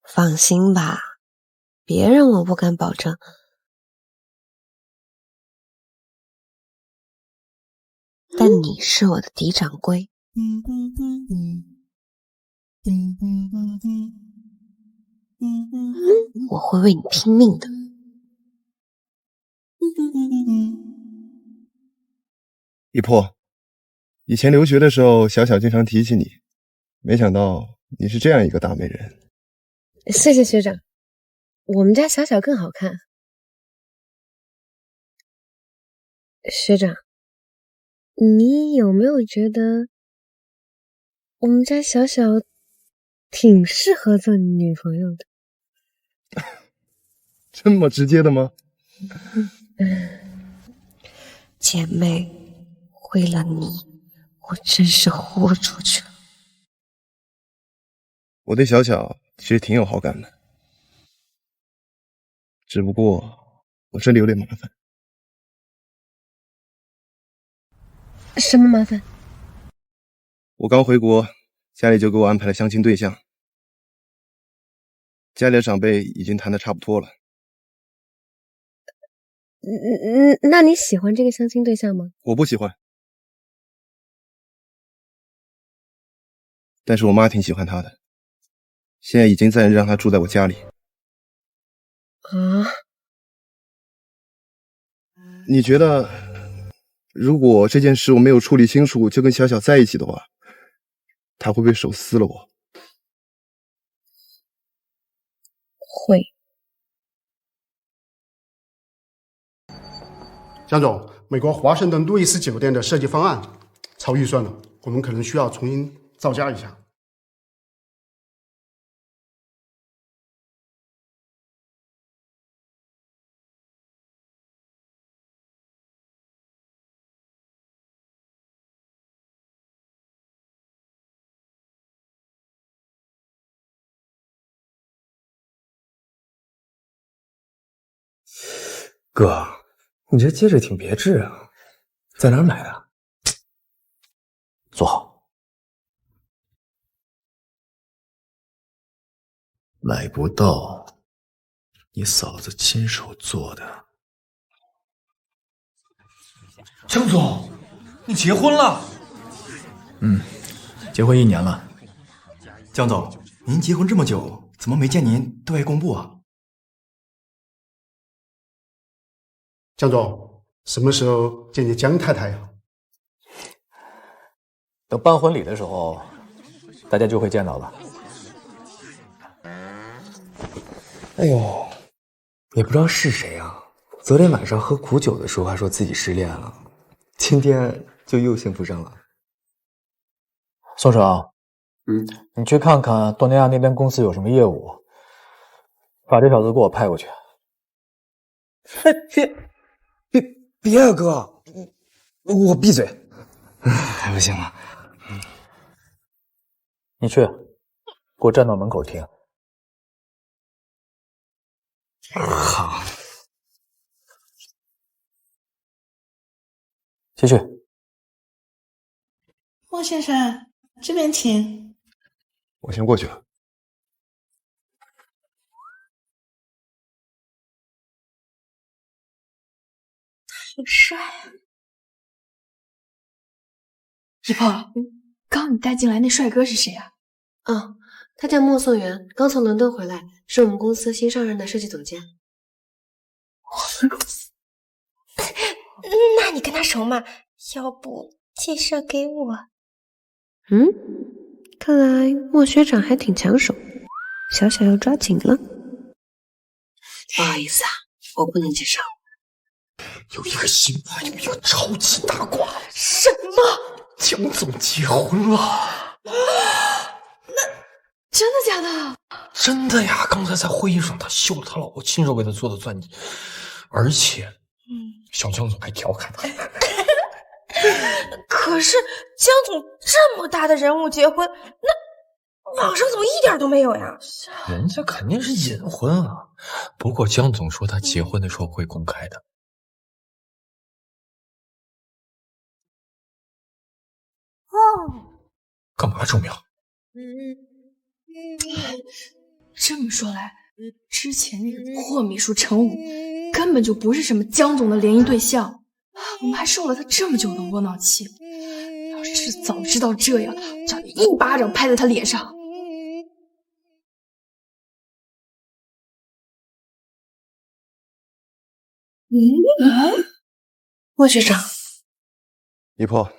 放心吧，别人我不敢保证。但你是我的嫡长龟。我会为你拼命的。一破，以前留学的时候，小小经常提起你，没想到你是这样一个大美人。谢谢学长，我们家小小更好看。学长，你有没有觉得我们家小小挺适合做你女朋友的？这么直接的吗？姐妹，为了你，我真是豁出去了。我对小小其实挺有好感的，只不过我这里有点麻烦。什么麻烦？我刚回国，家里就给我安排了相亲对象，家里的长辈已经谈得差不多了。那你喜欢这个相亲对象吗？我不喜欢，但是我妈挺喜欢他的，现在已经暂时让他住在我家里。啊？你觉得，如果这件事我没有处理清楚就跟小小在一起的话，他会不会手撕了我？会。江总，美国华盛顿路易斯酒店的设计方案超预算了，我们可能需要重新造价一下。哥，你这戒指挺别致啊，在哪儿买的？坐好。买不到，你嫂子亲手做的。江总，你结婚了？结婚1年了。江总，您结婚这么久，怎么没见您对外公布啊？江总，什么时候见见江太太呀？等办婚礼的时候，大家就会见到了。哎呦，也不知道是谁啊！昨天晚上喝苦酒的时候还说自己失恋了，今天就又幸福上了。宋城，你去看看东南亚那边公司有什么业务，把这小子给我派过去。别啊，哥，我闭嘴。还不行吗？你去，给我站到门口听。好。继续。莫先生，这边请。我先过去了。好帅啊！姨婆，刚你带进来那帅哥是谁啊？哦，他叫莫宋元，刚从伦敦回来，是我们公司新上任的设计总监。那你跟他熟吗？要不介绍给我？看来莫学长还挺抢手，小小要抓紧了。不好意思啊，我不能介绍。有一个新闻，有一个超级大瓜。什么？江总结婚了。真的假的？真的呀！刚才在会议上，他秀了他老婆亲手给他做的钻戒，而且，小江总还调侃他。可是江总这么大的人物结婚，那网上怎么一点都没有呀？人家肯定是隐婚啊。不过江总说他结婚的时候会公开的。干嘛周淼？这么说来，之前那个破秘书程武根本就不是什么江总的联姻对象，我们还受了他这么久的窝囊气。要是早知道这样，就一巴掌拍在他脸上。莫学长，姨婆，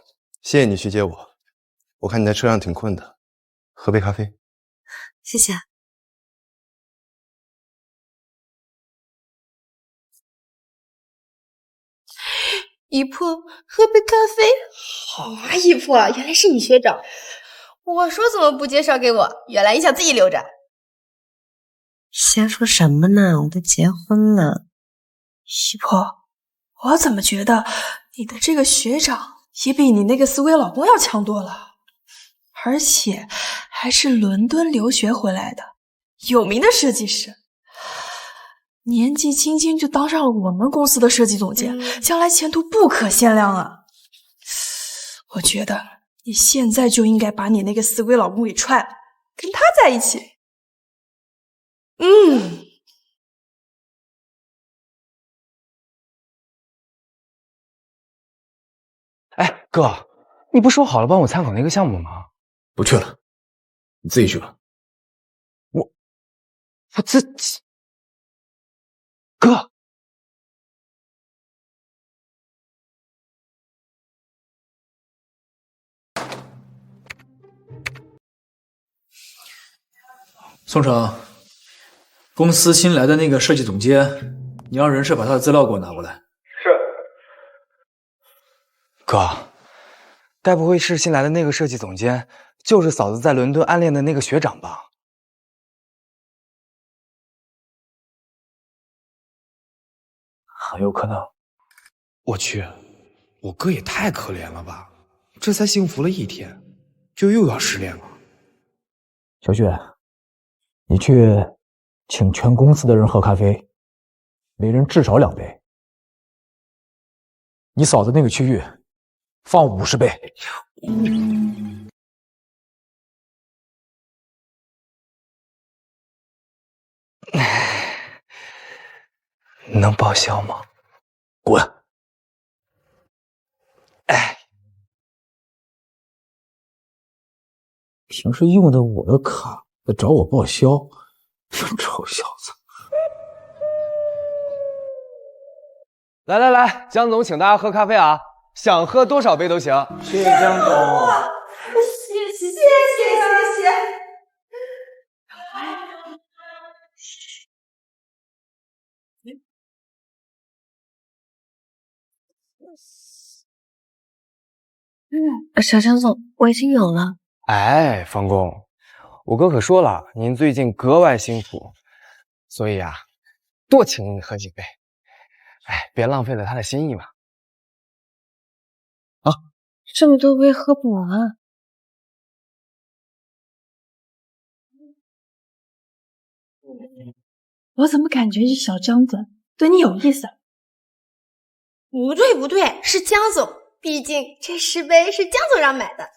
谢谢你去接我。我看你在车上挺困的，喝杯咖啡。谢谢。姨婆，喝杯咖啡。好啊，姨婆，原来是你学长。我说怎么不介绍给我，原来你想自己留着。瞎说什么呢？我都结婚了。姨婆，我怎么觉得你的这个学长也比你那个死鬼老公要强多了，而且还是伦敦留学回来的有名的设计师，年纪轻轻就当上了我们公司的设计总监，将来前途不可限量啊！我觉得你现在就应该把你那个死鬼老公给踹了，跟他在一起。哎，哥，你不说好了帮我参考那个项目吗？不去了，你自己去吧。我自己，哥。宋城，公司新来的那个设计总监，你让人事把他的资料给我拿过来。哥，该不会是新来的那个设计总监，就是嫂子在伦敦暗恋的那个学长吧？很有可能。我去，我哥也太可怜了吧！这才幸福了1天，就又要失恋了。小雪，你去请全公司的人喝咖啡，每人至少2杯。你嫂子那个区域放50倍。能报销吗？滚！哎，平时用的我的卡，再找我报销，臭小子！来来来，江总请大家喝咖啡啊，想喝多少杯都行。谢谢江总。谢谢。小江总，我已经有了。哎，方工，我哥可说了，您最近格外辛苦，所以啊，多请你喝几杯。哎，别浪费了他的心意嘛。啊，这么多杯喝不完。我怎么感觉这小江总对你有意思？不对，是江总，毕竟这10杯是江总让买的。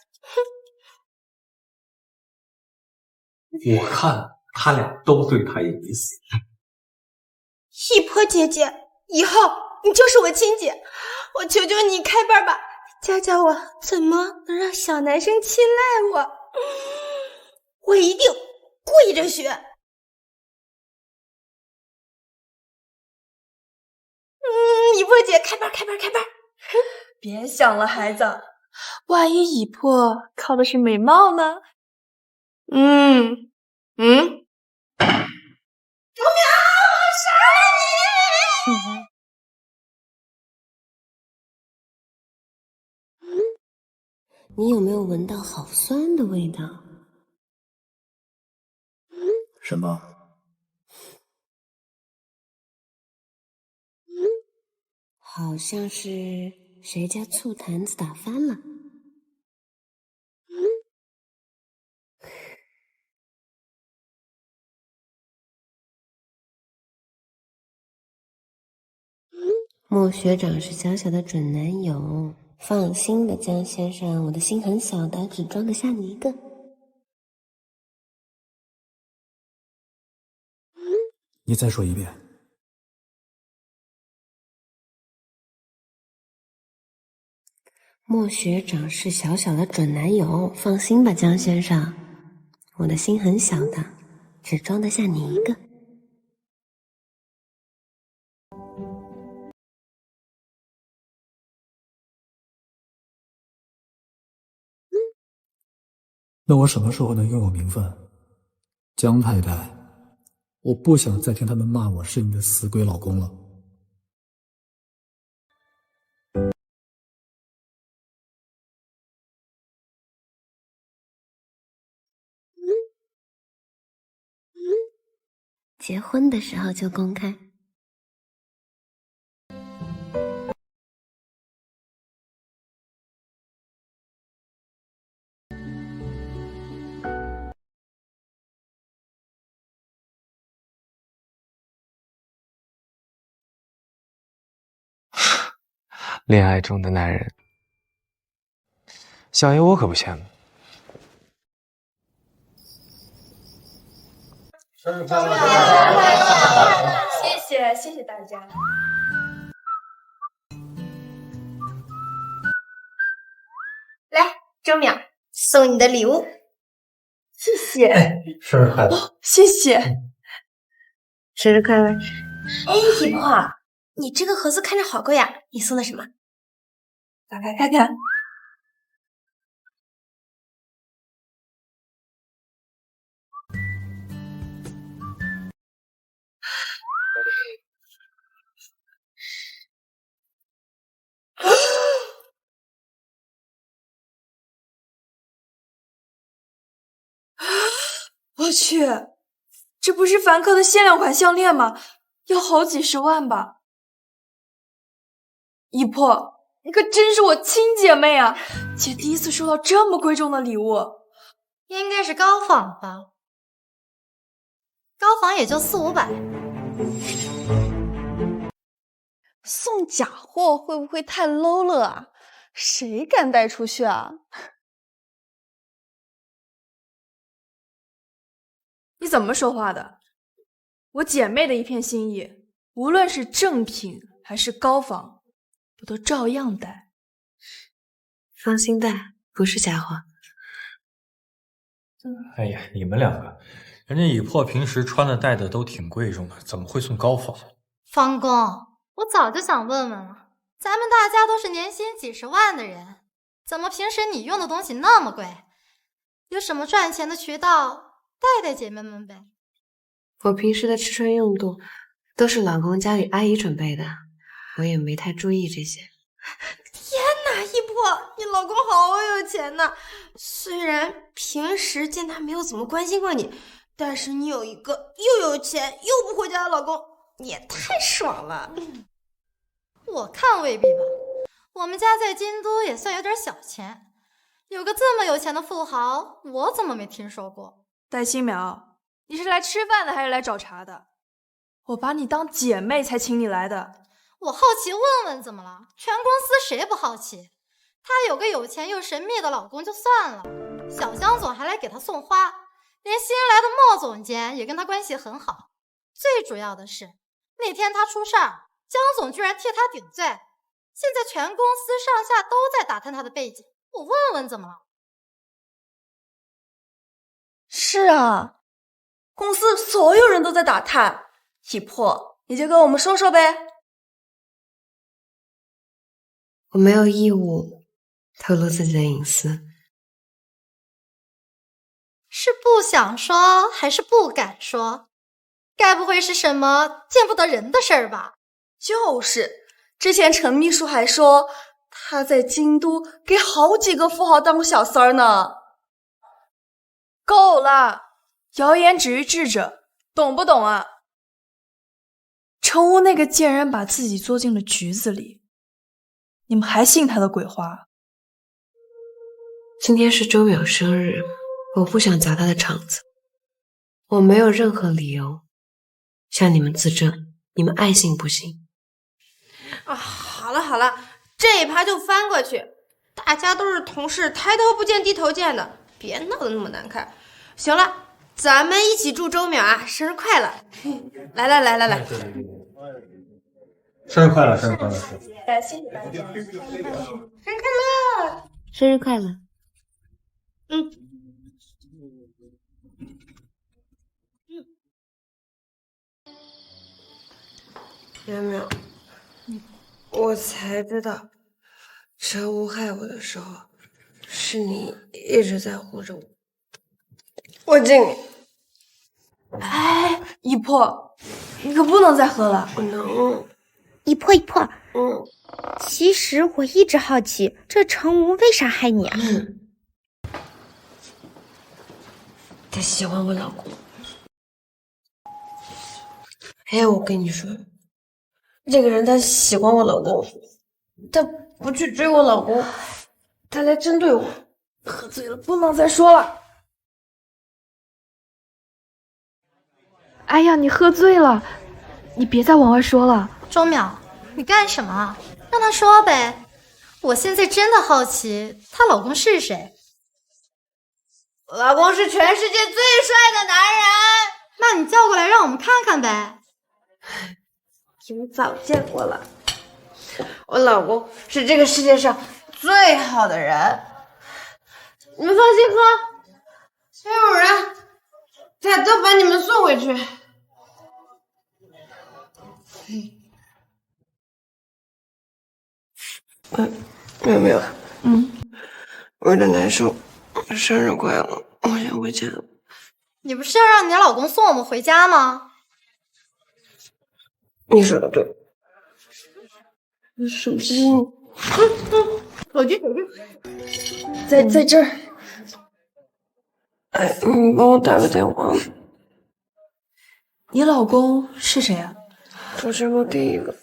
我看他俩都对他有意思。一波姐姐，以后你就是我亲姐，我求求你开班吧，教教我怎么能让小男生青睐我，我一定跪着学。一波姐，开班！别想了，孩子，万一以破靠的是美貌呢？周淼，我杀了你！你有没有闻到好酸的味道？什么？好像是谁家醋坛子打翻了。莫学长是小小的准男友，放心吧，江先生，我的心很小的，只装得下你一个。你再说一遍。莫学长是小小的准男友，放心吧，江先生，我的心很小的，只装得下你一个。那我什么时候能拥有名分？江太太，我不想再听他们骂我是你的死鬼老公了。结婚的时候就公开。恋爱中的男人，小爷我可不羡慕。谢谢大家。来，周淼，送你的礼物。谢谢。生日快乐！谢谢。生日快乐！哎，姨婆，你这个盒子看着好贵呀，你送的什么？打开看看。我去，这不是凡客的限量款项链吗？要好几十万吧？姨婆，你可真是我亲姐妹啊！姐第一次收到这么贵重的礼物，应该是高仿吧？高仿也就400-500。送假货会不会太 low 了啊？谁敢带出去啊？你怎么说话的？我姐妹的一片心意，无论是正品还是高仿，我都照样带。放心带，不是假货。哎呀，你们两个，人家以破平时穿的戴的都挺贵重的，怎么会送高仿？方公，我早就想问问了，咱们大家都是年薪几十万的人，怎么平时你用的东西那么贵？有什么赚钱的渠道，带带姐妹们呗。我平时的吃穿用度都是老公家里阿姨准备的，我也没太注意这些。天哪，一破，你老公好有钱呐！虽然平时见他没有怎么关心过你，但是你有一个又有钱又不回家的老公，你也太爽了。我看未必吧，我们家在京都也算有点小钱，有个这么有钱的富豪，我怎么没听说过？戴青苗，你是来吃饭的还是来找茬的？我把你当姐妹才请你来的。我好奇问问怎么了？全公司谁不好奇？她有个有钱又神秘的老公就算了，小江总还来给她送花，连新来的莫总监也跟她关系很好。最主要的是，那天她出事儿，江总居然替她顶罪，现在全公司上下都在打探她的背景。我问问怎么了？是啊，公司所有人都在打探，一破你就跟我们说说呗。我没有义务透露自己的隐私。是不想说还是不敢说？该不会是什么见不得人的事儿吧？就是，之前陈秘书还说他在京都给好几个富豪当过小三儿呢。够了，谣言止于智者，懂不懂啊？成屋那个贱人把自己做进了局子里，你们还信他的鬼话？今天是周淼生日，我不想砸他的场子，我没有任何理由向你们自证，你们爱信不信。啊，好了好了，这一趴就翻过去，大家都是同事，抬头不见低头见的，别闹得那么难看。行了，咱们一起祝周淼啊生日快乐！来，生日快乐，生日快乐！感谢你大家，生日快乐！生日快乐！苗苗，我才知道，陈无害我的时候，是你一直在护着我。我敬你。哎，一破，你可不能再喝了。不能。一破，其实我一直好奇，这程无为啥害你啊？他喜欢我老公。还有，我跟你说，这个人他喜欢我老公，他不去追我老公，他来针对我。喝醉了，不能再说了。哎呀，你喝醉了，你别再往外说了。周淼，你干什么？让他说呗。我现在真的好奇，她老公是谁？我老公是全世界最帅的男人。那你叫过来让我们看看呗。你们早见过了，我老公是这个世界上最好的人，你们放心喝，所有人他都把你们送回去。没有，我有点难受，生日快乐，我想回家。你不是要让你老公送我们回家吗？你说的对。手机，手机，在这儿。哎，你帮我打个电话。你老公是谁啊？我见过第一个。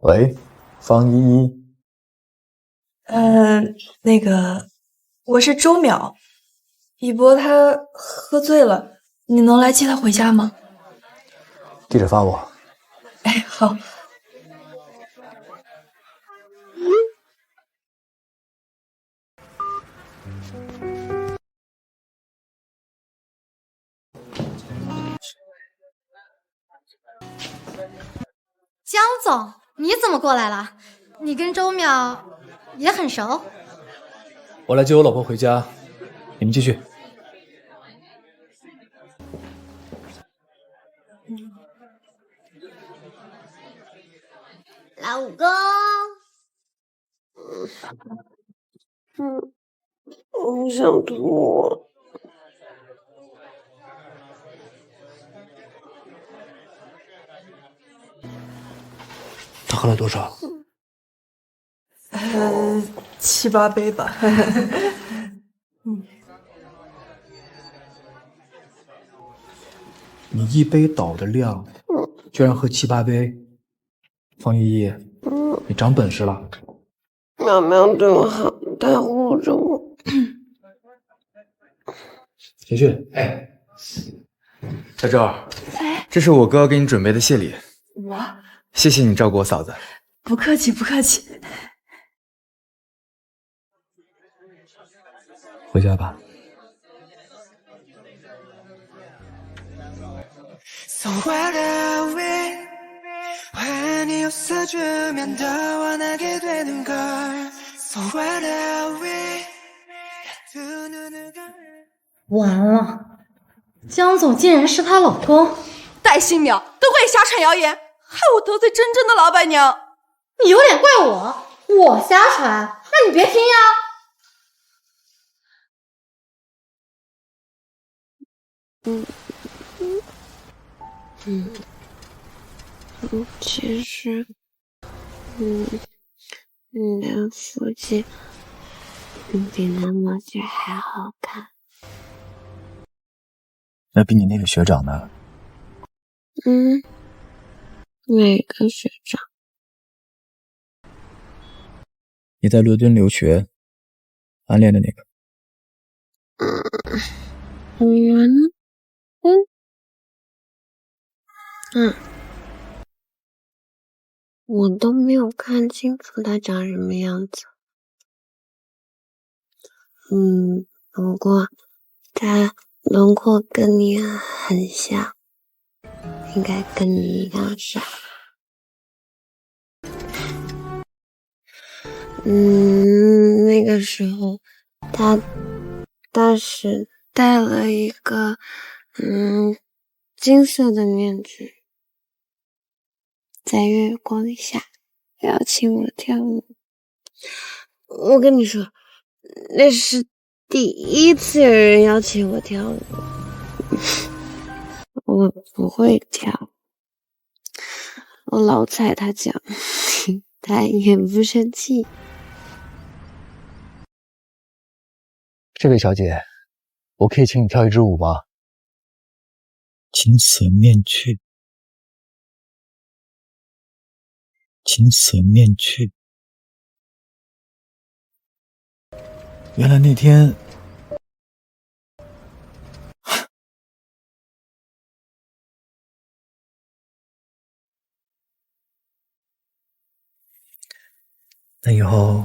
喂，方依依。那个，我是周淼，一博他喝醉了，你能来接他回家吗？地址发我。哎，好。江总，你怎么过来了？你跟周淼也很熟？我来接我老婆回家，你们继续。老公，我想吐。他喝了多少？7、8杯吧。你一杯倒的量，居然喝7、8杯。方依依，你长本事了。淼淼对我好，他护着我。贤训，小周，这是我哥给你准备的谢礼。我谢谢你照顾我嫂子。不客气，不客气。回家吧。So what are we? 왜 네 웃어주면 더 원하게 되는 걸? So what are we? 두 눈을 가려. 完了，江总竟然是她老公，戴新淼都怪你瞎传谣言，害我得罪真正的老板娘。你有脸怪我瞎传，那你别听呀。其实，你的腹肌比那模具还好看。那比你那个学长呢？哪个学长？你在伦敦留学，暗恋的那个。我都没有看清楚他长什么样子。不过他轮廓跟你很像，应该跟你一样傻。那个时候他当时戴了一个金色的面具，在月光下邀请我跳舞。我跟你说，那是第一次有人邀请我跳舞。我不会跳，我老踩他脚，他也不生气。这位小姐，我可以请你跳一支舞吗？青色面具，青色面具。原来那天，那以后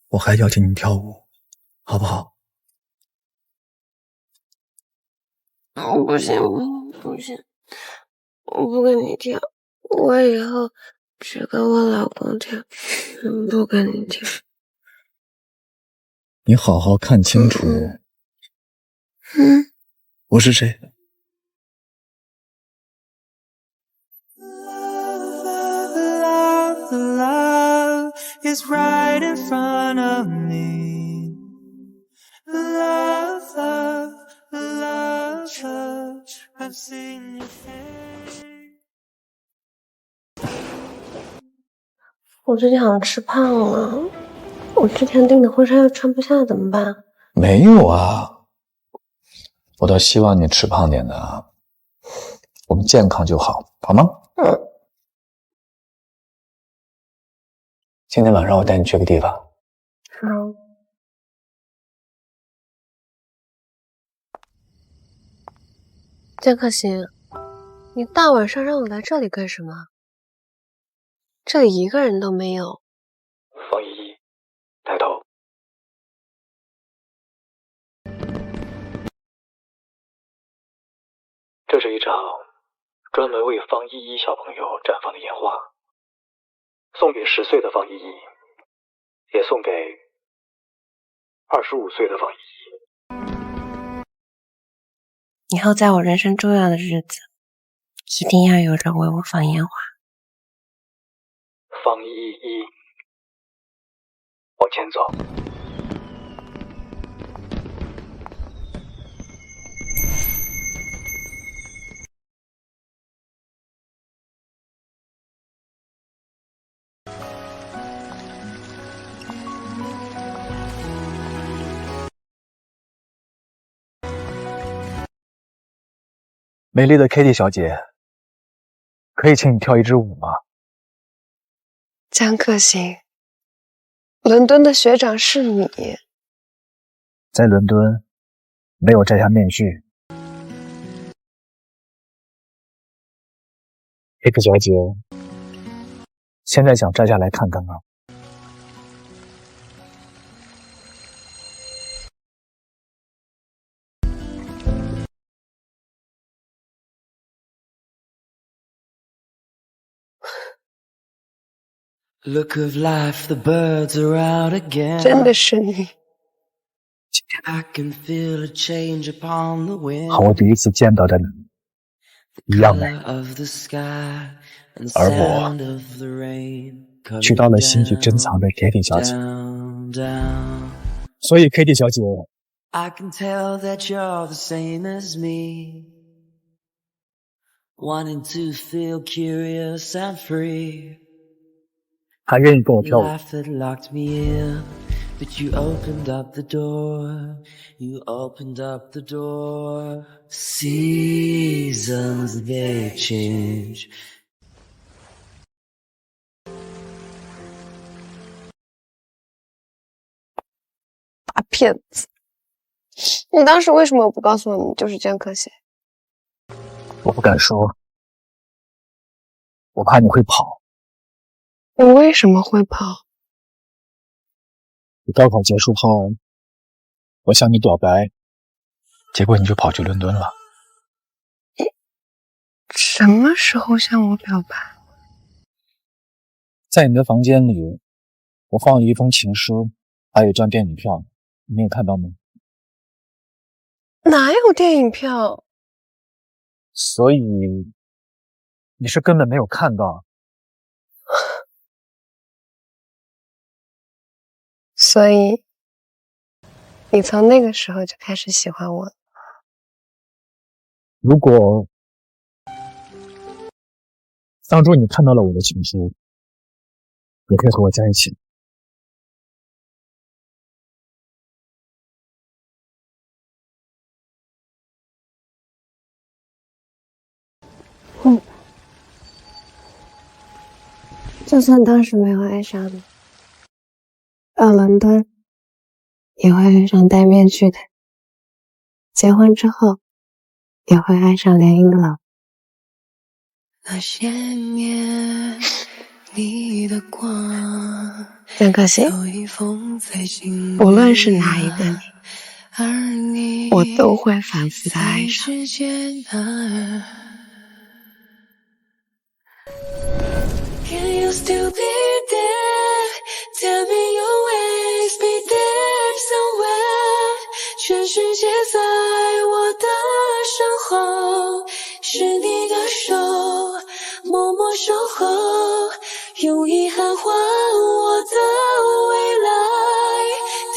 我还邀请你跳舞，好不好？不行，我不跟你跳，我以后只跟我老公跳，不跟你跳。你好好看清楚，我是谁。Love is right in front of me. Love, I've seen your face. 我最近好像吃胖了，我之前订的婚纱又穿不下，怎么办？没有啊，我倒希望你吃胖点的，我们健康就好，好吗？今天晚上我带你去个地方。好。江可心，你大晚上让我来这里干什么？这里一个人都没有。方依依，抬头。这是一场专门为方依依小朋友绽放的烟花，送给10岁的方依依，也送给25岁的方依依。以后在我人生重要的日子，一定要有人为我放烟花。方依依，往前走。美丽的 Kitty 小姐，可以请你跳一支舞吗？江可心，伦敦的学长是你。在伦敦，没有摘下面具。Kitty 小姐，现在想摘下来看看吗？Look of life, the birds are out again. 真的是你。I can feel a change upon the wind. 和我第一次见到的你一样美，而我去到了心底珍藏的 Kitty 小姐。所以 Kitty 小姐， I can tell that you're the same as me, wanting to feel curious and free. 还愿意跟我跳舞。 Life that locked me in, but you opened up the door. You opened up the door. Seasons they change. 大骗子！你当时为什么不告诉我你就是江可心？我不敢说，我怕你会跑。我为什么会跑？你高考结束后，我向你表白，结果你就跑去伦敦了。什么时候向我表白？在你的房间里，我放了一封情书，还有一张电影票，你有看到吗？哪有电影票？所以你是根本没有看到。所以你从那个时候就开始喜欢我了。如果当初你看到了我的情书，你可以和我在一起。就算当时没有爱上你，到伦敦也会爱上戴面具的，结婚之后也会爱上联姻的老婆。那些年你的光，江可心，无论是哪一个你，我都会反复的爱上。Can you still be there? Tell me you'll always be there somewhere. 全世界在我的身后，是你的手，默默守候，用遗憾换我的未来。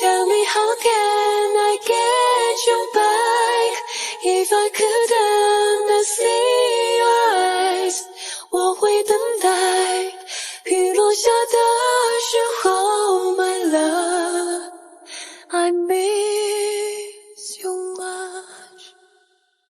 Tell me how can I get you back? If I couldn't see your eyes, 我会等待雨落下的时候 ，My love, I miss